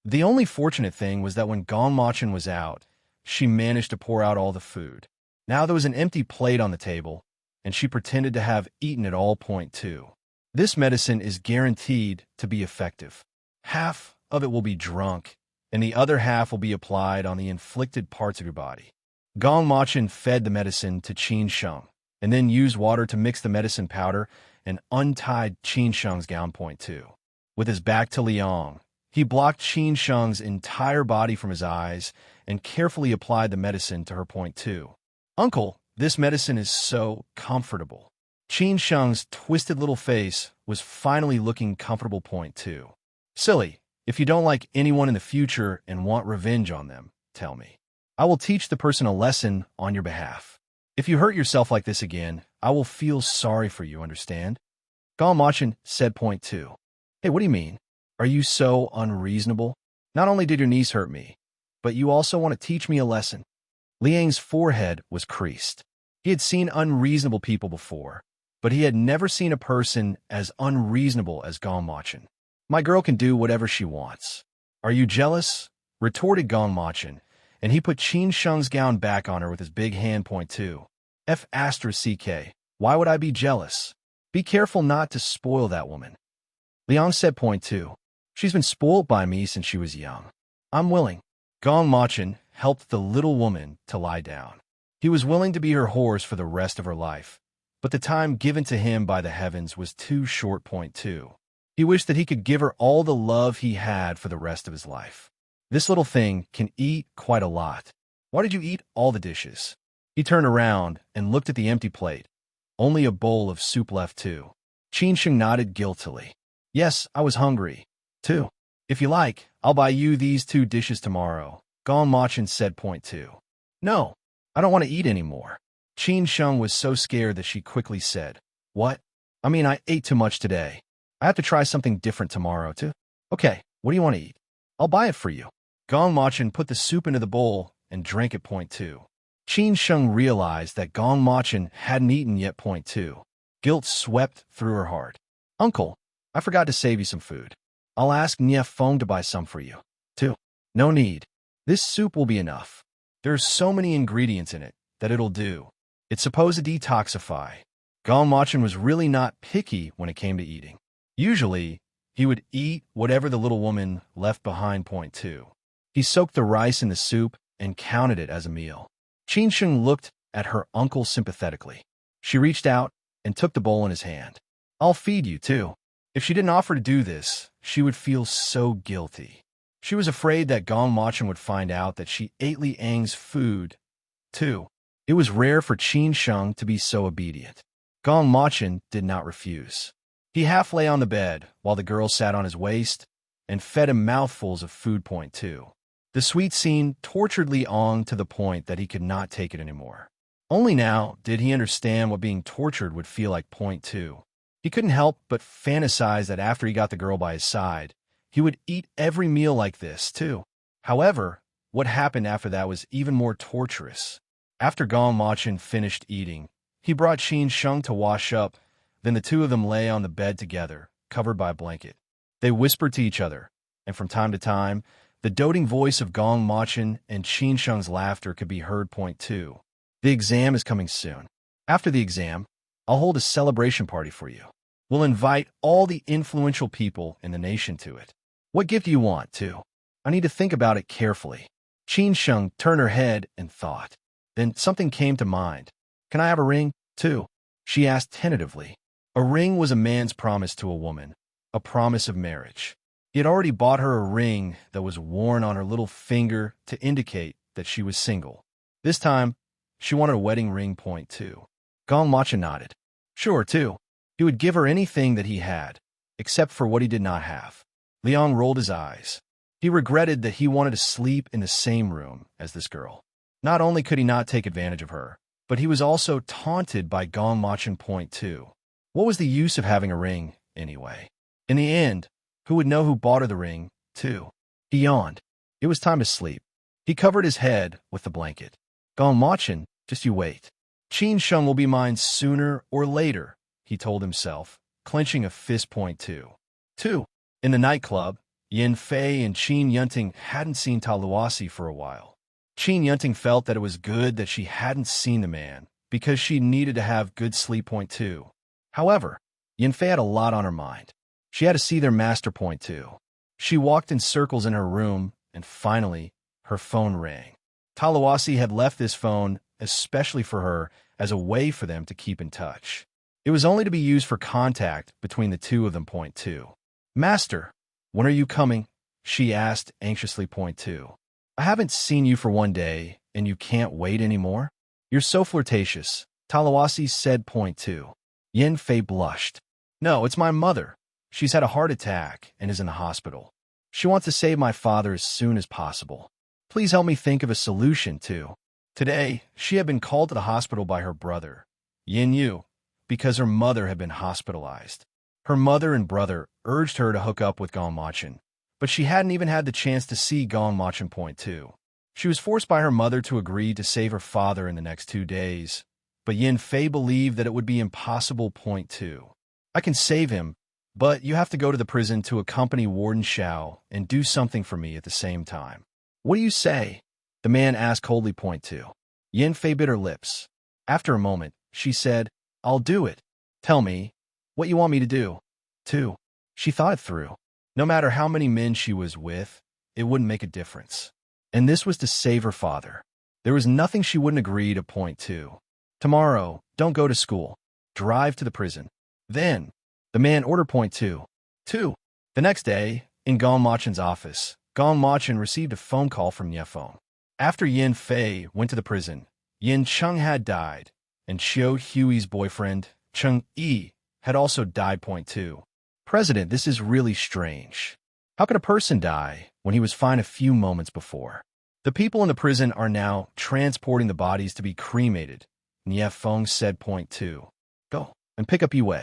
The only fortunate thing was that when Gong Machin was out, she managed to pour out all the food. Now there was an empty plate on the table, and she pretended to have eaten it all point 2. This medicine is guaranteed to be effective. Half of it will be drunk, and the other half will be applied on the inflicted parts of your body. Gong Machin fed the medicine to Qin Sheng, and then used water to mix the medicine powder and untied Qin Sheng's gown point 2. With his back to Liang, he blocked Qin Sheng's entire body from his eyes and carefully applied the medicine to her point 2. Uncle, this medicine is so comfortable. Qin Sheng's twisted little face was finally looking comfortable point 2. Silly, if you don't like anyone in the future and want revenge on them, tell me. I will teach the person a lesson on your behalf. If you hurt yourself like this again, I will feel sorry for you, understand? Machin said point two. Hey, what do you mean? Are you so unreasonable? Not only did your knees hurt me, but you also want to teach me a lesson. Liang's forehead was creased. He had seen unreasonable people before, but he had never seen a person as unreasonable as Machin. My girl can do whatever she wants. Are you jealous? Retorted Machin, and he put Qin Sheng's gown back on her with his big hand point two. F***, why would I be jealous? Be careful not to spoil that woman. Liang said point two. She's been spoiled by me since she was young. I'm willing. Machin helped the little woman to lie down. He was willing to be her horse for the rest of her life, but the time given to him by the heavens was too short point two. He wished that he could give her all the love he had for the rest of his life. This little thing can eat quite a lot. Why did you eat all the dishes? He turned around and looked at the empty plate. Only a bowl of soup left too. Qin Sheng nodded guiltily. Yes, I was hungry, too. If you like, I'll buy you these 2 dishes tomorrow. Machin said point two. No, I don't want to eat anymore. Qin Sheng was so scared that she quickly said, What? I mean, I ate too much today. I have to try something different tomorrow, too. Okay, what do you want to eat? I'll buy it for you. Machin put the soup into the bowl and drank it point two. Qin Sheng realized that Machin hadn't eaten yet point two. Guilt swept through her heart. Uncle, I forgot to save you some food. I'll ask Nie Feng to buy some for you, too. No need. This soup will be enough. There's so many ingredients in it that it'll do. It's supposed to detoxify. Machin was really not picky when it came to eating. Usually, he would eat whatever the little woman left behind point two. He soaked the rice in the soup and counted it as a meal. Qin Sheng looked at her uncle sympathetically. She reached out and took the bowl in his hand. I'll feed you, too. If she didn't offer to do this, she would feel so guilty. She was afraid that Machin would find out that she ate Liang's food, too. It was rare for Qin Sheng to be so obedient. Machin did not refuse. He half lay on the bed while the girl sat on his waist and fed him mouthfuls of food point two. The sweet scene tortured Liang to the point that he could not take it anymore. Only now did he understand what being tortured would feel like point two. He couldn't help but fantasize that after he got the girl by his side, he would eat every meal like this, too. However, what happened after that was even more torturous. After Machin finished eating, he brought Qin Sheng to wash up, then the two of them lay on the bed together, covered by a blanket. They whispered to each other, and from time to time, the doting voice of Machin and Qin Sheng's laughter could be heard point two. The exam is coming soon. After the exam, I'll hold a celebration party for you. We'll invite all the influential people in the nation to it. What gift do you want, too? I need to think about it carefully. Qin Sheng turned her head and thought. Then something came to mind. Can I have a ring, too? She asked tentatively. A ring was a man's promise to a woman, a promise of marriage. He had already bought her a ring that was worn on her little finger to indicate that she was single. This time, she wanted a wedding ring point, too. Machin nodded. Sure, too. He would give her anything that he had, except for what he did not have. Liang rolled his eyes. He regretted that he wanted to sleep in the same room as this girl. Not only could he not take advantage of her, but he was also taunted by Machin point two. What was the use of having a ring, anyway? In the end, who would know who bought her the ring, too? He yawned. It was time to sleep. He covered his head with the blanket. Machin, just you wait. Qin Sheng will be mine sooner or later, he told himself, clenching a fist point two. 2. In the nightclub, Yin Fei and Qin Yunting hadn't seen Taluasi for a while. Qin Yunting felt that it was good that she hadn't seen the man, because she needed to have good sleep point two. However, Yin Fei had a lot on her mind. She had to see their master point two. She walked in circles in her room, and finally, her phone rang. Taluasi had left this phone especially for her as a way for them to keep in touch. It was only to be used for contact between the two of them point two. Master, when are you coming? She asked anxiously point two. I haven't seen you for 1 day, and you can't wait anymore? You're so flirtatious, Taluasi said point two. Yin Fei blushed. No, it's my mother. She's had a heart attack and is in the hospital. She wants to save my father as soon as possible. Please help me think of a solution, too. Today, she had been called to the hospital by her brother, Yin Yu, because her mother had been hospitalized. Her mother and brother urged her to hook up with Gong Machin, but she hadn't even had the chance to see Gong Machin Point 2. She was forced by her mother to agree to save her father in the next 2 days, but Yin Fei believed that it would be impossible. Point 2. I can save him, but you have to go to the prison to accompany Warden Xiao and do something for me at the same time. What do you say? The man asked coldly. Point 2. Yin Fei bit her lips. After a moment, she said, I'll do it. Tell me, what you want me to do? 2. She thought it through. No matter how many men she was with, it wouldn't make a difference. And this was to save her father. There was nothing she wouldn't agree to. Point 2. Tomorrow, don't go to school. Drive to the prison. Then, the man ordered. Point 2. 2. The next day, in Gong Machin's office, Gong Machin received a phone call from Yefeng. After Yin Fei went to the prison, Yin Cheng had died, and Xiao Hui's boyfriend, Cheng Yi, had also died. Point 2. President, this is really strange. How could a person die when he was fine a few moments before? The people in the prison are now transporting the bodies to be cremated, Yefeng said. Point 2. Go and pick up Yue.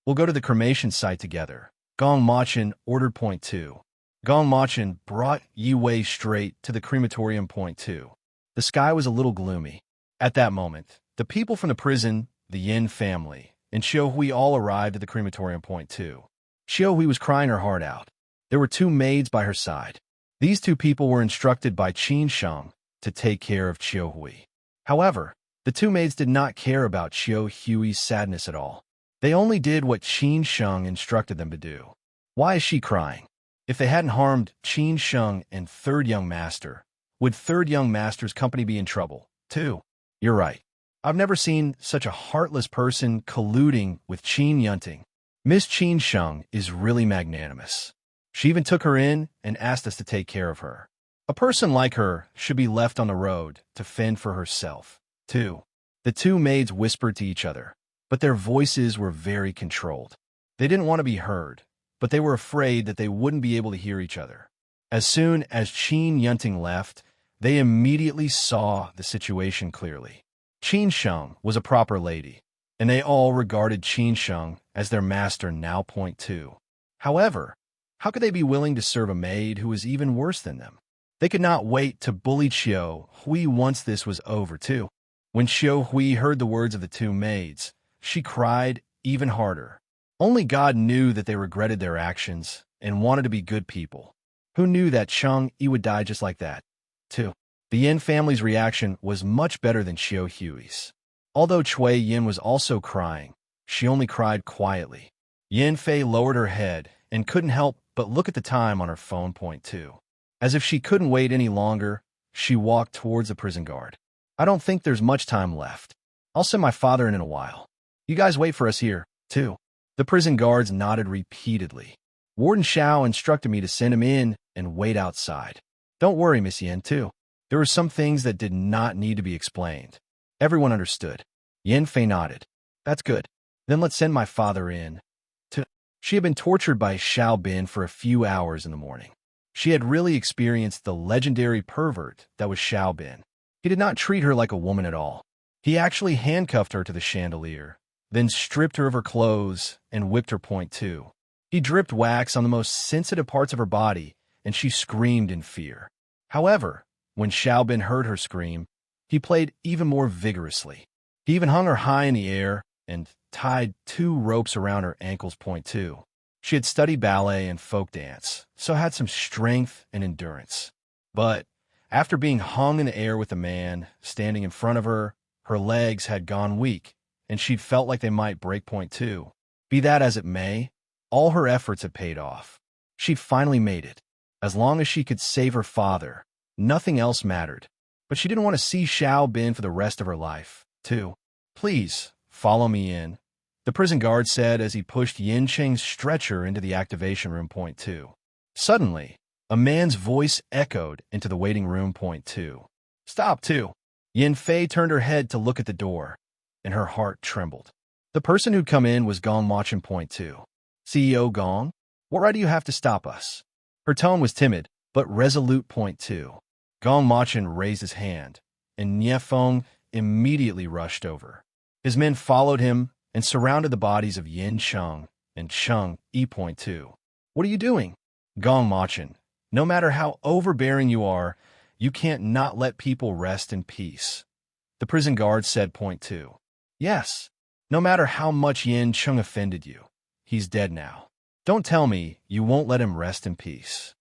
We'll go to the cremation site together. Gong Machin ordered. Point 2. Gong Machin brought Yue straight to the crematorium. Point 2. The sky was a little gloomy. At that moment, the people from the prison, the Yin family, and Xiao Hui all arrived at the crematorium. Point 2. Xiao Hui was crying her heart out. There were 2 maids by her side. These 2 people were instructed by Qin Sheng to take care of Xiao Hui. However, the 2 maids did not care about Xiao Hui's sadness at all. They only did what Qin Sheng instructed them to do. Why is she crying? If they hadn't harmed Qin Sheng and Third Young Master, would Third Young Master's company be in trouble, too? You're right. I've never seen such a heartless person colluding with Qin Yunting. Miss Qin Sheng is really magnanimous. She even took her in and asked us to take care of her. A person like her should be left on the road to fend for herself, too. The 2 maids whispered to each other, but their voices were very controlled. They didn't want to be heard, but they were afraid that they wouldn't be able to hear each other. As soon as Qin Yunting left, they immediately saw the situation clearly. Qin Sheng was a proper lady, and they all regarded Qin Sheng as their master now. Point 2. However, how could they be willing to serve a maid who was even worse than them? They could not wait to bully Xiao Hui once this was over, too. When Xiao Hui heard the words of the 2 maids, she cried even harder. Only God knew that they regretted their actions and wanted to be good people. Who knew that Cheng Yi would die just like that, too? The Yin family's reaction was much better than Xiao Hui's. Although Cui Yin was also crying, she only cried quietly. Yin Fei lowered her head and couldn't help but look at the time on her phone. Point 2. As if she couldn't wait any longer, she walked towards the prison guard. I don't think there's much time left. I'll send my father in a while. You guys wait for us here, too. The prison guards nodded repeatedly. Warden Xiao instructed me to send him in and wait outside. Don't worry, Miss Yin, too. There were some things that did not need to be explained. Everyone understood. Yin Fei nodded. That's good. Then let's send my father in. She had been tortured by Xiao Bin for a few hours in the morning. She had really experienced the legendary pervert that was Xiao Bin. He did not treat her like a woman at all. He actually handcuffed her to the chandelier, then stripped her of her clothes and whipped her. Point 2. He dripped wax on the most sensitive parts of her body, and she screamed in fear. However, when Xiao Bin heard her scream, he played even more vigorously. He even hung her high in the air and tied 2 ropes around her ankles. Point 2. She had studied ballet and folk dance, so had some strength and endurance. But after being hung in the air with a man standing in front of her, her legs had gone weak, and she'd felt like they might break. Point 2. Be that as it may, all her efforts had paid off. She'd finally made it. As long as she could save her father, nothing else mattered. But she didn't want to see Xiao Bin for the rest of her life, too. Please, follow me in, the prison guard said as he pushed Yin Cheng's stretcher into the activation room. Point 2. Suddenly, a man's voice echoed into the waiting room. Point 2. Stop, too. Yin Fei turned her head to look at the door, and her heart trembled. The person who'd come in was Gong Machin. Point 2. CEO Gong, what right do you have to stop us? Her tone was timid, but resolute. Point 2. Gong Machin raised his hand, and Niefeng immediately rushed over. His men followed him and surrounded the bodies of Yin Sheng and Chung E.2. What are you doing? Gong Machin. No matter how overbearing you are, you can't not let people rest in peace. The prison guard said point 2. Yes. No matter how much Yin Chung offended you, he's dead now. Don't tell me you won't let him rest in peace.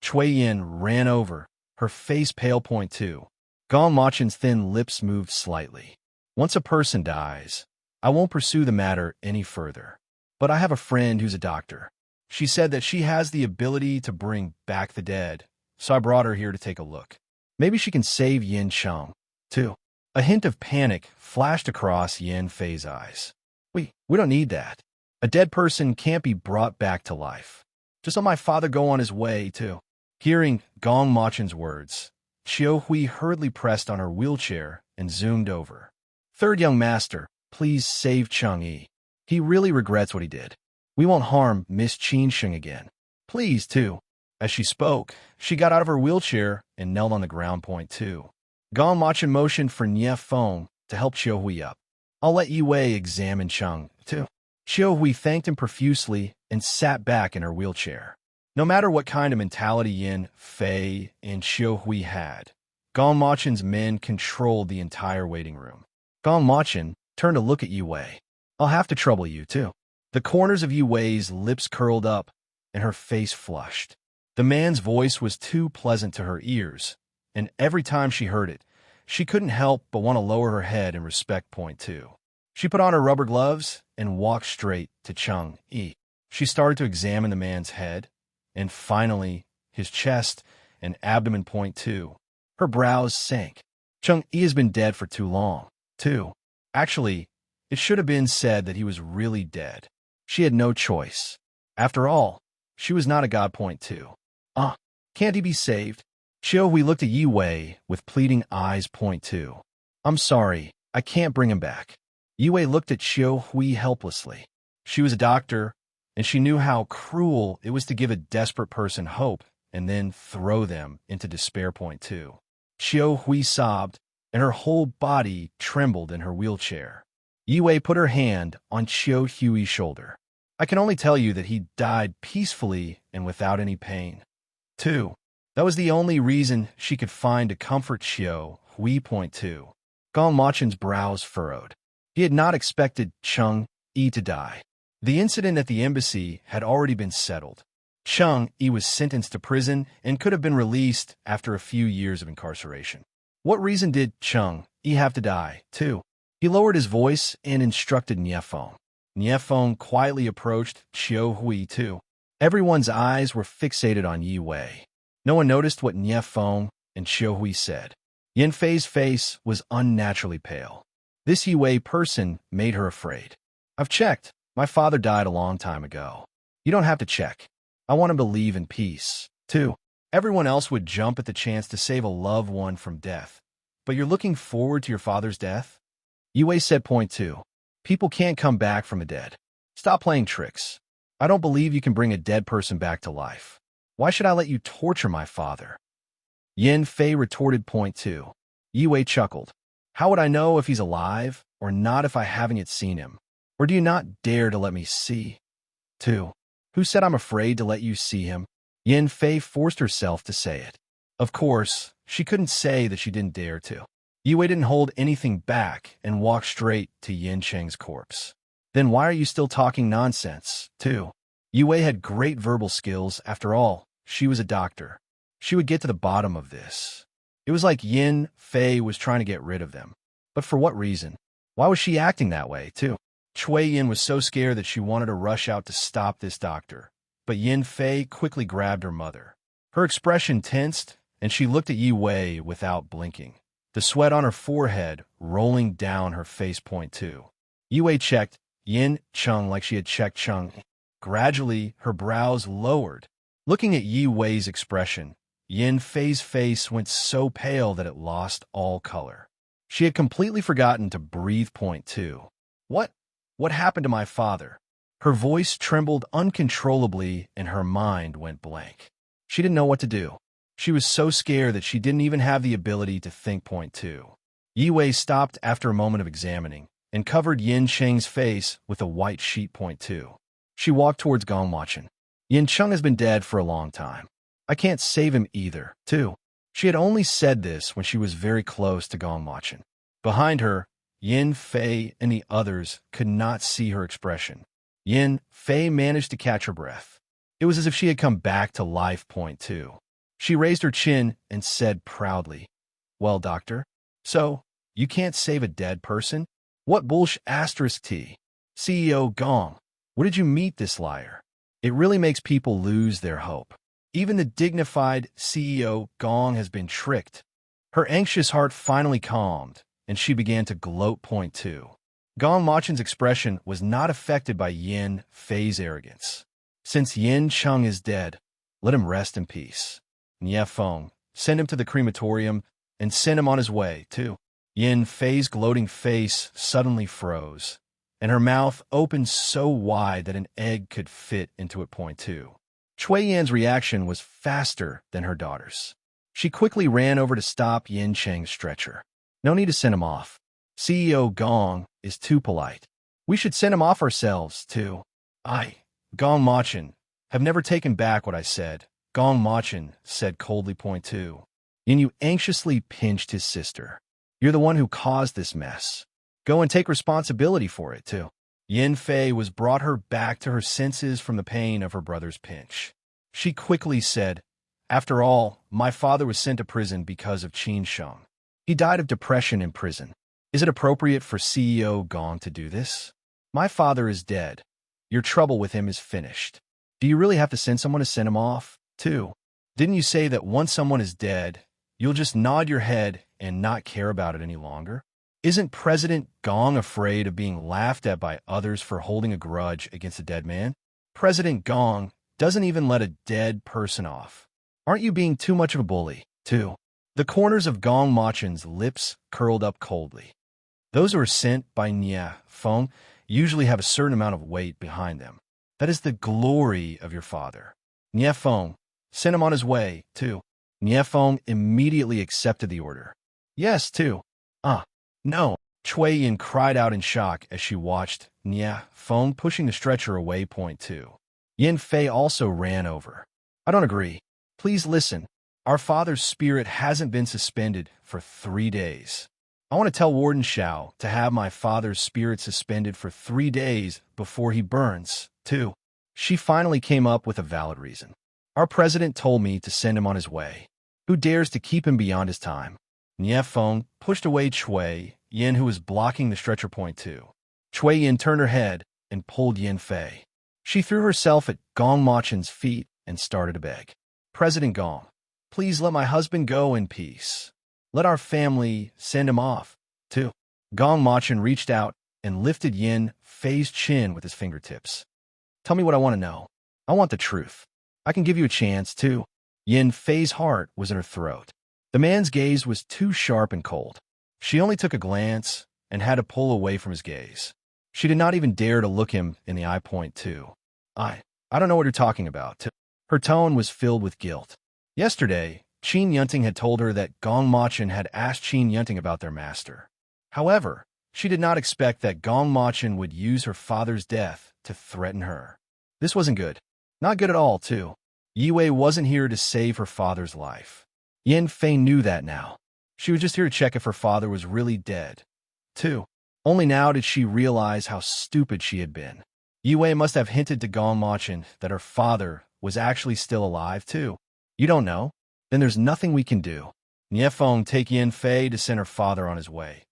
Chui Yin ran over, her face pale point 2. Gong Machin's thin lips moved slightly. Once a person dies, I won't pursue the matter any further. But I have a friend who's a doctor. She said that she has the ability to bring back the dead, so I brought her here to take a look. Maybe she can save Yin Chung, too. A hint of panic flashed across Yin Fei's eyes. We don't need that. A dead person can't be brought back to life. Just let my father go on his way, too. Hearing Gong Machin's words, Xiao Hui hurriedly pressed on her wheelchair and zoomed over. Third young master, please save Chung Yi. He really regrets what he did. We won't harm Miss Qin Sheng again. Please, too. As she spoke, she got out of her wheelchair and knelt on the ground point 2. Gong Machin motioned for Nie Feng to help Xiao Hui up. I'll let Yi Wei examine Chung, too. Xiao Hui thanked him profusely and sat back in her wheelchair. No matter what kind of mentality Yin, Fei, and Xiao Hui had, Gong Machin's men controlled the entire waiting room. Gong Machin turned to look at Yi Wei. I'll have to trouble you, too. The corners of Yi Wei's lips curled up, and her face flushed. The man's voice was too pleasant to her ears, and every time she heard it, she couldn't help but want to lower her head in respect point 2. She put on her rubber gloves and walked straight to Chung Yi. She started to examine the man's head, and finally, his chest and abdomen point 2. Her brows sank. Chung Yi has been dead for too long, too. Actually, it should have been said that he was really dead. She had no choice. After all, she was not a god point 2. Can't he be saved? Xiao Hui looked at Yi Wei with pleading eyes point 2. I'm sorry, I can't bring him back. Yi Wei looked at Xiao Hui helplessly. She was a doctor, and she knew how cruel it was to give a desperate person hope and then throw them into despair point 2. Xiao Hui sobbed, and her whole body trembled in her wheelchair. Yi Wei put her hand on Xiao Hui's shoulder. I can only tell you that he died peacefully and without any pain. 2. That was the only reason she could find to comfort Xiao Hui point 2. Gong Machin's brows furrowed. He had not expected Chung Yi to die. The incident at the embassy had already been settled. Chung Yi was sentenced to prison and could have been released after a few years of incarceration. What reason did Chung Yi have to die, too? He lowered his voice and instructed Nie Feng. Nie Feng quietly approached Xiao Hui, too. Everyone's eyes were fixated on Yi Wei. No one noticed what Nie Feng and Xiao Hui said. Yin Fei's face was unnaturally pale. This Yi Wei person made her afraid. I've checked. My father died a long time ago. You don't have to check. I want him to leave in peace, too. Everyone else would jump at the chance to save a loved one from death. But you're looking forward to your father's death? Yi Wei said point 2. People can't come back from the dead. Stop playing tricks. I don't believe you can bring a dead person back to life. Why should I let you torture my father? Yin Fei retorted point 2. Yi Wei chuckled. How would I know if he's alive or not if I haven't yet seen him? Or do you not dare to let me see? 2. Who said I'm afraid to let you see him? Yin Fei forced herself to say it. Of course, she couldn't say that she didn't dare to. Yi Wei didn't hold anything back and walked straight to Yin Cheng's corpse. Then why are you still talking nonsense, too? Yi Wei had great verbal skills. After all, she was a doctor. She would get to the bottom of this. It was like Yin Fei was trying to get rid of them. But for what reason? Why was she acting that way, too? Chui Yin was so scared that she wanted to rush out to stop this doctor. But Yin Fei quickly grabbed her mother. Her expression tensed, and she looked at Yi Wei without blinking. The sweat on her forehead rolling down her face point 2. Yi Wei checked Yin Chung like she had checked Chung. Gradually, her brows lowered. Looking at Yi Wei's expression, Yin Fei's face went so pale that it lost all color. She had completely forgotten to breathe point 2. What happened to my father? Her voice trembled uncontrollably and her mind went blank. She didn't know what to do. She was so scared that she didn't even have the ability to think point 2. Yi Wei stopped after a moment of examining and covered Yin Cheng's face with a white sheet point 2. She walked towards Gongwachan. Yin Chung has been dead for a long time. I can't save him either, too. She had only said this when she was very close to Gongwachan. Behind her, Yin Fei and the others could not see her expression. Yin Fei managed to catch her breath. It was as if she had come back to life. Point two. She raised her chin and said proudly, "Well, doctor, so you can't save a dead person? What bullsh asterisk T? CEO Gong, where did you meet this liar? It really makes people lose their hope. Even the dignified CEO Gong has been tricked." Her anxious heart finally calmed, and she began to gloat. Point two. Gong Machen's expression was not affected by Yin Fei's arrogance. Since Yin Chung is dead, let him rest in peace. Nie Feng, send him to the crematorium and send him on his way, too. Yin Fei's gloating face suddenly froze, and her mouth opened so wide that an egg could fit into it. Point two. Chui Yan's reaction was faster than her daughter's. She quickly ran over to stop Yin Cheng's stretcher. No need to send him off. CEO Gong is too polite. We should send him off ourselves, too. Gong Machin, have never taken back what I said. Gong Machin said coldly. Point two. Yin Yu anxiously pinched his sister. You're the one who caused this mess. Go and take responsibility for it, too. Yin Fei was brought her back to her senses from the pain of her brother's pinch. She quickly said, "After all, my father was sent to prison because of Qin Sheng. He died of depression in prison. Is it appropriate for CEO Gong to do this? My father is dead. Your trouble with him is finished. Do you really have to send someone to send him off, too? Didn't you say that once someone is dead, you'll just nod your head and not care about it any longer? Isn't President Gong afraid of being laughed at by others for holding a grudge against a dead man? President Gong doesn't even let a dead person off. Aren't you being too much of a bully, too?" The corners of Gong Machen's lips curled up coldly. Those who are sent by Nie Feng usually have a certain amount of weight behind them. That is the glory of your father. Nie Feng, send him on his way, too. Nie Feng immediately accepted the order. Yes, too. No. Chui Yin cried out in shock as she watched Nie Feng pushing the stretcher away. Point two. Yin Fei also ran over. I don't agree. Please listen. Our father's spirit hasn't been suspended for 3 days. I want to tell Warden Xiao to have my father's spirit suspended for 3 days before he burns, too. She finally came up with a valid reason. Our president told me to send him on his way. Who dares to keep him beyond his time? Nie Feng pushed away Chui Yin, who was blocking the stretcher. Point two. Chui Yin turned her head and pulled Yin Fei. She threw herself at Gong Machen's feet and started to beg. President Gong, please let my husband go in peace. Let our family send him off, too. Gong Machin reached out and lifted Yin Fei's chin with his fingertips. Tell me what I want to know. I want the truth. I can give you a chance, too. Yin Fei's heart was in her throat. The man's gaze was too sharp and cold. She only took a glance and had to pull away from his gaze. She did not even dare to look him in the eye. Point two. I don't know what you're talking about, too. Her tone was filled with guilt. Yesterday, Qin Yunting had told her that Gong Machin had asked Qin Yunting about their master. However, she did not expect that Gong Machin would use her father's death to threaten her. This wasn't good. Not good at all, too. Yi Wei wasn't here to save her father's life. Yin Fei knew that now. She was just here to check if her father was really dead, too. Only now did she realize how stupid she had been. Yi Wei must have hinted to Gong Machin that her father was actually still alive, too. You don't know? Then there's nothing we can do. Nie Feng, take Yin Fei to send her father on his way.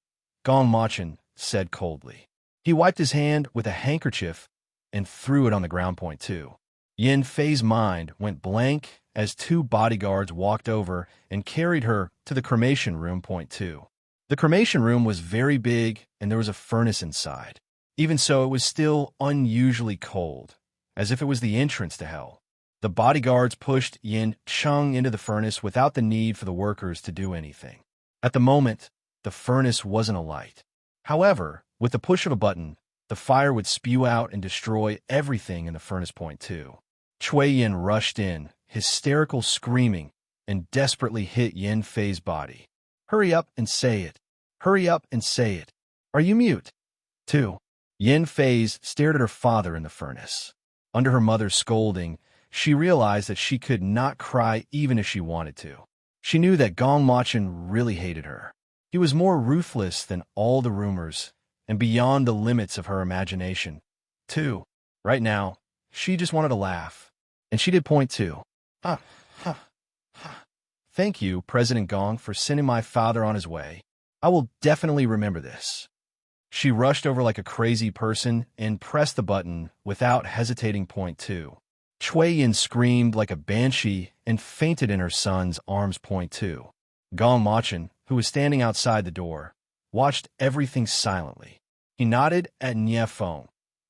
Gong Machin said coldly. He wiped his hand with a handkerchief and threw it on the ground. Point two. Yin Fei's mind went blank as 2 bodyguards walked over and carried her to the cremation room. Point two. The cremation room was very big and there was a furnace inside. Even so, it was still unusually cold, as if it was the entrance to hell. The bodyguards pushed Yin Chung into the furnace without the need for the workers to do anything. At the moment, the furnace wasn't alight. However, with the push of a button, the fire would spew out and destroy everything in the furnace. Point two. Chui Yin rushed in, hysterical screaming, and desperately hit Yin Fei's body. Hurry up and say it. Hurry up and say it. Are you mute? 2. Yin Fei's stared at her father in the furnace. Under her mother's scolding, she realized that she could not cry even if she wanted to. She knew that Gong Machin really hated her. He was more ruthless than all the rumors and beyond the limits of her imagination. Too. Right now, she just wanted to laugh. And she did point two. Ha, ha, ha. Thank you, President Gong, for sending my father on his way. I will definitely remember this. She rushed over like a crazy person and pressed the button without hesitating. Point two. Chui Yin screamed like a banshee and fainted in her son's arms. Point two. Gong Machin, who was standing outside the door, watched everything silently. He nodded at Nie Fong,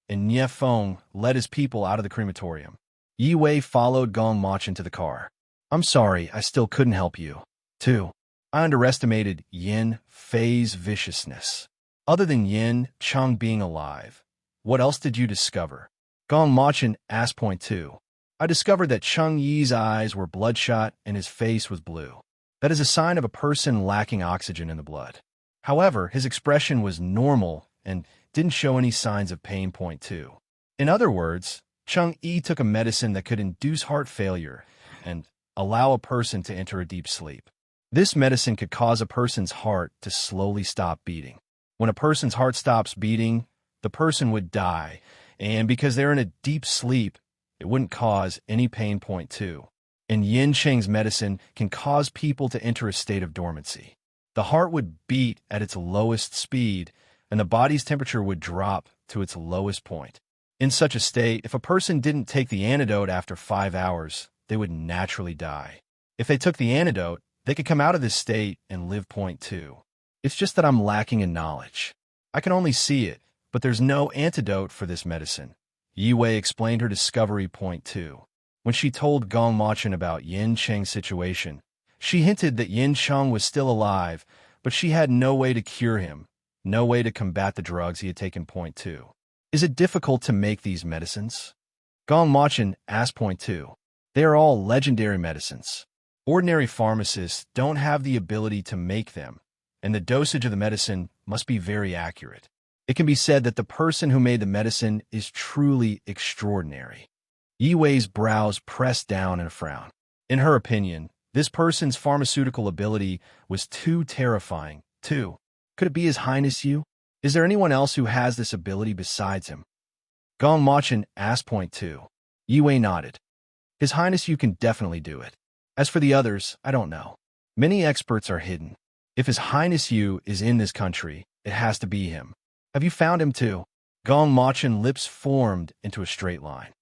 and Nie Fong led his people out of the crematorium. Yi Wei followed Gong Machin to the car. I'm sorry, I still couldn't help you. 2. I underestimated Yin Fei's viciousness. Other than Yin Cheng being alive, what else did you discover? Gong Machin asked. Point 2. I discovered that Cheng Yi's eyes were bloodshot and his face was blue. That is a sign of a person lacking oxygen in the blood. However, his expression was normal and didn't show any signs of pain. Point 2. In other words, Cheng Yi took a medicine that could induce heart failure and allow a person to enter a deep sleep. This medicine could cause a person's heart to slowly stop beating. When a person's heart stops beating, the person would die, and because they're in a deep sleep, it wouldn't cause any pain. Point 2. And Yin Cheng's medicine can cause people to enter a state of dormancy. The heart would beat at its lowest speed, and the body's temperature would drop to its lowest point. In such a state, if a person didn't take the antidote after 5 hours, they would naturally die. If they took the antidote, they could come out of this state and live. Point 2. It's just that I'm lacking in knowledge. I can only see it, but there's no antidote for this medicine. Yi Wei explained her discovery. Point 2. When she told Gong Machin about Yin Cheng's situation, she hinted that Yin Cheng was still alive, but she had no way to cure him, no way to combat the drugs he had taken. Point 2. Is it difficult to make these medicines? Gong Machin asked. Point 2. They are all legendary medicines. Ordinary pharmacists don't have the ability to make them, and the dosage of the medicine must be very accurate. It can be said that the person who made the medicine is truly extraordinary. Yi Wei's brows pressed down in a frown. In her opinion, this person's pharmaceutical ability was too terrifying. 2. Could it be His Highness Yu? Is there anyone else who has this ability besides him? Gong Machin asked. Point 2. Yi Wei nodded. His Highness Yu can definitely do it. As for the others, I don't know. Many experts are hidden. If His Highness Yu is in this country, it has to be him. Have you found him too? Gong Machin's lips formed into a straight line.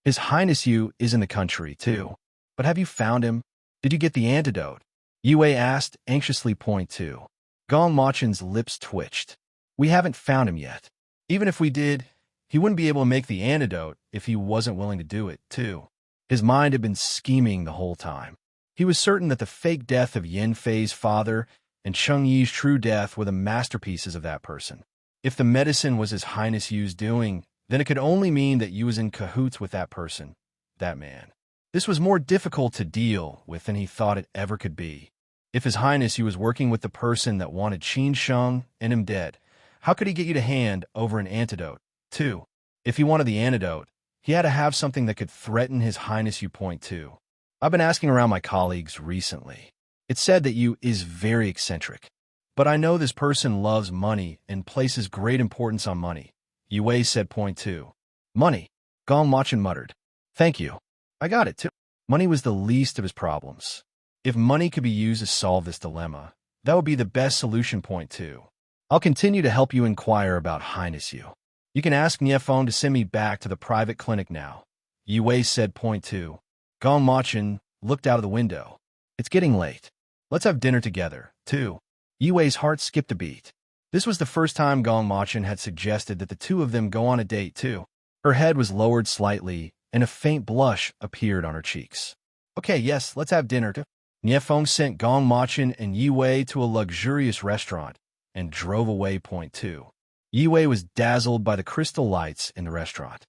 His Highness Yu is in the country too. But have you found him? Did you get the antidote? Yi Wei asked anxiously. Point 2. Gong Machin's lips twitched. We haven't found him yet. Even if we did, he wouldn't be able to make the antidote if he wasn't willing to do it too. His mind had been scheming the whole time. He was certain that the fake death of Yin Fei's father and Cheng Yi's true death were the masterpieces of that person. If the medicine was His Highness Yu's doing, then it could only mean that Yu was in cahoots with that person, that man. This was more difficult to deal with than he thought it ever could be. If His Highness Yu was working with the person that wanted Qin Sheng and him dead, how could he get you to hand over an antidote? 2. If he wanted the antidote, he had to have something that could threaten His Highness Yu. Point 2. I've been asking around my colleagues recently. It's said that Yu is very eccentric. But I know this person loves money and places great importance on money. Yi Wei said. Point 2. Money. Gong Machin muttered. Thank you. I got it too. Money was the least of his problems. If money could be used to solve this dilemma, that would be the best solution. Point 2. I'll continue to help you inquire about Highness Yu. You can ask Nie Fong to send me back to the private clinic now. Yi Wei said. Point 2. Gong Machin looked out of the window. It's getting late. Let's have dinner together, too. Yi Wei's heart skipped a beat. This was the first time Gong Machin had suggested that the two of them go on a date, too. Her head was lowered slightly, and a faint blush appeared on her cheeks. Okay, yes, let's have dinner, too. Nie Fong sent Gong Machin and Yi Wei to a luxurious restaurant and drove away. Point 2. Yi Wei was dazzled by the crystal lights in the restaurant.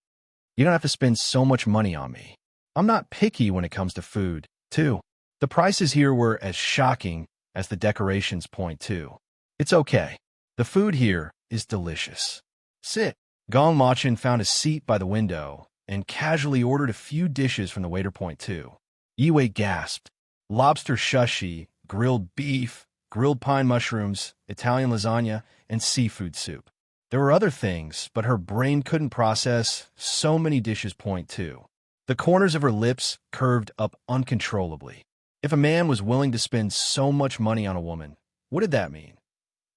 You don't have to spend so much money on me. I'm not picky when it comes to food, too. The prices here were as shocking as the decorations. Point 2. It's okay. The food here is delicious. Sit. Gong Machin found a seat by the window and casually ordered a few dishes from the waiter. Point two. Yue gasped. Lobster sushi, grilled beef, grilled pine mushrooms, Italian lasagna, and seafood soup. There were other things, but her brain couldn't process so many dishes. Point two. The corners of her lips curved up uncontrollably. If a man was willing to spend so much money on a woman, what did that mean?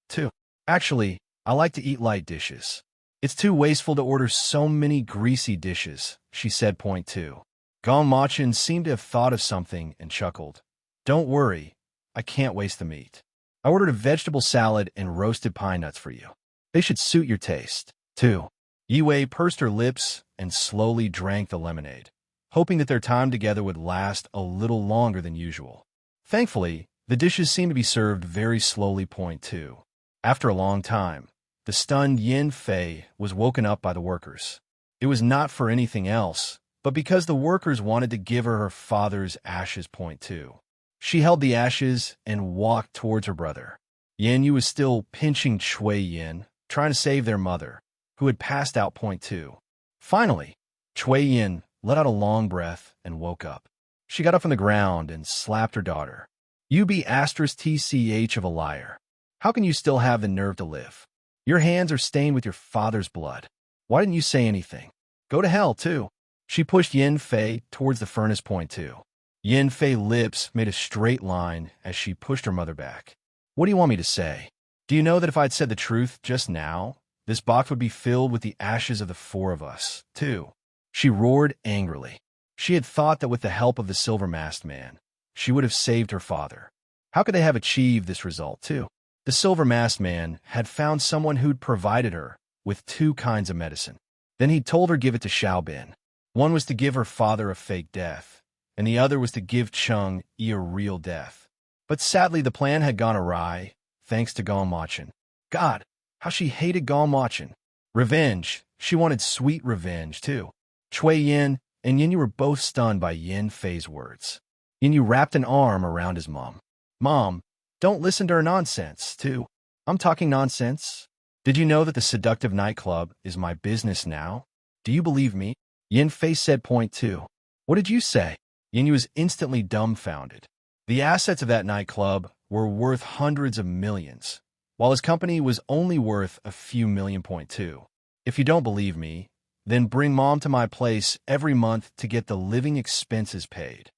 2. Actually, I like to eat light dishes. It's too wasteful to order so many greasy dishes, she said. Point two. Gong Machin seemed to have thought of something and chuckled. Don't worry, I can't waste the meat. I ordered a vegetable salad and roasted pine nuts for you. They should suit your taste. 2. Yue pursed her lips and slowly drank the lemonade, hoping that their time together would last a little longer than usual. Thankfully, the dishes seemed to be served very slowly. Point two. After a long time, the stunned Yin Fei was woken up by the workers. It was not for anything else, but because the workers wanted to give her father's ashes. Point two. She held the ashes and walked towards her brother. Yin Yu was still pinching Chui Yin, trying to save their mother, who had passed out. Point two. Finally, Chui Yin let out a long breath and woke up. She got up from the ground and slapped her daughter. You be asterisk tch of a liar. How can you still have the nerve to live? Your hands are stained with your father's blood. Why didn't you say anything? Go to hell, too. She pushed Yin Fei towards the furnace. Point two. Yin Fei's lips made a straight line as she pushed her mother back. What do you want me to say? Do you know that if I'd said the truth just now, this box would be filled with the ashes of the four of us, too? She roared angrily. She had thought that with the help of the silver-masked man, she would have saved her father. How could they have achieved this result, too? The silver-masked man had found someone who'd provided her with two kinds of medicine. Then he'd told her give it to Xiaobin. One was to give her father a fake death, and the other was to give Cheng Yi a real death. But sadly, the plan had gone awry, thanks to Gong Machin. God, how she hated Gong Machin. Revenge. She wanted sweet revenge, too. Chui Yin and Yin Yu were both stunned by Yin Fei's words. Yin Yu wrapped an arm around his mom. Mom, don't listen to her nonsense, too. I'm talking nonsense. Did you know that the seductive nightclub is my business now? Do you believe me? Yin Fei said. Point two. What did you say? Yin Yu was instantly dumbfounded. The assets of that nightclub were worth hundreds of millions, while his company was only worth a few million. Point two. If you don't believe me, then bring Mom to my place every month to get the living expenses paid.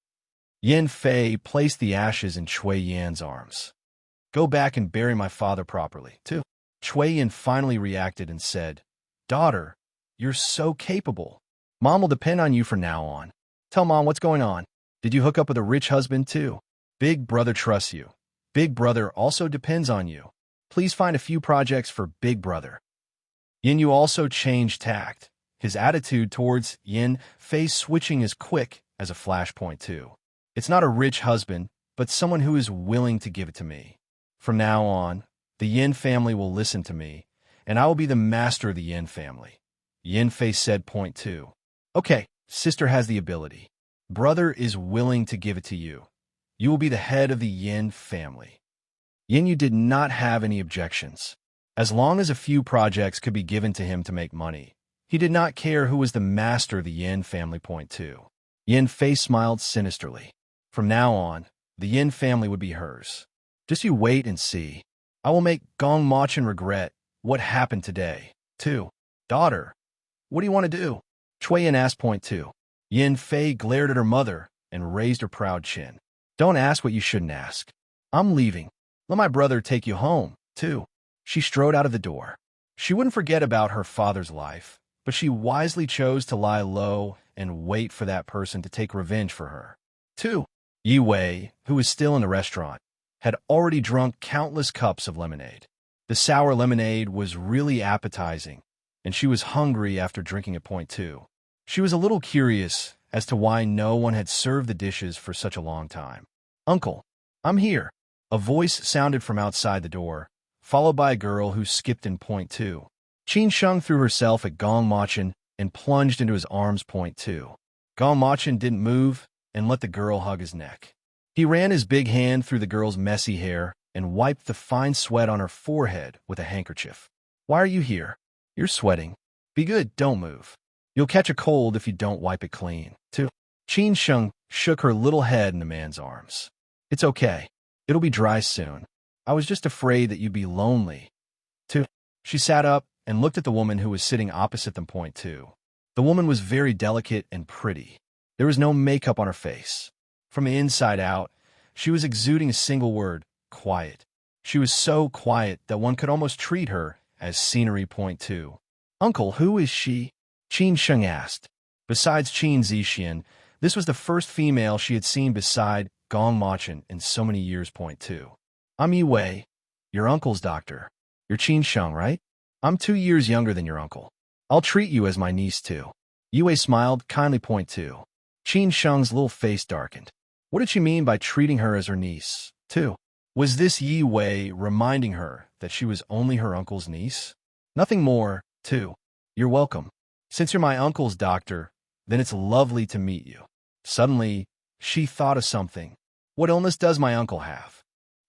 Yin Fei placed the ashes in Chui Yan's arms. Go back and bury my father properly, too. Chui Yan finally reacted and said, Daughter, you're so capable. Mom will depend on you from now on. Tell Mom what's going on. Did you hook up with a rich husband, too? Big Brother trusts you. Big Brother also depends on you. Please find a few projects for Big Brother. Yin Yu also changed tact. His attitude towards Yin Fei switching as quick as a flashpoint, too. It's not a rich husband, but someone who is willing to give it to me. From now on, the Yin family will listen to me, and I will be the master of the Yin family. Yin Fei said. Point two. Okay, sister has the ability. Brother is willing to give it to you. You will be the head of the Yin family. Yin Yu did not have any objections. As long as a few projects could be given to him to make money, he did not care who was the master of the Yin family. Point two. Yin Fei smiled sinisterly. From now on, the Yin family would be hers. Just you wait and see. I will make Gong Machin regret what happened today, too. Daughter, what do you want to do? Chui Yin asked. Point two. Yin Fei glared at her mother and raised her proud chin. Don't ask what you shouldn't ask. I'm leaving. Let my brother take you home, too. She strode out of the door. She wouldn't forget about her father's life, but she wisely chose to lie low and wait for that person to take revenge for her. 2. Yi Wei, who was still in the restaurant, had already drunk countless cups of lemonade. The sour lemonade was really appetizing, and she was hungry after drinking at. Point two. She was a little curious as to why no one had served the dishes for such a long time. Uncle, I'm here. A voice sounded from outside the door, followed by a girl who skipped in. Point two. Qin Sheng threw herself at Gong Machin and plunged into his arms. Point two. Gong Machin didn't move and let the girl hug his neck. He ran his big hand through the girl's messy hair and wiped the fine sweat on her forehead with a handkerchief. Why are you here? You're sweating. Be good, don't move. You'll catch a cold if you don't wipe it clean. 2. Qin Sheng shook her little head in the man's arms. It's okay. It'll be dry soon. I was just afraid that you'd be lonely. 2. She sat up and looked at the woman who was sitting opposite them. 2. The woman was very delicate and pretty. There was no makeup on her face. From the inside out, she was exuding a single word, quiet. She was so quiet that one could almost treat her as scenery. 2. Uncle, who is she? Qin Sheng asked. Besides Qin Zixian, this was the first female she had seen beside Gong Machin in so many years. 2. I'm Yi Wei, your uncle's doctor. You're Qin Sheng, right? I'm 2 years younger than your uncle. I'll treat you as my niece, too. Yi Wei smiled kindly. 2. Qin Sheng's little face darkened. What did she mean by treating her as her niece? 2. Was this Yi Wei reminding her that she was only her uncle's niece? Nothing more. 2. You're welcome. Since you're my uncle's doctor, then it's lovely to meet you. Suddenly, she thought of something. What illness does my uncle have?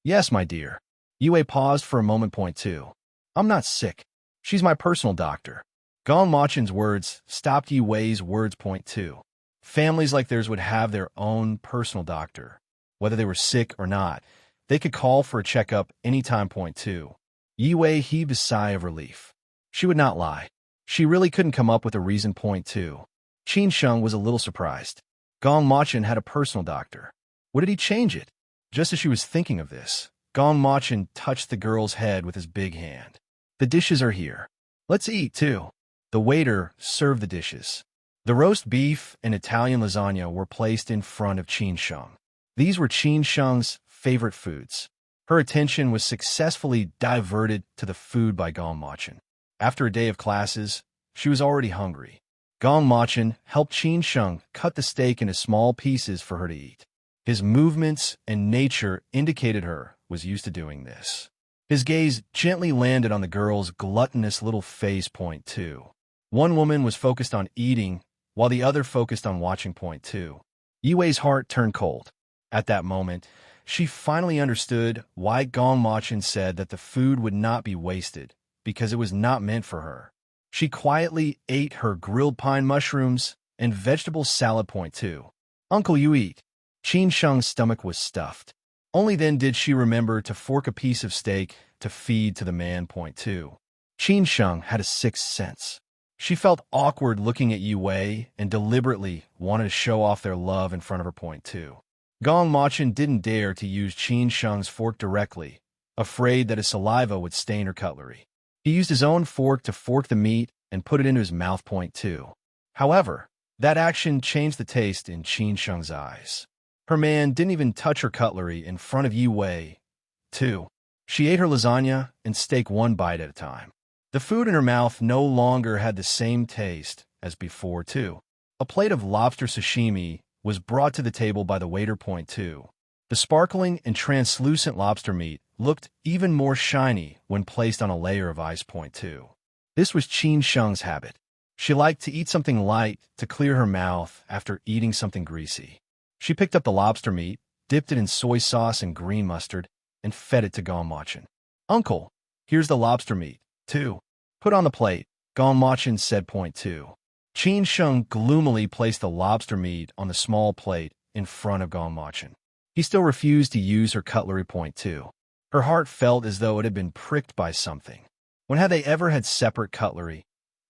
Yes, my dear. Yi Wei paused for a moment. 2. I'm not sick. She's my personal doctor. Gong Machin's words stopped Yi Wei's words. 2. Families like theirs would have their own personal doctor. Whether they were sick or not, they could call for a checkup anytime. 2. Yi Wei heaved a sigh of relief. She would not lie. She really couldn't come up with a reason. 2. Qin Sheng was a little surprised. Gong Machin had a personal doctor. What did he change it? Just as she was thinking of this, Gong Machin touched the girl's head with his big hand. The dishes are here. Let's eat, too. The waiter served the dishes. The roast beef and Italian lasagna were placed in front of Qin Sheng. These were Qin Sheng's favorite foods. Her attention was successfully diverted to the food by Gong Machin. After a day of classes, she was already hungry. Gong Machin helped Qin Sheng cut the steak into small pieces for her to eat. His movements and nature indicated her was used to doing this. His gaze gently landed on the girl's gluttonous little face. 2. One woman was focused on eating, while the other focused on watching. 2. Yi Wei's heart turned cold. At that moment, she finally understood why Gong Machin said that the food would not be wasted, because it was not meant for her. She quietly ate her grilled pine mushrooms and vegetable salad. 2. Uncle, you eat. Qin Sheng's stomach was stuffed. Only then did she remember to fork a piece of steak to feed to the man. 2. Qin Sheng had a sixth sense. She felt awkward looking at Yi Wei and deliberately wanted to show off their love in front of her. 2. Gong Machin didn't dare to use Qin Sheng's fork directly, afraid that his saliva would stain her cutlery. He used his own fork to fork the meat and put it into his mouth. 2. However, that action changed the taste in Qin Sheng's eyes. Her man didn't even touch her cutlery in front of Yi Wei. 2. She ate her lasagna and steak one bite at a time. The food in her mouth no longer had the same taste as before. 2. A plate of lobster sashimi was brought to the table by the waiter. 2. The sparkling and translucent lobster meat looked even more shiny when placed on a layer of ice. 2. This was Qin Sheng's habit. She liked to eat something light to clear her mouth after eating something greasy. She picked up the lobster meat, dipped it in soy sauce and green mustard, and fed it to Gong Machin. Uncle, here's the lobster meat. 2. Put on the plate, Gong Machin said. 2. Qin Sheng gloomily placed the lobster meat on the small plate in front of Gong Machin. He still refused to use her cutlery. 2. Her heart felt as though it had been pricked by something. When had they ever had separate cutlery?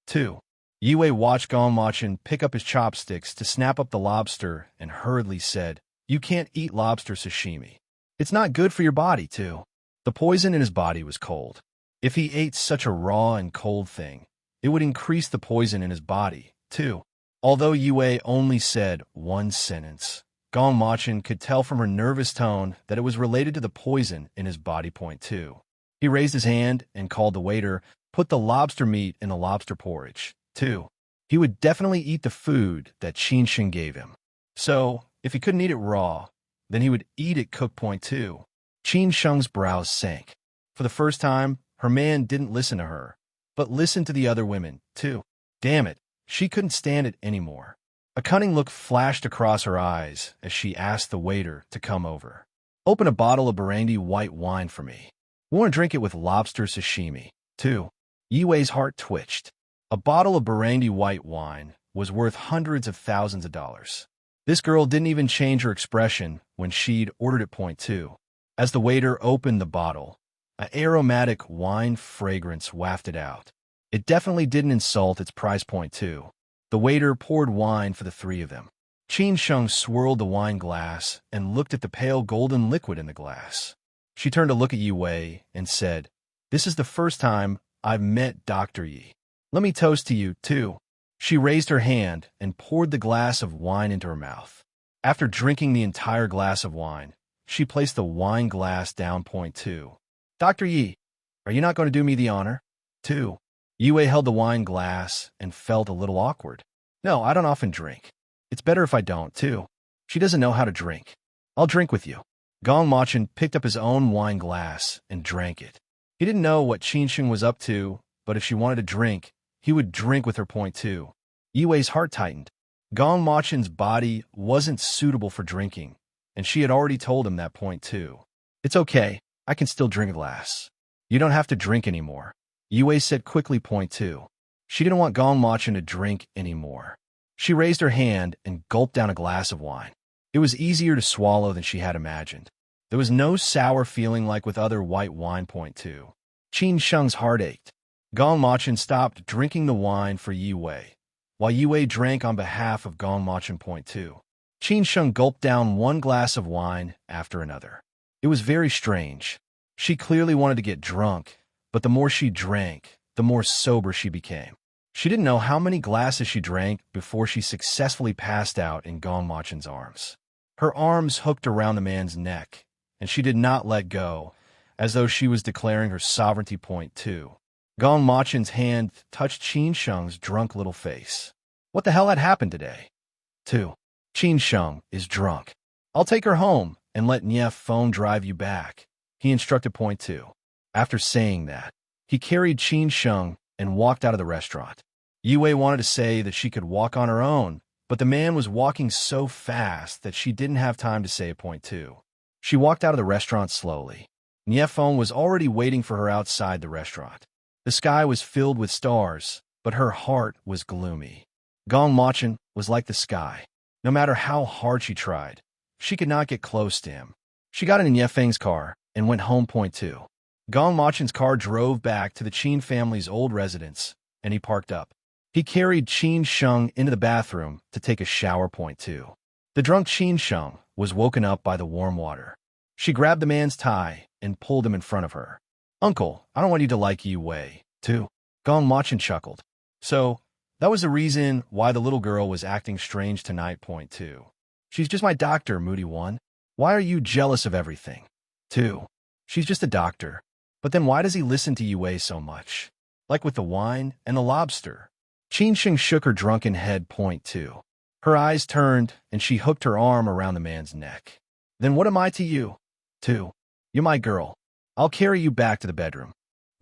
2. Yi Wei watched Gong Machin pick up his chopsticks to snap up the lobster and hurriedly said, You can't eat lobster sashimi. It's not good for your body, too. The poison in his body was cold. If he ate such a raw and cold thing, it would increase the poison in his body, too. Although Yi Wei only said one sentence, Gong Machin could tell from her nervous tone that it was related to the poison in his body. 2. He raised his hand and called the waiter, Put the lobster meat in the lobster porridge. 2. He would definitely eat the food that Qin Sheng gave him. So, if he couldn't eat it raw, then he would eat it cooked. 2. Qin Sheng's brows sank. For the first time, her man didn't listen to her, but listened to the other women, too. Damn it, she couldn't stand it anymore. A cunning look flashed across her eyes as she asked the waiter to come over. Open a bottle of brandy white wine for me. I want to drink it with lobster sashimi, too. Yi Wei's heart twitched. A bottle of brandy white wine was worth hundreds of thousands of dollars. This girl didn't even change her expression when she'd ordered it. Point 2. As the waiter opened the bottle, an aromatic wine fragrance wafted out. It definitely didn't insult its price. Point 2. The waiter poured wine for the three of them. Qin Sheng swirled the wine glass and looked at the pale golden liquid in the glass. She turned to look at Yi Wei and said, "This is the first time I've met Dr. Yi. Let me toast to you, too." She raised her hand and poured the glass of wine into her mouth. After drinking the entire glass of wine, she placed the wine glass down. Point 2. "Dr. Yi, are you not going to do me the honor?" 2. Yi Wei held the wine glass and felt a little awkward. "No, I don't often drink. It's better if I don't, too. She doesn't know how to drink. I'll drink with you." Gong Machin picked up his own wine glass and drank it. He didn't know what Qin Sheng was up to, but if she wanted to drink, he would drink with her. Point 2. Yi Wei's heart tightened. Gong Machin's body wasn't suitable for drinking, and she had already told him that. Point 2. "It's okay. I can still drink a glass. You don't have to drink anymore," Yi Wei said quickly. Point 2. She didn't want Gong Machin to drink anymore. She raised her hand and gulped down a glass of wine. It was easier to swallow than she had imagined. There was no sour feeling like with other white wine. Point 2. Qin Sheng's heart ached. Gong Machin stopped drinking the wine for Yi Wei, while Yi Wei drank on behalf of Gong Machin. Point 2. Qin Sheng gulped down one glass of wine after another. It was very strange. She clearly wanted to get drunk, but the more she drank, the more sober she became. She didn't know how many glasses she drank before she successfully passed out in Gong Machin's arms. Her arms hooked around the man's neck, and she did not let go, as though she was declaring her sovereignty. Point 2. Gong Machin's hand touched Qin Sheng's drunk little face. What the hell had happened today? 2. Qin Sheng is drunk. "I'll take her home and let Nief Feng drive you back," he instructed. Point 2. After saying that, he carried Qin Sheng and walked out of the restaurant. Yi Wei wanted to say that she could walk on her own, but the man was walking so fast that she didn't have time to say. Point 2. She walked out of the restaurant slowly. Nief Feng was already waiting for her outside the restaurant. The sky was filled with stars, but her heart was gloomy. Gong Machin was like the sky. No matter how hard she tried, she could not get close to him. She got in Nief Feng's car and went home. Point 2. Gong Machin's car drove back to the Qin family's old residence, and he parked up. He carried Qin Sheng into the bathroom to take a shower. Point 2. The drunk Qin Sheng was woken up by the warm water. She grabbed the man's tie and pulled him in front of her. "Uncle, I don't want you to like Yi Wei, too." Gong Machin chuckled. "So, that was the reason why the little girl was acting strange tonight." Point 2. "She's just my doctor, Moody One. Why are you jealous of everything?" 2. "She's just a doctor. But then why does he listen to Yi Wei so much? Like with the wine and the lobster?" Qin Sheng shook her drunken head. Point 2. Her eyes turned, and she hooked her arm around the man's neck. "Then what am I to you?" 2. "You're my girl. I'll carry you back to the bedroom."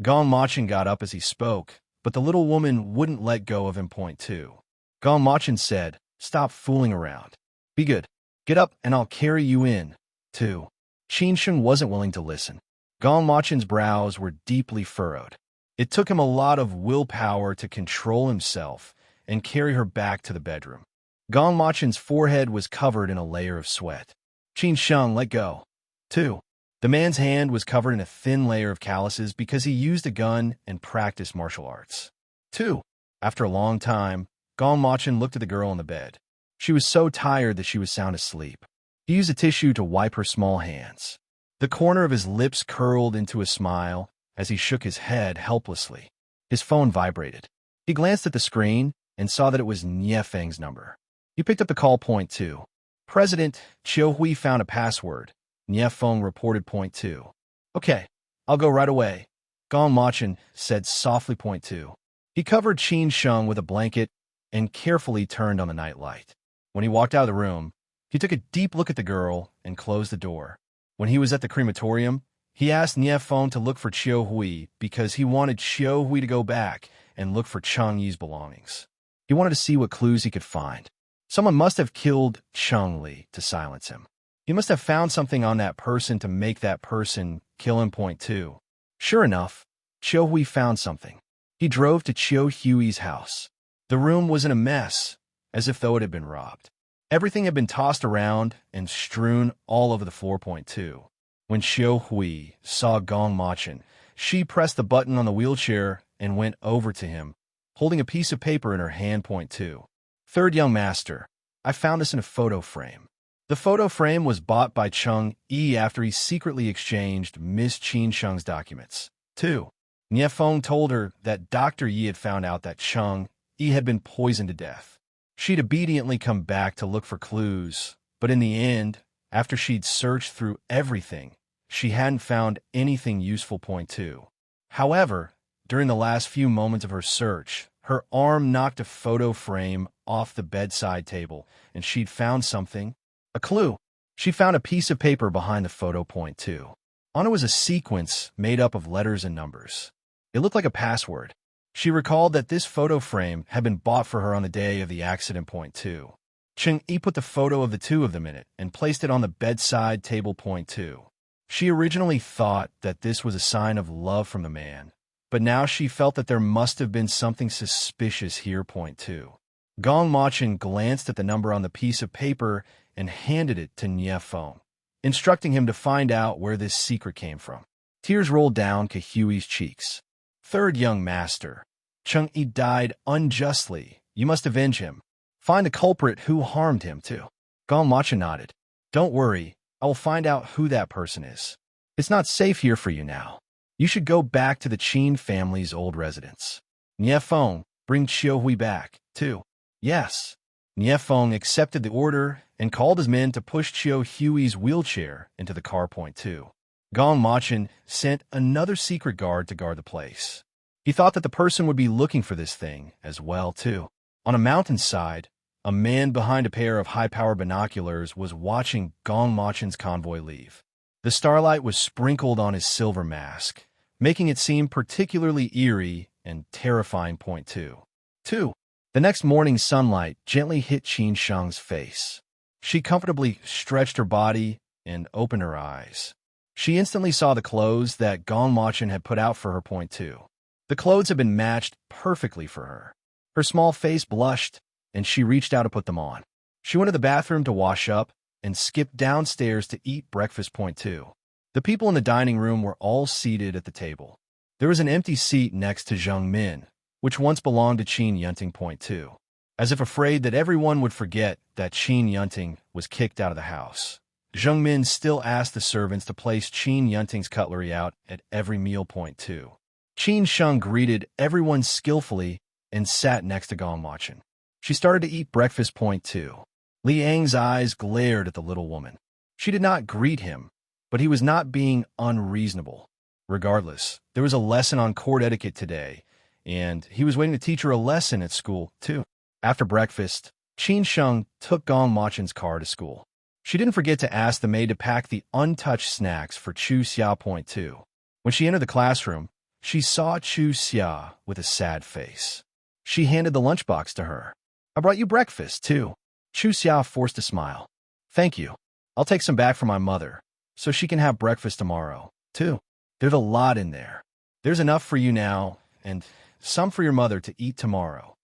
Gong Machin got up as he spoke, but the little woman wouldn't let go of him. Point 2. Gong Machin said, "Stop fooling around. Be good. Get up and I'll carry you in." 2. Qin Sheng wasn't willing to listen. Gong Machin's brows were deeply furrowed. It took him a lot of willpower to control himself and carry her back to the bedroom. Gong Machin's forehead was covered in a layer of sweat. "Qin Sheng, let go." 2. The man's hand was covered in a thin layer of calluses because he used a gun and practiced martial arts. 2. After a long time, Gong Machin looked at the girl on the bed. She was so tired that she was sound asleep. He used a tissue to wipe her small hands. The corner of his lips curled into a smile as he shook his head helplessly. His phone vibrated. He glanced at the screen and saw that it was Nie Feng's number. He picked up the call. Point 2. "President Chiu Hui found a password," Nie Feng reported. Point 2. "Okay, I'll go right away," Gong Machin said softly. Point 2. He covered Qin Sheng with a blanket and carefully turned on the night light. When he walked out of the room, he took a deep look at the girl and closed the door. When he was at the crematorium, he asked Nie Feng to look for Chiu Hui because he wanted Chiu Hui to go back and look for Chang Yi's belongings. He wanted to see what clues he could find. Someone must have killed Cheng Li to silence him. He must have found something on that person to make that person kill him. Point 2. Sure enough, Chiu Hui found something. He drove to Chiu Hui's house. The room was in a mess, as if though it had been robbed. Everything had been tossed around and strewn all over the floor. Point two. When Xiao Hui saw Gong Machin, she pressed the button on the wheelchair and went over to him, holding a piece of paper in her hand. Point two. Third young master, I found this in a photo frame. The photo frame was bought by Cheng Yi after he secretly exchanged Miss Qin Sheng's documents. 2. Nie Feng told her that Dr. Yi had found out that Cheng Yi had been poisoned to death. She'd obediently come back to look for clues, but in the end, after she'd searched through everything, she hadn't found anything useful. Point two. However, during the last few moments of her search, her arm knocked a photo frame off the bedside table, and she'd found something. A clue. She found a piece of paper behind the photo. Point two. On it was a sequence made up of letters and numbers. It looked like a password. She recalled that this photo frame had been bought for her on the day of the accident. Point two. Cheng Yi put the photo of the two of them in it and placed it on the bedside table. Point two. She originally thought that this was a sign of love from the man, but now she felt that there must have been something suspicious here. Point two. Gong Machin glanced at the number on the piece of paper and handed it to Nie Feng, instructing him to find out where this secret came from. Tears rolled down Kahui's cheeks. Third young master, Cheng Yi died unjustly. You must avenge him. Find the culprit who harmed him, too. Gong Machin nodded. Don't worry, I will find out who that person is. It's not safe here for you now. You should go back to the Qin family's old residence. Nie Feng, bring Xiao Hui back, too. Yes. Nie Feng accepted the order and called his men to push Xiao Hui's wheelchair into the car. Point two. Gong Machin sent another secret guard to guard the place. He thought that the person would be looking for this thing as well, too. On a mountainside, a man behind a pair of high-power binoculars was watching Gong Machin's convoy leave. The starlight was sprinkled on his silver mask, making it seem particularly eerie and terrifying. Point two. 2. The next morning's sunlight gently hit Qin Sheng's face. She comfortably stretched her body and opened her eyes. She instantly saw the clothes that Gong Machin had put out for her. Point two. The clothes had been matched perfectly for her. Her small face blushed, and she reached out to put them on. She went to the bathroom to wash up and skipped downstairs to eat breakfast. Point two. The people in the dining room were all seated at the table. There was an empty seat next to Zheng Min, which once belonged to Qin Yunting. Point two. As if afraid that everyone would forget that Qin Yunting was kicked out of the house, Zheng Min still asked the servants to place Qin Yunting's cutlery out at every meal. Point two. Qin Sheng greeted everyone skillfully and sat next to Gong Machin. She started to eat breakfast. Point two. Liang's eyes glared at the little woman. She did not greet him, but he was not being unreasonable. Regardless, there was a lesson on court etiquette today, and he was waiting to teach her a lesson at school, too. After breakfast, Qin Sheng took Gong Machin's car to school. She didn't forget to ask the maid to pack the untouched snacks for Chu Xia. Point two. When she entered the classroom, she saw Chu Xia with a sad face. She handed the lunchbox to her. I brought you breakfast, too. Chu Xia forced a smile. Thank you. I'll take some back for my mother, so she can have breakfast tomorrow, too. There's a lot in there. There's enough for you now, and some for your mother to eat tomorrow.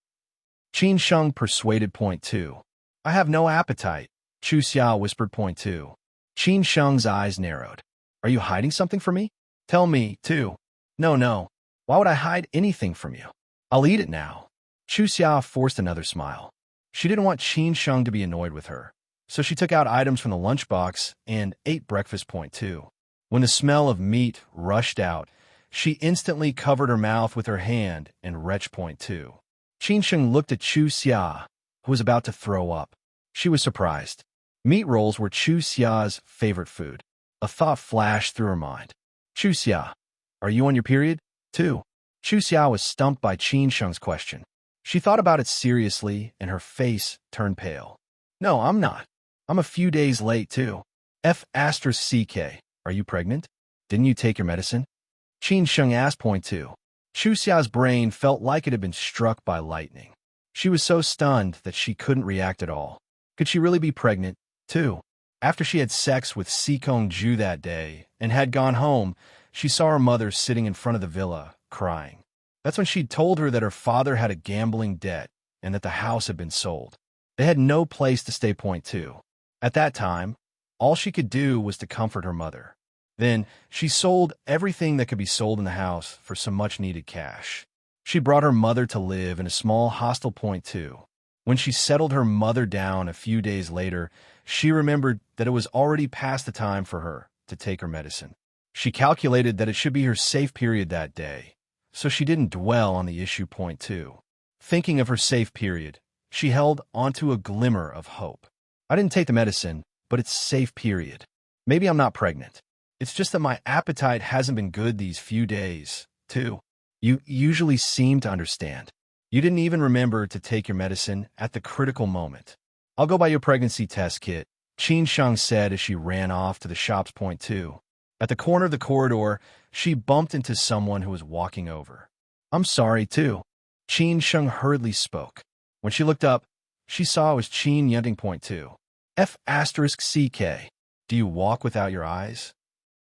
Qin Sheng persuaded. Point two. I have no appetite, Chu Xia whispered. Point two. Qin Sheng's eyes narrowed. Are you hiding something from me? Tell me, too. No. Why would I hide anything from you? I'll eat it now. Chu Xia forced another smile. She didn't want Qin Sheng to be annoyed with her, so she took out items from the lunchbox and ate breakfast. Point two. When the smell of meat rushed out, she instantly covered her mouth with her hand and retched. Point two. Qin Sheng looked at Chu Xia, who was about to throw up. She was surprised. Meat rolls were Chu Xia's favorite food. A thought flashed through her mind. Chu Xia, are you on your period, too? Chu Xia was stumped by Qin Sheng's question. She thought about it seriously, and her face turned pale. No, I'm not. I'm a few days late, too. F***CK. Are you pregnant? Didn't you take your medicine? Qin Sheng asked. Point two. Chu Xia's brain felt like it had been struck by lightning. She was so stunned that she couldn't react at all. Could she really be pregnant, too? After she had sex with Sikong Ju that day and had gone home, she saw her mother sitting in front of the villa, crying. That's when she'd told her that her father had a gambling debt and that the house had been sold. They had no place to stay. Point two. At that time, all she could do was to comfort her mother. Then she sold everything that could be sold in the house for some much-needed cash. She brought her mother to live in a small hostel. Point two. When she settled her mother down a few days later, she remembered that it was already past the time for her to take her medicine. She calculated that it should be her safe period that day, so she didn't dwell on the issue. Point two. Thinking of her safe period, she held onto a glimmer of hope. I didn't take the medicine, but it's safe period. Maybe I'm not pregnant. It's just that my appetite hasn't been good these few days, too. You usually seem to understand. You didn't even remember to take your medicine at the critical moment. I'll go buy your pregnancy test kit, Qin Sheng said as she ran off to the shops. Point two. At the corner of the corridor, she bumped into someone who was walking over. I'm sorry, too. Qin Sheng hurriedly spoke. When she looked up, she saw it was Qin Yunting. Point two. F***CK. Do you walk without your eyes?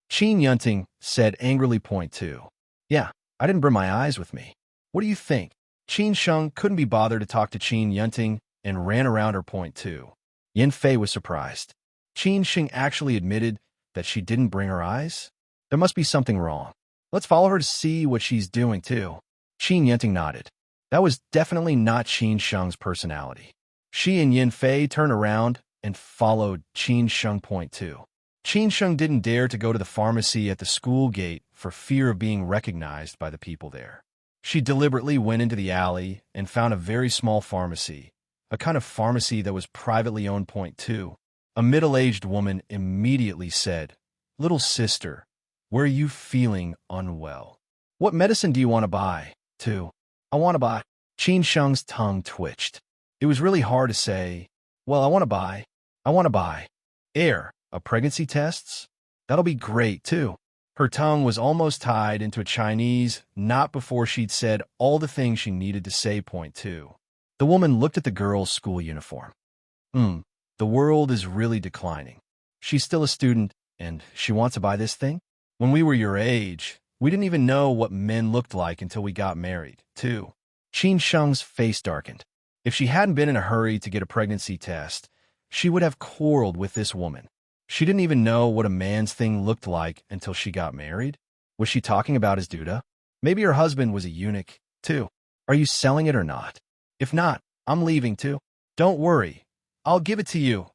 Qin Yunting said angrily. Point two. Yeah, I didn't bring my eyes with me. What do you think? Qin Sheng couldn't be bothered to talk to Qin Yunting and ran around her. Point two. Yin Fei was surprised. Qin Sheng actually admitted that she didn't bring her eyes? There must be something wrong. Let's follow her to see what she's doing, too. Qin Yunting nodded. That was definitely not Qin Sheng's personality. She and Yin Fei turned around and followed Qin Sheng. Point two. Qin Sheng didn't dare to go to the pharmacy at the school gate for fear of being recognized by the people there. She deliberately went into the alley and found a very small pharmacy, a kind of pharmacy that was privately owned. Point two. A middle-aged woman immediately said, "Little sister, were you feeling unwell? What medicine do you want to buy, too?" I want to buy. Qin Sheng's tongue twitched. It was really hard to say, well, I want to buy. Air, a pregnancy tests? That'll be great, too. Her tongue was almost tied into a Chinese, not before she'd said all the things she needed to say. Point two. The woman looked at the girl's school uniform. The world is really declining. She's still a student, and she wants to buy this thing? When we were your age, we didn't even know what men looked like until we got married, too. Qin Sheng's face darkened. If she hadn't been in a hurry to get a pregnancy test, she would have quarreled with this woman. She didn't even know what a man's thing looked like until she got married. Was she talking about his duda? Maybe her husband was a eunuch, too. Are you selling it or not? If not, I'm leaving, too. Don't worry. I'll give it to you,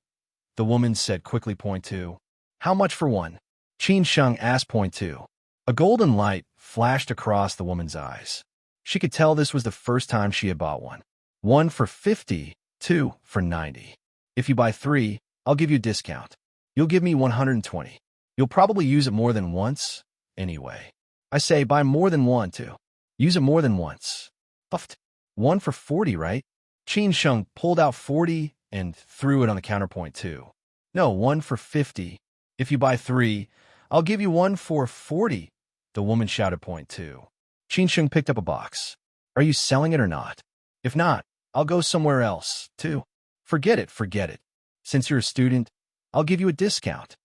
the woman said quickly. Point two. How much for one? Qin Sheng asked. Point two. A golden light flashed across the woman's eyes. She could tell this was the first time she had bought one. One for 50, two for 90. If you buy three, I'll give you a discount. You'll give me 120. You'll probably use it more than once, anyway. I say buy more than one, too. Use it more than once. Puffed. One for 40, right? Qin Sheng pulled out 40 and threw it on the counter. Point two. No, one for 50. If you buy three, I'll give you one for 40, the woman shouted. Point two. Qin Sheng picked up a box. Are you selling it or not? If not, I'll go somewhere else, too. Forget it. Since you're a student, I'll give you a discount.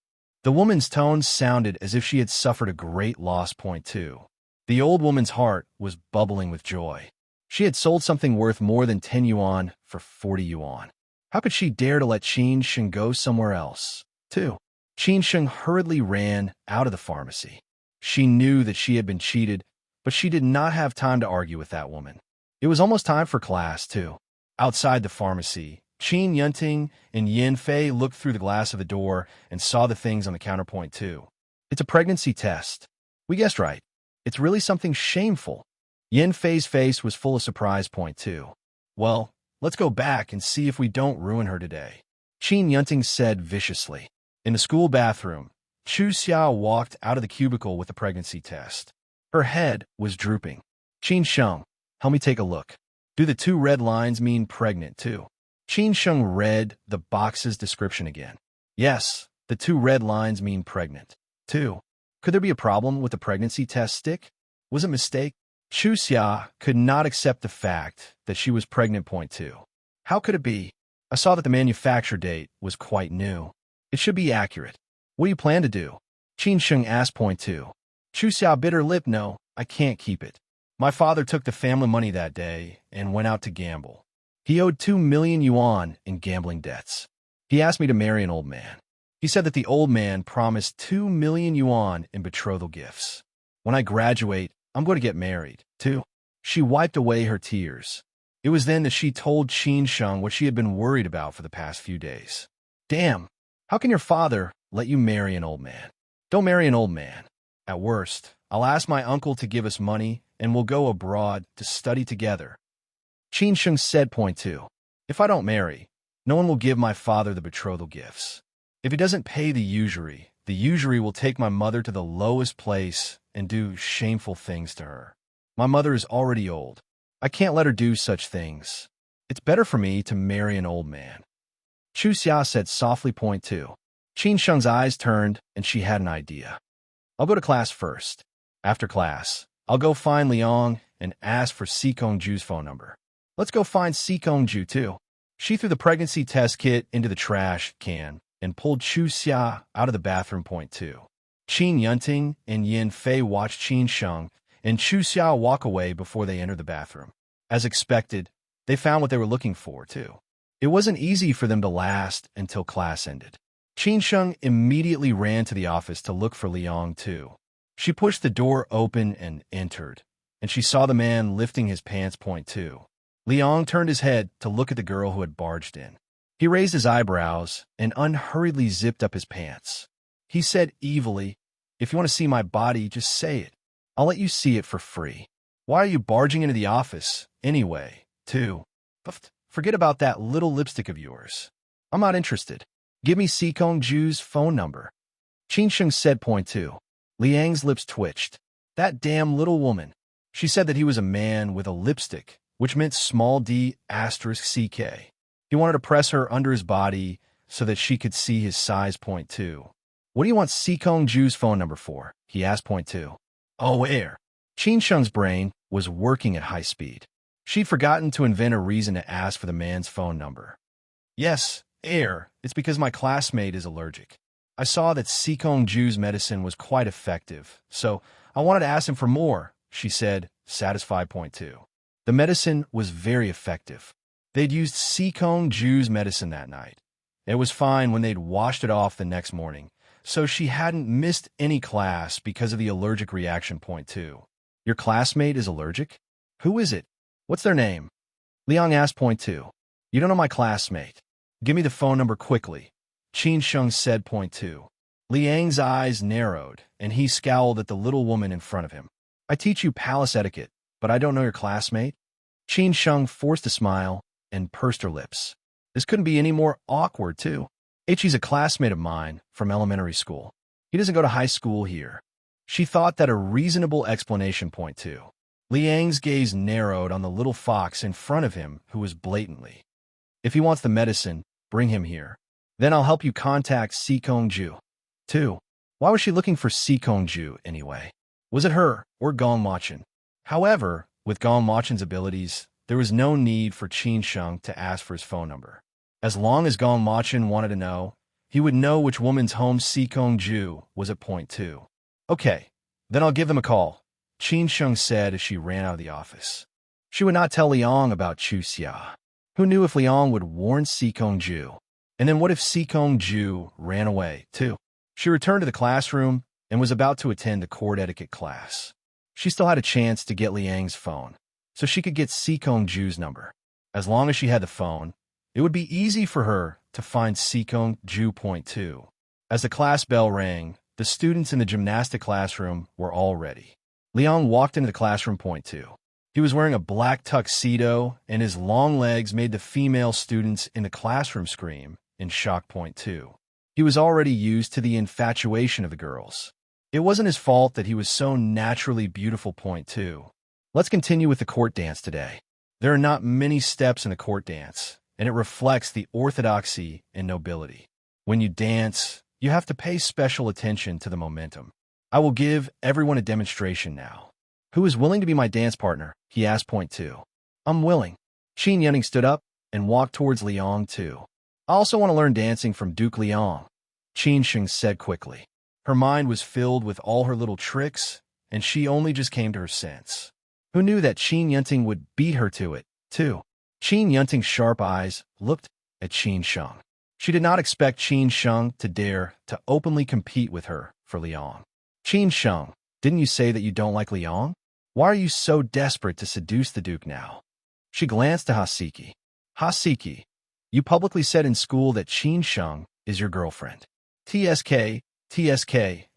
The woman's tone sounded as if she had suffered a great loss. Point two. The old woman's heart was bubbling with joy. She had sold something worth more than 10 yuan for 40 yuan. How could she dare to let Qin Sheng go somewhere else, too? Qin Sheng hurriedly ran out of the pharmacy. She knew that she had been cheated, but she did not have time to argue with that woman. It was almost time for class, too. Outside the pharmacy, Qin Yunting and Yin Fei looked through the glass of the door and saw the things on the counter. Point two. It's a pregnancy test. We guessed right. It's really something shameful. Yin Fei's face was full of surprise. Point two. Well, let's go back and see if we don't ruin her today, Qin Yunting said viciously. In the school bathroom, Chu Xiao walked out of the cubicle with the pregnancy test. Her head was drooping. Qin Sheng, help me take a look. Do the two red lines mean pregnant, too? Qin Sheng read the box's description again. Yes, the two red lines mean pregnant, too. Could there be a problem with the pregnancy test stick? Was it a mistake? Chu Xia could not accept the fact that she was pregnant. Point two. How could it be? I saw that the manufacture date was quite new. It should be accurate. What do you plan to do? Qin Sheng asked. Point two. Chu Xia bit her lip. No, I can't keep it. My father took the family money that day and went out to gamble. He owed 2 million yuan in gambling debts. He asked me to marry an old man. He said that the old man promised 2 million yuan in betrothal gifts. When I graduate, I'm going to get married, too. She wiped away her tears. It was then that she told Qin Sheng what she had been worried about for the past few days. Damn, how can your father let you marry an old man? Don't marry an old man. At worst, I'll ask my uncle to give us money and we'll go abroad to study together. Qin Sheng said, Point 2. If I don't marry, no one will give my father the betrothal gifts. If he doesn't pay the usury will take my mother to the lowest place and do shameful things to her. My mother is already old. I can't let her do such things. It's better for me to marry an old man. Chu Xia said softly. Point 2. Qin Sheng's eyes turned, and she had an idea. I'll go to class first. After class, I'll go find Liang and ask for Si Kongju's phone number. Let's go find Si Kongju, too. She threw the pregnancy test kit into the trash can and pulled Chu Xia out of the bathroom. Point 2. Qin Yunting and Yin Fei watched Qin Sheng and Chu Xia walk away before they entered the bathroom. As expected, they found what they were looking for, too. It wasn't easy for them to last until class ended. Qin Sheng immediately ran to the office to look for Liang, too. She pushed the door open and entered, and she saw the man lifting his pants. Point 2. Liang turned his head to look at the girl who had barged in. He raised his eyebrows and unhurriedly zipped up his pants. He said evilly, If you want to see my body, just say it. I'll let you see it for free. Why are you barging into the office, anyway, too? Forget about that little lipstick of yours. I'm not interested. Give me Si Kongju's phone number. Qin Sheng said. Point 2. Liang's lips twitched. That damn little woman. She said that he was a man with a lipstick, which meant small d asterisk CK. He wanted to press her under his body so that she could see his size. Point 2. What do you want Si Kongju's phone number for? He asked. Point 2. Oh, where? Qin Sheng's brain was working at high speed. She'd forgotten to invent a reason to ask for the man's phone number. Yes, air. It's because my classmate is allergic. I saw that Si Kongju's medicine was quite effective, so I wanted to ask him for more, she said, satisfied. Point 2. The medicine was very effective. They'd used Si Kongju's medicine that night. It was fine when they'd washed it off the next morning, so she hadn't missed any class because of the allergic reaction. Point 2. Your classmate is allergic? Who is it? What's their name? Liang asked. Point 2. You don't know my classmate. Give me the phone number quickly. Qin Sheng said. Point 2. Liang's eyes narrowed, and he scowled at the little woman in front of him. I teach you palace etiquette, but I don't know your classmate? Qin Sheng forced a smile and pursed her lips. This couldn't be any more awkward, too. He's a classmate of mine from elementary school. He doesn't go to high school here. She thought that a reasonable explanation. Point 2. Liang's gaze narrowed on the little fox in front of him who was blatantly. If he wants the medicine, bring him here. Then I'll help you contact Si Kongju. 2. Why was she looking for Si Kongju anyway? Was it her or Gong Machin? However, with Gong Machin's abilities, there was no need for Qin Sheng to ask for his phone number. As long as Gong Machin wanted to know, he would know which woman's home Si Kongju was at. Point 2. Okay, then I'll give them a call, Qin Sheng said as she ran out of the office. She would not tell Liang about Chu Xia. Who knew if Liang would warn Si Kongju? And then what if Si Kongju ran away, too? She returned to the classroom and was about to attend the court etiquette class. She still had a chance to get Liang's phone, so she could get Si Kongju's number. As long as she had the phone, it would be easy for her to find Si Kongju. Point 2. As the class bell rang, the students in the gymnastic classroom were all ready. Liang walked into the classroom. Point 2. He was wearing a black tuxedo, and his long legs made the female students in the classroom scream in shock. Point 2. He was already used to the infatuation of the girls. It wasn't his fault that he was so naturally beautiful. Point 2. Let's continue with the court dance today. There are not many steps in a court dance, and it reflects the orthodoxy and nobility. When you dance, you have to pay special attention to the momentum. I will give everyone a demonstration now. Who is willing to be my dance partner? He asked. Point 2. I'm willing. Qin Yunning stood up and walked towards Liang, too. I also want to learn dancing from Duke Liang, Qin Sheng said quickly. Her mind was filled with all her little tricks, and she only just came to her sense. Who knew that Qin Yunting would beat her to it, too? Qin Yunting's sharp eyes looked at Qin Sheng. She did not expect Qin Sheng to dare to openly compete with her for Liang. Qin Sheng, didn't you say that you don't like Liang? Why are you so desperate to seduce the Duke now? She glanced to Hasiki. Hasiki, you publicly said in school that Qin Sheng is your girlfriend. TSK,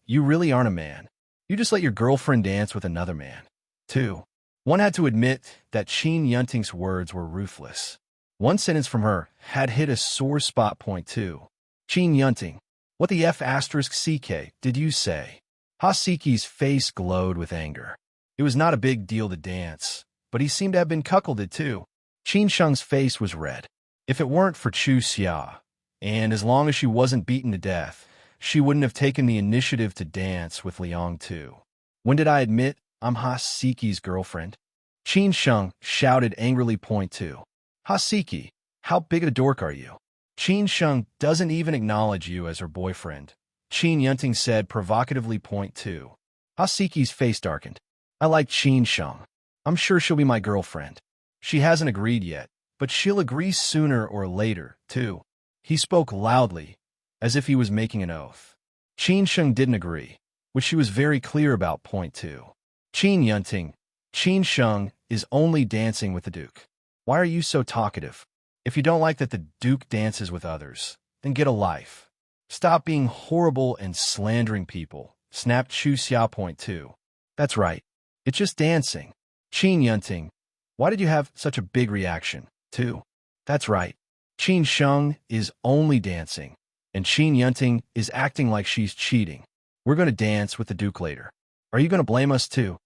you really aren't a man. You just let your girlfriend dance with another man. 2. One had to admit that Qin Yunting's words were ruthless. One sentence from her had hit a sore spot. Point 2. Qin Yunting, what the F***CK did you say? Hasiki's face glowed with anger. It was not a big deal to dance, but he seemed to have been cuckolded too. Qin Sheng's face was red. If it weren't for Chu Xia, and as long as she wasn't beaten to death, she wouldn't have taken the initiative to dance with Liang too. When did I admit I'm Hasiki's girlfriend? Qin Sheng shouted angrily. Point 2. Hasiki, how big a dork are you? Qin Sheng doesn't even acknowledge you as her boyfriend, Qin Yunting said provocatively. Point 2. Hasiki's face darkened. I like Qin Sheng. I'm sure she'll be my girlfriend. She hasn't agreed yet, but she'll agree sooner or later, too. He spoke loudly, as if he was making an oath. Qin Sheng didn't agree, which she was very clear about. Point 2. Qin Yunting, Qin Sheng is only dancing with the Duke. Why are you so talkative? If you don't like that the Duke dances with others, then get a life. Stop being horrible and slandering people, snapped Chu Xia. Point 2. That's right. It's just dancing. Qin Yunting, why did you have such a big reaction, too? That's right. Qin Sheng is only dancing, and Qin Yunting is acting like she's cheating. We're going to dance with the Duke later. Are you going to blame us too?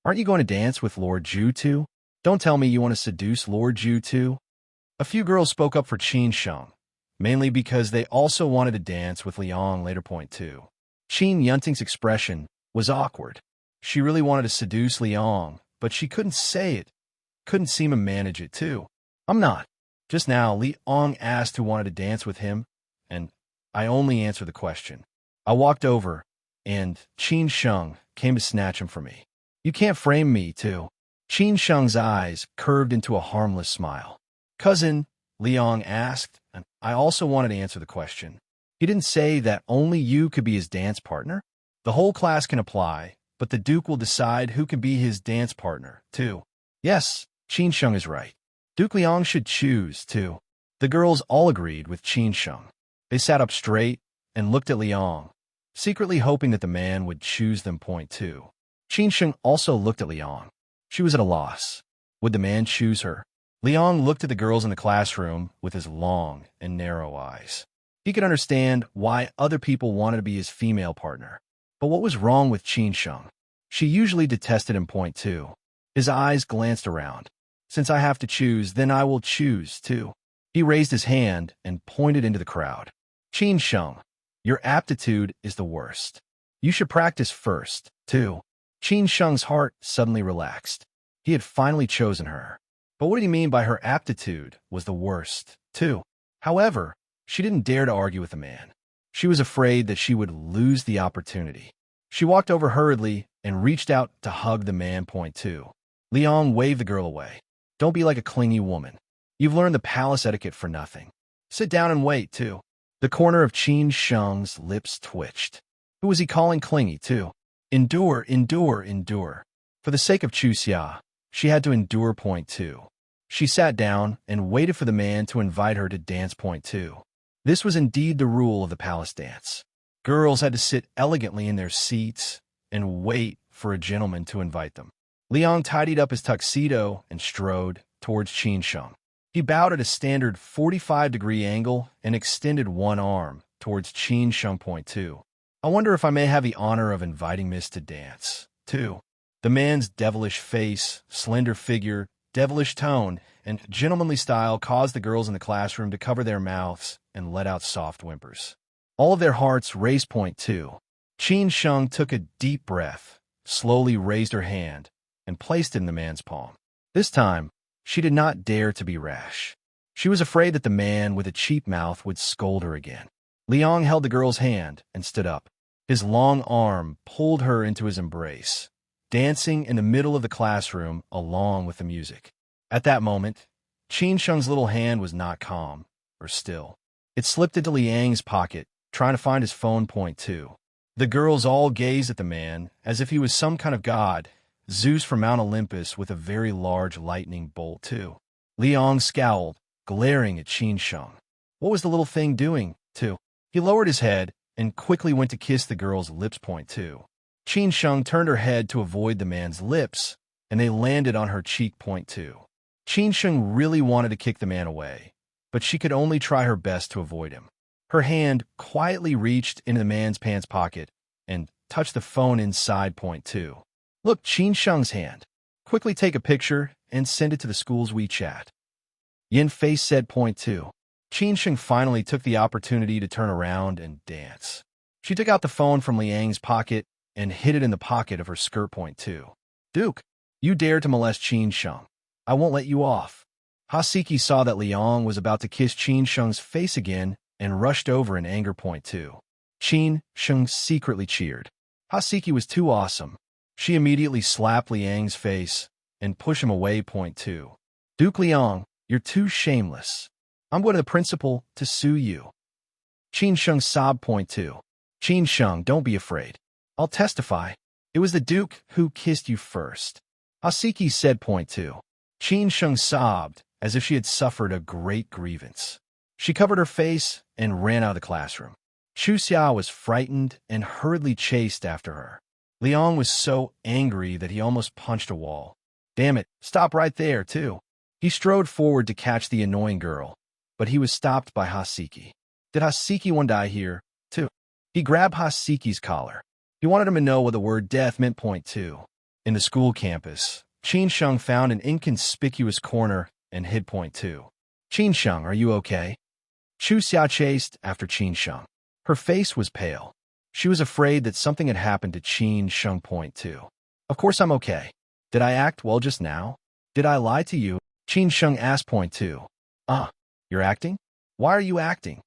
Aren't you going to dance with Lord Zhu too? Don't tell me you want to seduce Lord Zhu too? A few girls spoke up for Qin Sheng, mainly because they also wanted to dance with Liang later. Point 2. Qin Yunting's expression was awkward. She really wanted to seduce Liang, but she couldn't say it. Couldn't seem to manage it too. I'm not. Just now, Liang asked who wanted to dance with him, and I only answered the question. I walked over, and Qin Sheng came to snatch him from me. You can't frame me, too. Qin Sheng's eyes curved into a harmless smile. Cousin, Liang asked, and I also wanted to answer the question. He didn't say that only you could be his dance partner? The whole class can apply, but the Duke will decide who can be his dance partner, too. Yes, Qin Sheng is right. Duke Liang should choose, too. The girls all agreed with Qin Sheng. They sat up straight and looked at Liang, secretly hoping that the man would choose them. Point 2. Qin Sheng also looked at Liang. She was at a loss. Would the man choose her? Liang looked at the girls in the classroom with his long and narrow eyes. He could understand why other people wanted to be his female partner. But what was wrong with Qin Sheng? She usually detested him. Point 2. His eyes glanced around. Since I have to choose, then I will choose, too. He raised his hand and pointed into the crowd. Qin Sheng, your aptitude is the worst. You should practice first, too. Qin Sheng's heart suddenly relaxed. He had finally chosen her. But what did he mean by her aptitude was the worst, too? However, she didn't dare to argue with the man. She was afraid that she would lose the opportunity. She walked over hurriedly and reached out to hug the man. Point 2. Liang waved the girl away. Don't be like a clingy woman. You've learned the palace etiquette for nothing. Sit down and wait, too. The corner of Qin Sheng's lips twitched. Who was he calling clingy, too? Endure. For the sake of Chu Xia, she had to endure. Point 2. She sat down and waited for the man to invite her to dance. Point 2. This was indeed the rule of the palace dance. Girls had to sit elegantly in their seats and wait for a gentleman to invite them. Liang tidied up his tuxedo and strode towards Qin Sheng. He bowed at a standard 45-degree angle and extended one arm towards Qin Sheng. Point 2. I wonder if I may have the honor of inviting Miss to dance, too. The man's devilish face, slender figure, devilish tone, and gentlemanly style caused the girls in the classroom to cover their mouths and let out soft whimpers. All of their hearts raced. Point 2. Qin Sheng took a deep breath, slowly raised her hand, and placed it in the man's palm. This time, she did not dare to be rash. She was afraid that the man with a cheap mouth would scold her again. Liang held the girl's hand and stood up. His long arm pulled her into his embrace, dancing in the middle of the classroom along with the music. At that moment, Qin Sheng's little hand was not calm, or still. It slipped into Liang's pocket, trying to find his phone. Point 2. The girls all gazed at the man as if he was some kind of god, Zeus from Mount Olympus with a very large lightning bolt too. Liang scowled, glaring at Qin Sheng. What was the little thing doing, too? He lowered his head and quickly went to kiss the girl's lips. Point 2. Qin Sheng turned her head to avoid the man's lips, and they landed on her cheek. Point 2. Qin Sheng really wanted to kick the man away, but she could only try her best to avoid him. Her hand quietly reached into the man's pants pocket and touched the phone inside. Point 2. Look, Qin Sheng's hand. Quickly take a picture and send it to the school's WeChat. Yin Face said. Point 2. Qin Sheng finally took the opportunity to turn around and dance. She took out the phone from Liang's pocket and hid it in the pocket of her skirt. Point 2. Duke, you dare to molest Qin Sheng. I won't let you off. Hasiki saw that Liang was about to kiss Qin Sheng's face again and rushed over in anger. Point 2. Qin Sheng secretly cheered. Hasiki was too awesome. She immediately slapped Liang's face and pushed him away. Point 2. Duke Liang, you're too shameless. I'm going to the principal to sue you. Qin Sheng sobbed. Point 2. Qin Sheng, don't be afraid. I'll testify. It was the Duke who kissed you first. Hasiki said. Point 2. Qin Sheng sobbed as if she had suffered a great grievance. She covered her face and ran out of the classroom. Chu Xia was frightened and hurriedly chased after her. Liang was so angry that he almost punched a wall. Damn it, stop right there, too. He strode forward to catch the annoying girl, but he was stopped by Hasiki. Did Hasiki want to die here, too? He grabbed Hasiki's collar. He wanted him to know what the word death meant. Point 2. In the school campus, Qin Sheng found an inconspicuous corner and hid. Point 2. Qin Sheng, are you okay? Chu Xia chased after Qin Sheng. Her face was pale. She was afraid that something had happened to Qin Sheng. Point 2. Of course I'm okay. Did I act well just now? Did I lie to you? Qin Sheng asked. Point 2. You're acting? Why are you acting?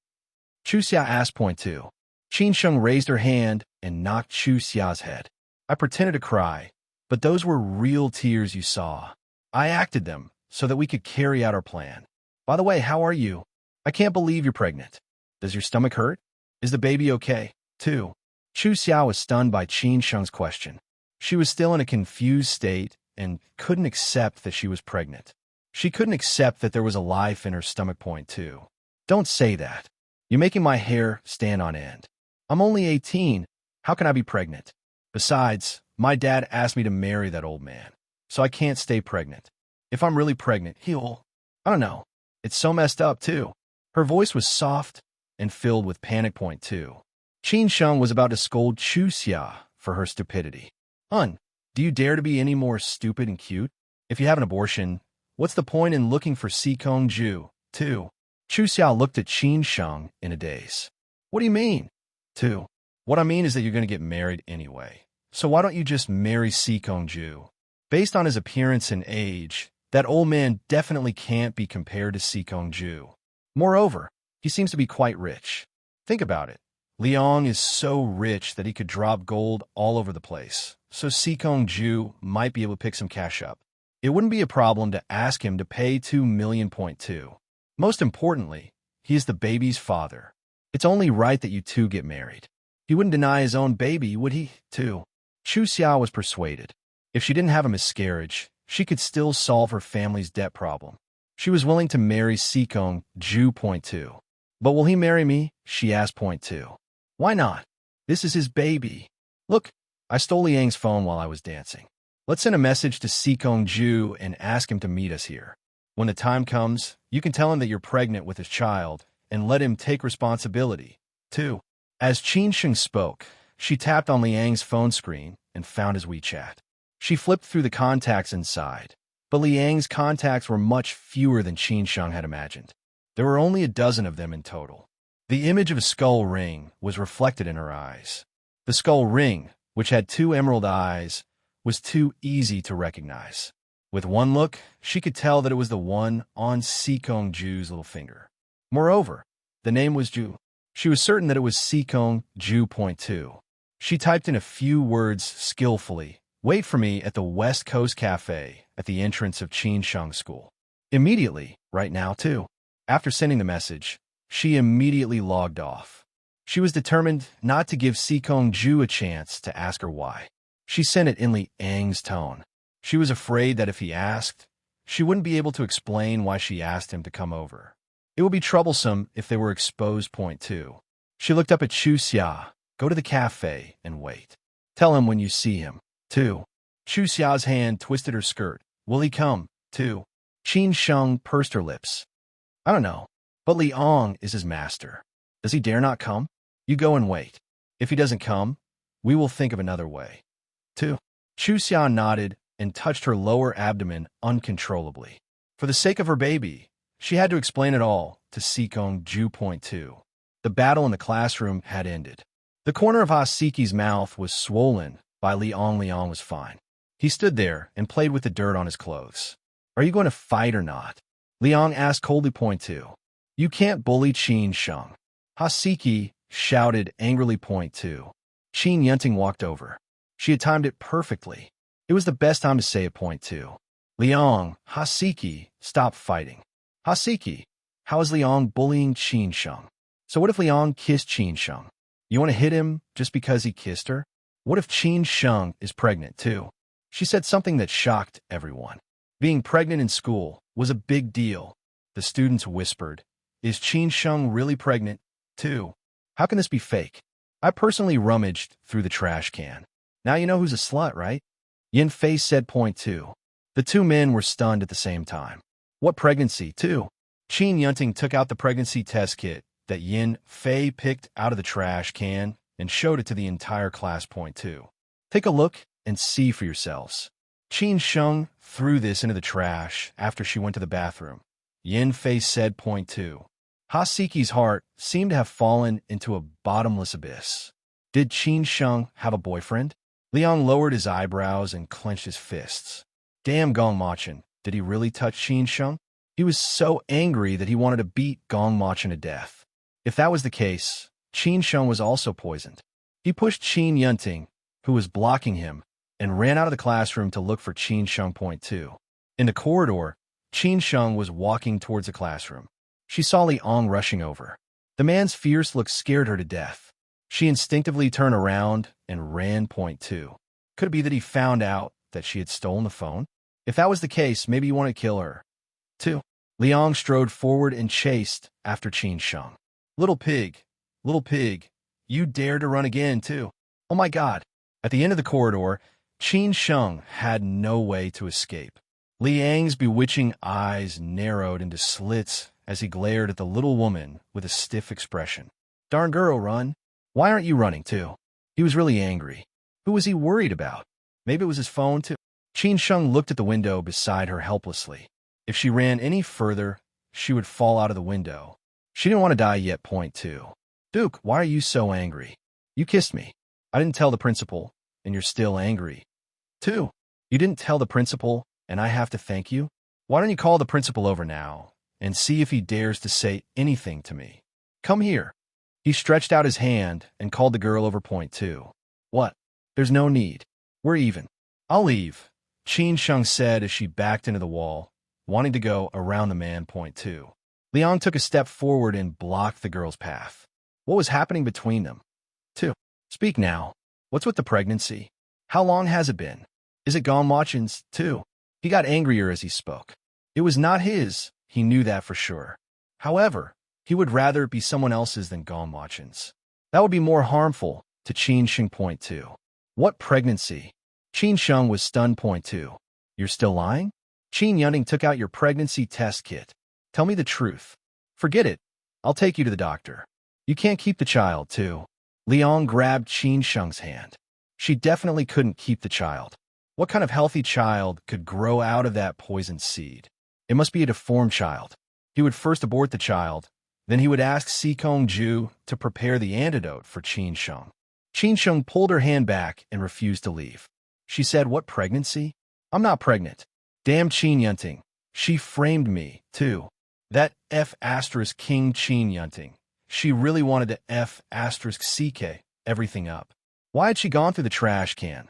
Chu Xia asked. Point 2. Qin Sheng raised her hand and knocked Chu Xia's head. I pretended to cry, but those were real tears you saw. I acted them so that we could carry out our plan. By the way, how are you? I can't believe you're pregnant. Does your stomach hurt? Is the baby okay, too? Chu Xia was stunned by Qin Sheng's question. She was still in a confused state and couldn't accept that she was pregnant. She couldn't accept that there was a life in her stomach. Point 2. Don't say that. You're making my hair stand on end. I'm only 18. How can I be pregnant? Besides, my dad asked me to marry that old man, so I can't stay pregnant. If I'm really pregnant, he'll... I don't know. It's so messed up, too. Her voice was soft and filled with panic. Point 2. Qin Sheng was about to scold Chu Xia for her stupidity. Do you dare to be any more stupid and cute? If you have an abortion, what's the point in looking for Sikong Ju, too? Chu Xia looked at Qin Sheng in a daze. What do you mean? Too. What I mean is that you're going to get married anyway. So why don't you just marry Sikong Ju? Based on his appearance and age, that old man definitely can't be compared to Sikong Ju. Moreover, he seems to be quite rich. Think about it. Liang is so rich that he could drop gold all over the place, so Sikong Ju might be able to pick some cash up. It wouldn't be a problem to ask him to pay 2 million. Point 2. Most importantly, he is the baby's father. It's only right that you two get married. He wouldn't deny his own baby, would he, too? Chu Xia was persuaded. If she didn't have a miscarriage, she could still solve her family's debt problem. She was willing to marry Sikong Ju. Point 2. But will he marry me? She asked. Point 2. Why not? This is his baby. Look, I stole Liang's phone while I was dancing. Let's send a message to Sikong Ju and ask him to meet us here. When the time comes, you can tell him that you're pregnant with his child and let him take responsibility, too. As Qin Sheng spoke, she tapped on Liang's phone screen and found his WeChat. She flipped through the contacts inside, but Liang's contacts were much fewer than Qin Sheng had imagined. There were only a dozen of them in total. The image of a skull ring was reflected in her eyes. The skull ring, which had 2 emerald eyes, was too easy to recognize. With one look, she could tell that it was the one on Sikong Ju's little finger. Moreover, the name was Ju. She was certain that it was Sikong Ju. Point 2. She typed in a few words skillfully. Wait for me at the West Coast Cafe at the entrance of Qin Sheng School. Immediately, right now, too. After sending the message, she immediately logged off. She was determined not to give Sikong Ju a chance to ask her why. She sent it in Li Ang's tone. She was afraid that if he asked, she wouldn't be able to explain why she asked him to come over. It would be troublesome if they were exposed. Point 2. She looked up at Chu Xia. Go to the cafe and wait. Tell him when you see him. 2. Chu Xia's hand twisted her skirt. Will he come? 2. Qin Sheng pursed her lips. I don't know, but Li Ong is his master. Does he dare not come? You go and wait. If he doesn't come, we will think of another way. 2. Chu Xia nodded and touched her lower abdomen uncontrollably. For the sake of her baby, she had to explain it all to Sikong Ju. Point 2. The battle in the classroom had ended. The corner of Ha-Siki's mouth was swollen by Liang. Liang was fine. He stood there and played with the dirt on his clothes. Are you going to fight or not? Liang asked coldly. Point 2. You can't bully Qin Sheng. Ha-Siki shouted angrily. Point 2. Qin Yunting walked over. She had timed it perfectly. It was the best time to say it. Point 2. Liang, Ha-Siki, stop fighting. Ha-Siki, how is Liang bullying Qin Sheng? So what if Liang kissed Qin Sheng? You want to hit him just because he kissed her? What if Qin Sheng is pregnant too? She said something that shocked everyone. Being pregnant in school was a big deal. The students whispered, is Qin Sheng really pregnant too? How can this be fake? I personally rummaged through the trash can. Now you know who's a slut, right? Yin Fei said. Point 2. The two men were stunned at the same time. What pregnancy, too? Qin Yunting took out the pregnancy test kit that Yin Fei picked out of the trash can and showed it to the entire class. Point 2. Take a look and see for yourselves. Qin Sheng threw this into the trash after she went to the bathroom. Yin Fei said. Point 2. Ha-Siki's heart seemed to have fallen into a bottomless abyss. Did Qin Sheng have a boyfriend? Liang lowered his eyebrows and clenched his fists. Damn Gong Machin, did he really touch Qin Sheng? He was so angry that he wanted to beat Gong Machin to death. If that was the case, Qin Sheng was also poisoned. He pushed Qin Yunting, who was blocking him, and ran out of the classroom to look for Qin Sheng. Point 2. In the corridor, Qin Sheng was walking towards the classroom. She saw Li Ong rushing over. The man's fierce look scared her to death. She instinctively turned around and ran. Point 2. Could it be that he found out that she had stolen the phone? If that was the case, maybe you want to kill her. 2. Liang strode forward and chased after Qin Sheng. Little pig, you dare to run again, too. Oh my God. At the end of the corridor, Qin Sheng had no way to escape. Liang's bewitching eyes narrowed into slits as he glared at the little woman with a stiff expression. Darn girl, run. Why aren't you running, too? He was really angry. Who was he worried about? Maybe it was his phone, too. Qin Sheng looked at the window beside her helplessly. If she ran any further, she would fall out of the window. She didn't want to die yet. Point 2. Duke, why are you so angry? You kissed me. I didn't tell the principal, and you're still angry. 2. You didn't tell the principal, and I have to thank you? Why don't you call the principal over now and see if he dares to say anything to me? Come here. He stretched out his hand and called the girl over. Point 2. What? There's no need. We're even. I'll leave, Qin Sheng said as she backed into the wall, wanting to go around the man. Point 2. Liang took a step forward and blocked the girl's path. What was happening between them? 2. Speak now. What's with the pregnancy? How long has it been? Is it Gong Machin's, too? He got angrier as he spoke. It was not his, he knew that for sure. However, he would rather it be someone else's than Gong Machin's. That would be more harmful to Qin Sheng. Point 2. What pregnancy? Qin Sheng was stunned. Point 2. You're still lying? Qin Yunting took out your pregnancy test kit. Tell me the truth. Forget it. I'll take you to the doctor. You can't keep the child, too. Liang grabbed Qin Sheng's hand. She definitely couldn't keep the child. What kind of healthy child could grow out of that poisoned seed? It must be a deformed child. He would first abort the child, then he would ask Sikong Ju to prepare the antidote for Qin Sheng. Qin Sheng pulled her hand back and refused to leave. She said, what pregnancy? I'm not pregnant. Damn Qin Yunting. She framed me, too. That F** King Qin Yunting. She really wanted to F** CK everything up. Why had she gone through the trash can?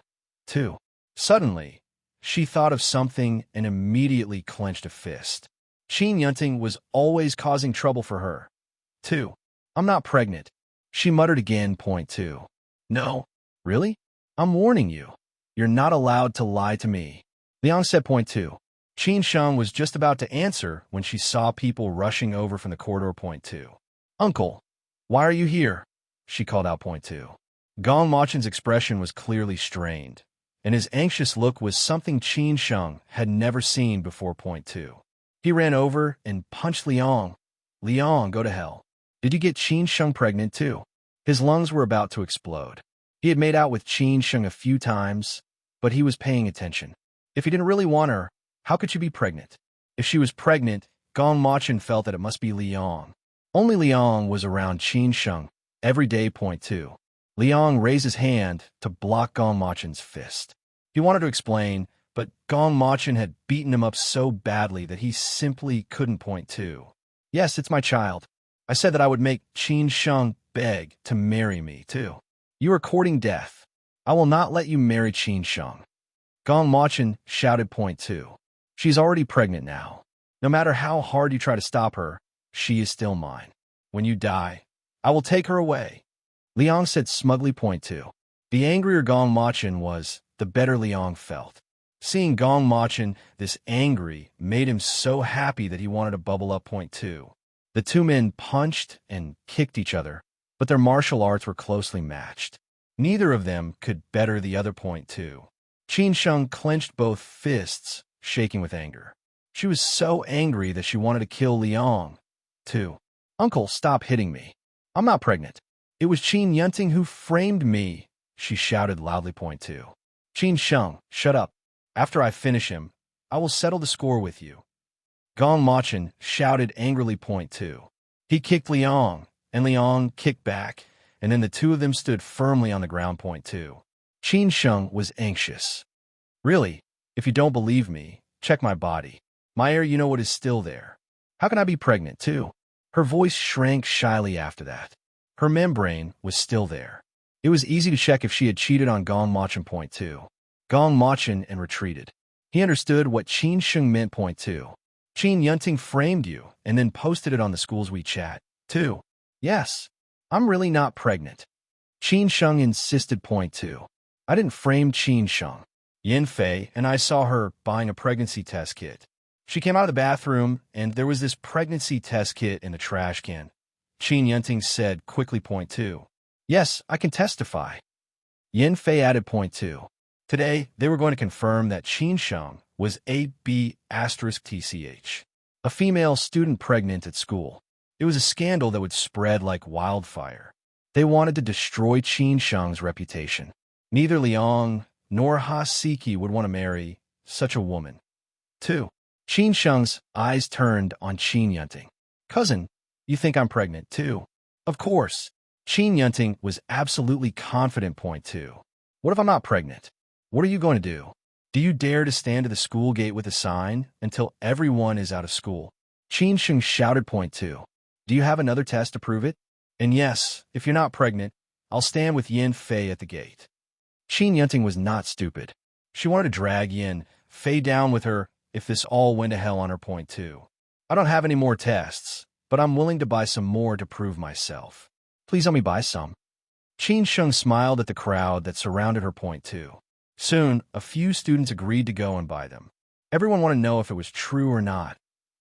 2. Suddenly, she thought of something and immediately clenched a fist. Qin Yunting was always causing trouble for her. 2. I'm not pregnant. She muttered again. Point 2. No. Really? I'm warning you. You're not allowed to lie to me. Liang said. Point 2. Qin Sheng was just about to answer when she saw people rushing over from the corridor. Point 2. Uncle, why are you here? She called out. Point 2. Gong Machen's expression was clearly strained, and his anxious look was something Qin Sheng had never seen before. Point 2. He ran over and punched Liang. Liang, go to hell. Did you get Qin Sheng pregnant too? His lungs were about to explode. He had made out with Qin Sheng a few times, but he was paying attention. If he didn't really want her, how could she be pregnant? If she was pregnant, Gong Machen felt that it must be Liang. Only Liang was around Qin Sheng every day. Point 2. Liang raised his hand to block Gong Machen's fist. He wanted to explain, but Gong Machen had beaten him up so badly that he simply couldn't. Point 2. Yes, it's my child. I said that I would make Qin Sheng beg to marry me, too. You are courting death. I will not let you marry Qin Sheng. Gong Machen shouted. Point 2. She's already pregnant now. No matter how hard you try to stop her, she is still mine. When you die, I will take her away. Liang said smugly. Point 2. The angrier Gong Machen was, the better Liang felt. Seeing Gong Machen this angry made him so happy that he wanted to bubble up. Point 2. The two men punched and kicked each other, but their martial arts were closely matched. Neither of them could better the other. Point 2. Qin Sheng clenched both fists, shaking with anger. She was so angry that she wanted to kill Liang, too. Uncle, stop hitting me. I'm not pregnant. It was Qin Yunting who framed me, she shouted loudly. Point 2. Qin Sheng, shut up. After I finish him, I will settle the score with you. Gong Machen shouted angrily. Point 2. He kicked Liang, and Liang kicked back, and then the two of them stood firmly on the ground. Point 2. Qin Sheng was anxious. Really, if you don't believe me, check my body. My air, you know what is still there. How can I be pregnant, too? Her voice shrank shyly after that. Her membrane was still there. It was easy to check if she had cheated on Gong Machen. Point 2. Gong Machen and retreated. He understood what Qin Sheng meant. Point 2. Qin Yunting framed you and then posted it on the school's WeChat, too. Yes, I'm really not pregnant. Qin Sheng insisted. Point 2. I didn't frame Qin Sheng. Yin Fei and I saw her buying a pregnancy test kit. She came out of the bathroom, and there was this pregnancy test kit in the trash can. Qin Yunting said quickly. Point 2. Yes, I can testify. Yin Fei added. Point 2. Today, they were going to confirm that Qin Sheng was AB*TCH, a female student pregnant at school. It was a scandal that would spread like wildfire. They wanted to destroy Qin Sheng's reputation. Neither Liang nor Ha Siki would want to marry such a woman. 2. Qin Sheng's eyes turned on Qin Yunting. Cousin, you think I'm pregnant too? Of course. Qin Yunting was absolutely confident. Point 2. What if I'm not pregnant? What are you going to do? Do you dare to stand at the school gate with a sign until everyone is out of school? Qin Sheng shouted. Point 2. Do you have another test to prove it? And yes, if you're not pregnant, I'll stand with Yin Fei at the gate. Qin Yunting was not stupid. She wanted to drag Yin Fei down with her if this all went to hell on her. Point 2. I don't have any more tests, but I'm willing to buy some more to prove myself. Please let me buy some. Qin Sheng smiled at the crowd that surrounded her. Point 2. Soon, a few students agreed to go and buy them. Everyone wanted to know if it was true or not,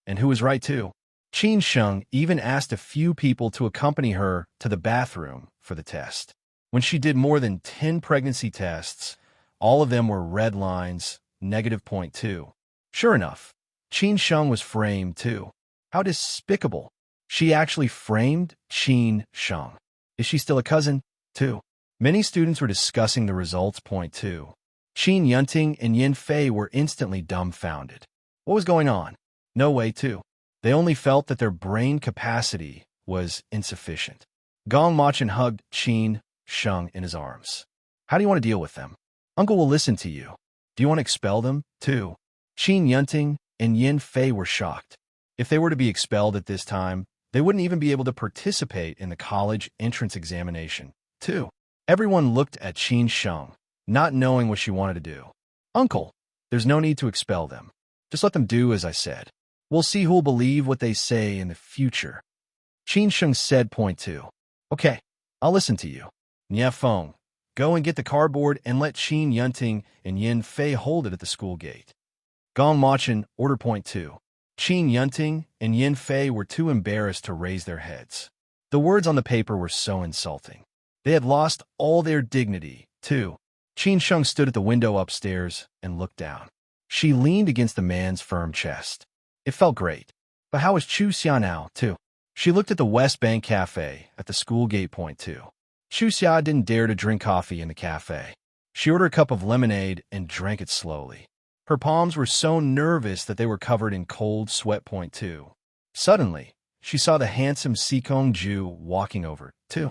and who was right too. Qin Sheng even asked a few people to accompany her to the bathroom for the test. When she did more than 10 pregnancy tests, all of them were red lines, negative. Point 2. Sure enough, Qin Sheng was framed too. How despicable. She actually framed Qin Sheng. Is she still a cousin, too? Many students were discussing the results. Point 2. Qin Yunting and Yin Fei were instantly dumbfounded. What was going on? No way, too. They only felt that their brain capacity was insufficient. Gong Machen hugged Qin Sheng in his arms. How do you want to deal with them? Uncle will listen to you. Do you want to expel them, too? Qin Yunting and Yin Fei were shocked. If they were to be expelled at this time, they wouldn't even be able to participate in the college entrance examination, too. Everyone looked at Qin Sheng, not knowing what she wanted to do. Uncle, there's no need to expel them. Just let them do as I said. We'll see who'll believe what they say in the future. Qin Sheng said, point 2. Okay, I'll listen to you. Nye Feng, go and get the cardboard and let Qin Yunting and Yin Fei hold it at the school gate. Gong Machin, order point 2. Qin Yunting and Yin Fei were too embarrassed to raise their heads. The words on the paper were so insulting. They had lost all their dignity, too. Qin Sheng stood at the window upstairs and looked down. She leaned against the man's firm chest. It felt great. But how was Chu Xianao, too? She looked at the West Bank Cafe at the school gate point 2. Chu Xia didn't dare to drink coffee in the cafe. She ordered a cup of lemonade and drank it slowly. Her palms were so nervous that they were covered in cold sweat point 2. Suddenly, she saw the handsome Sikong Ju walking over, too.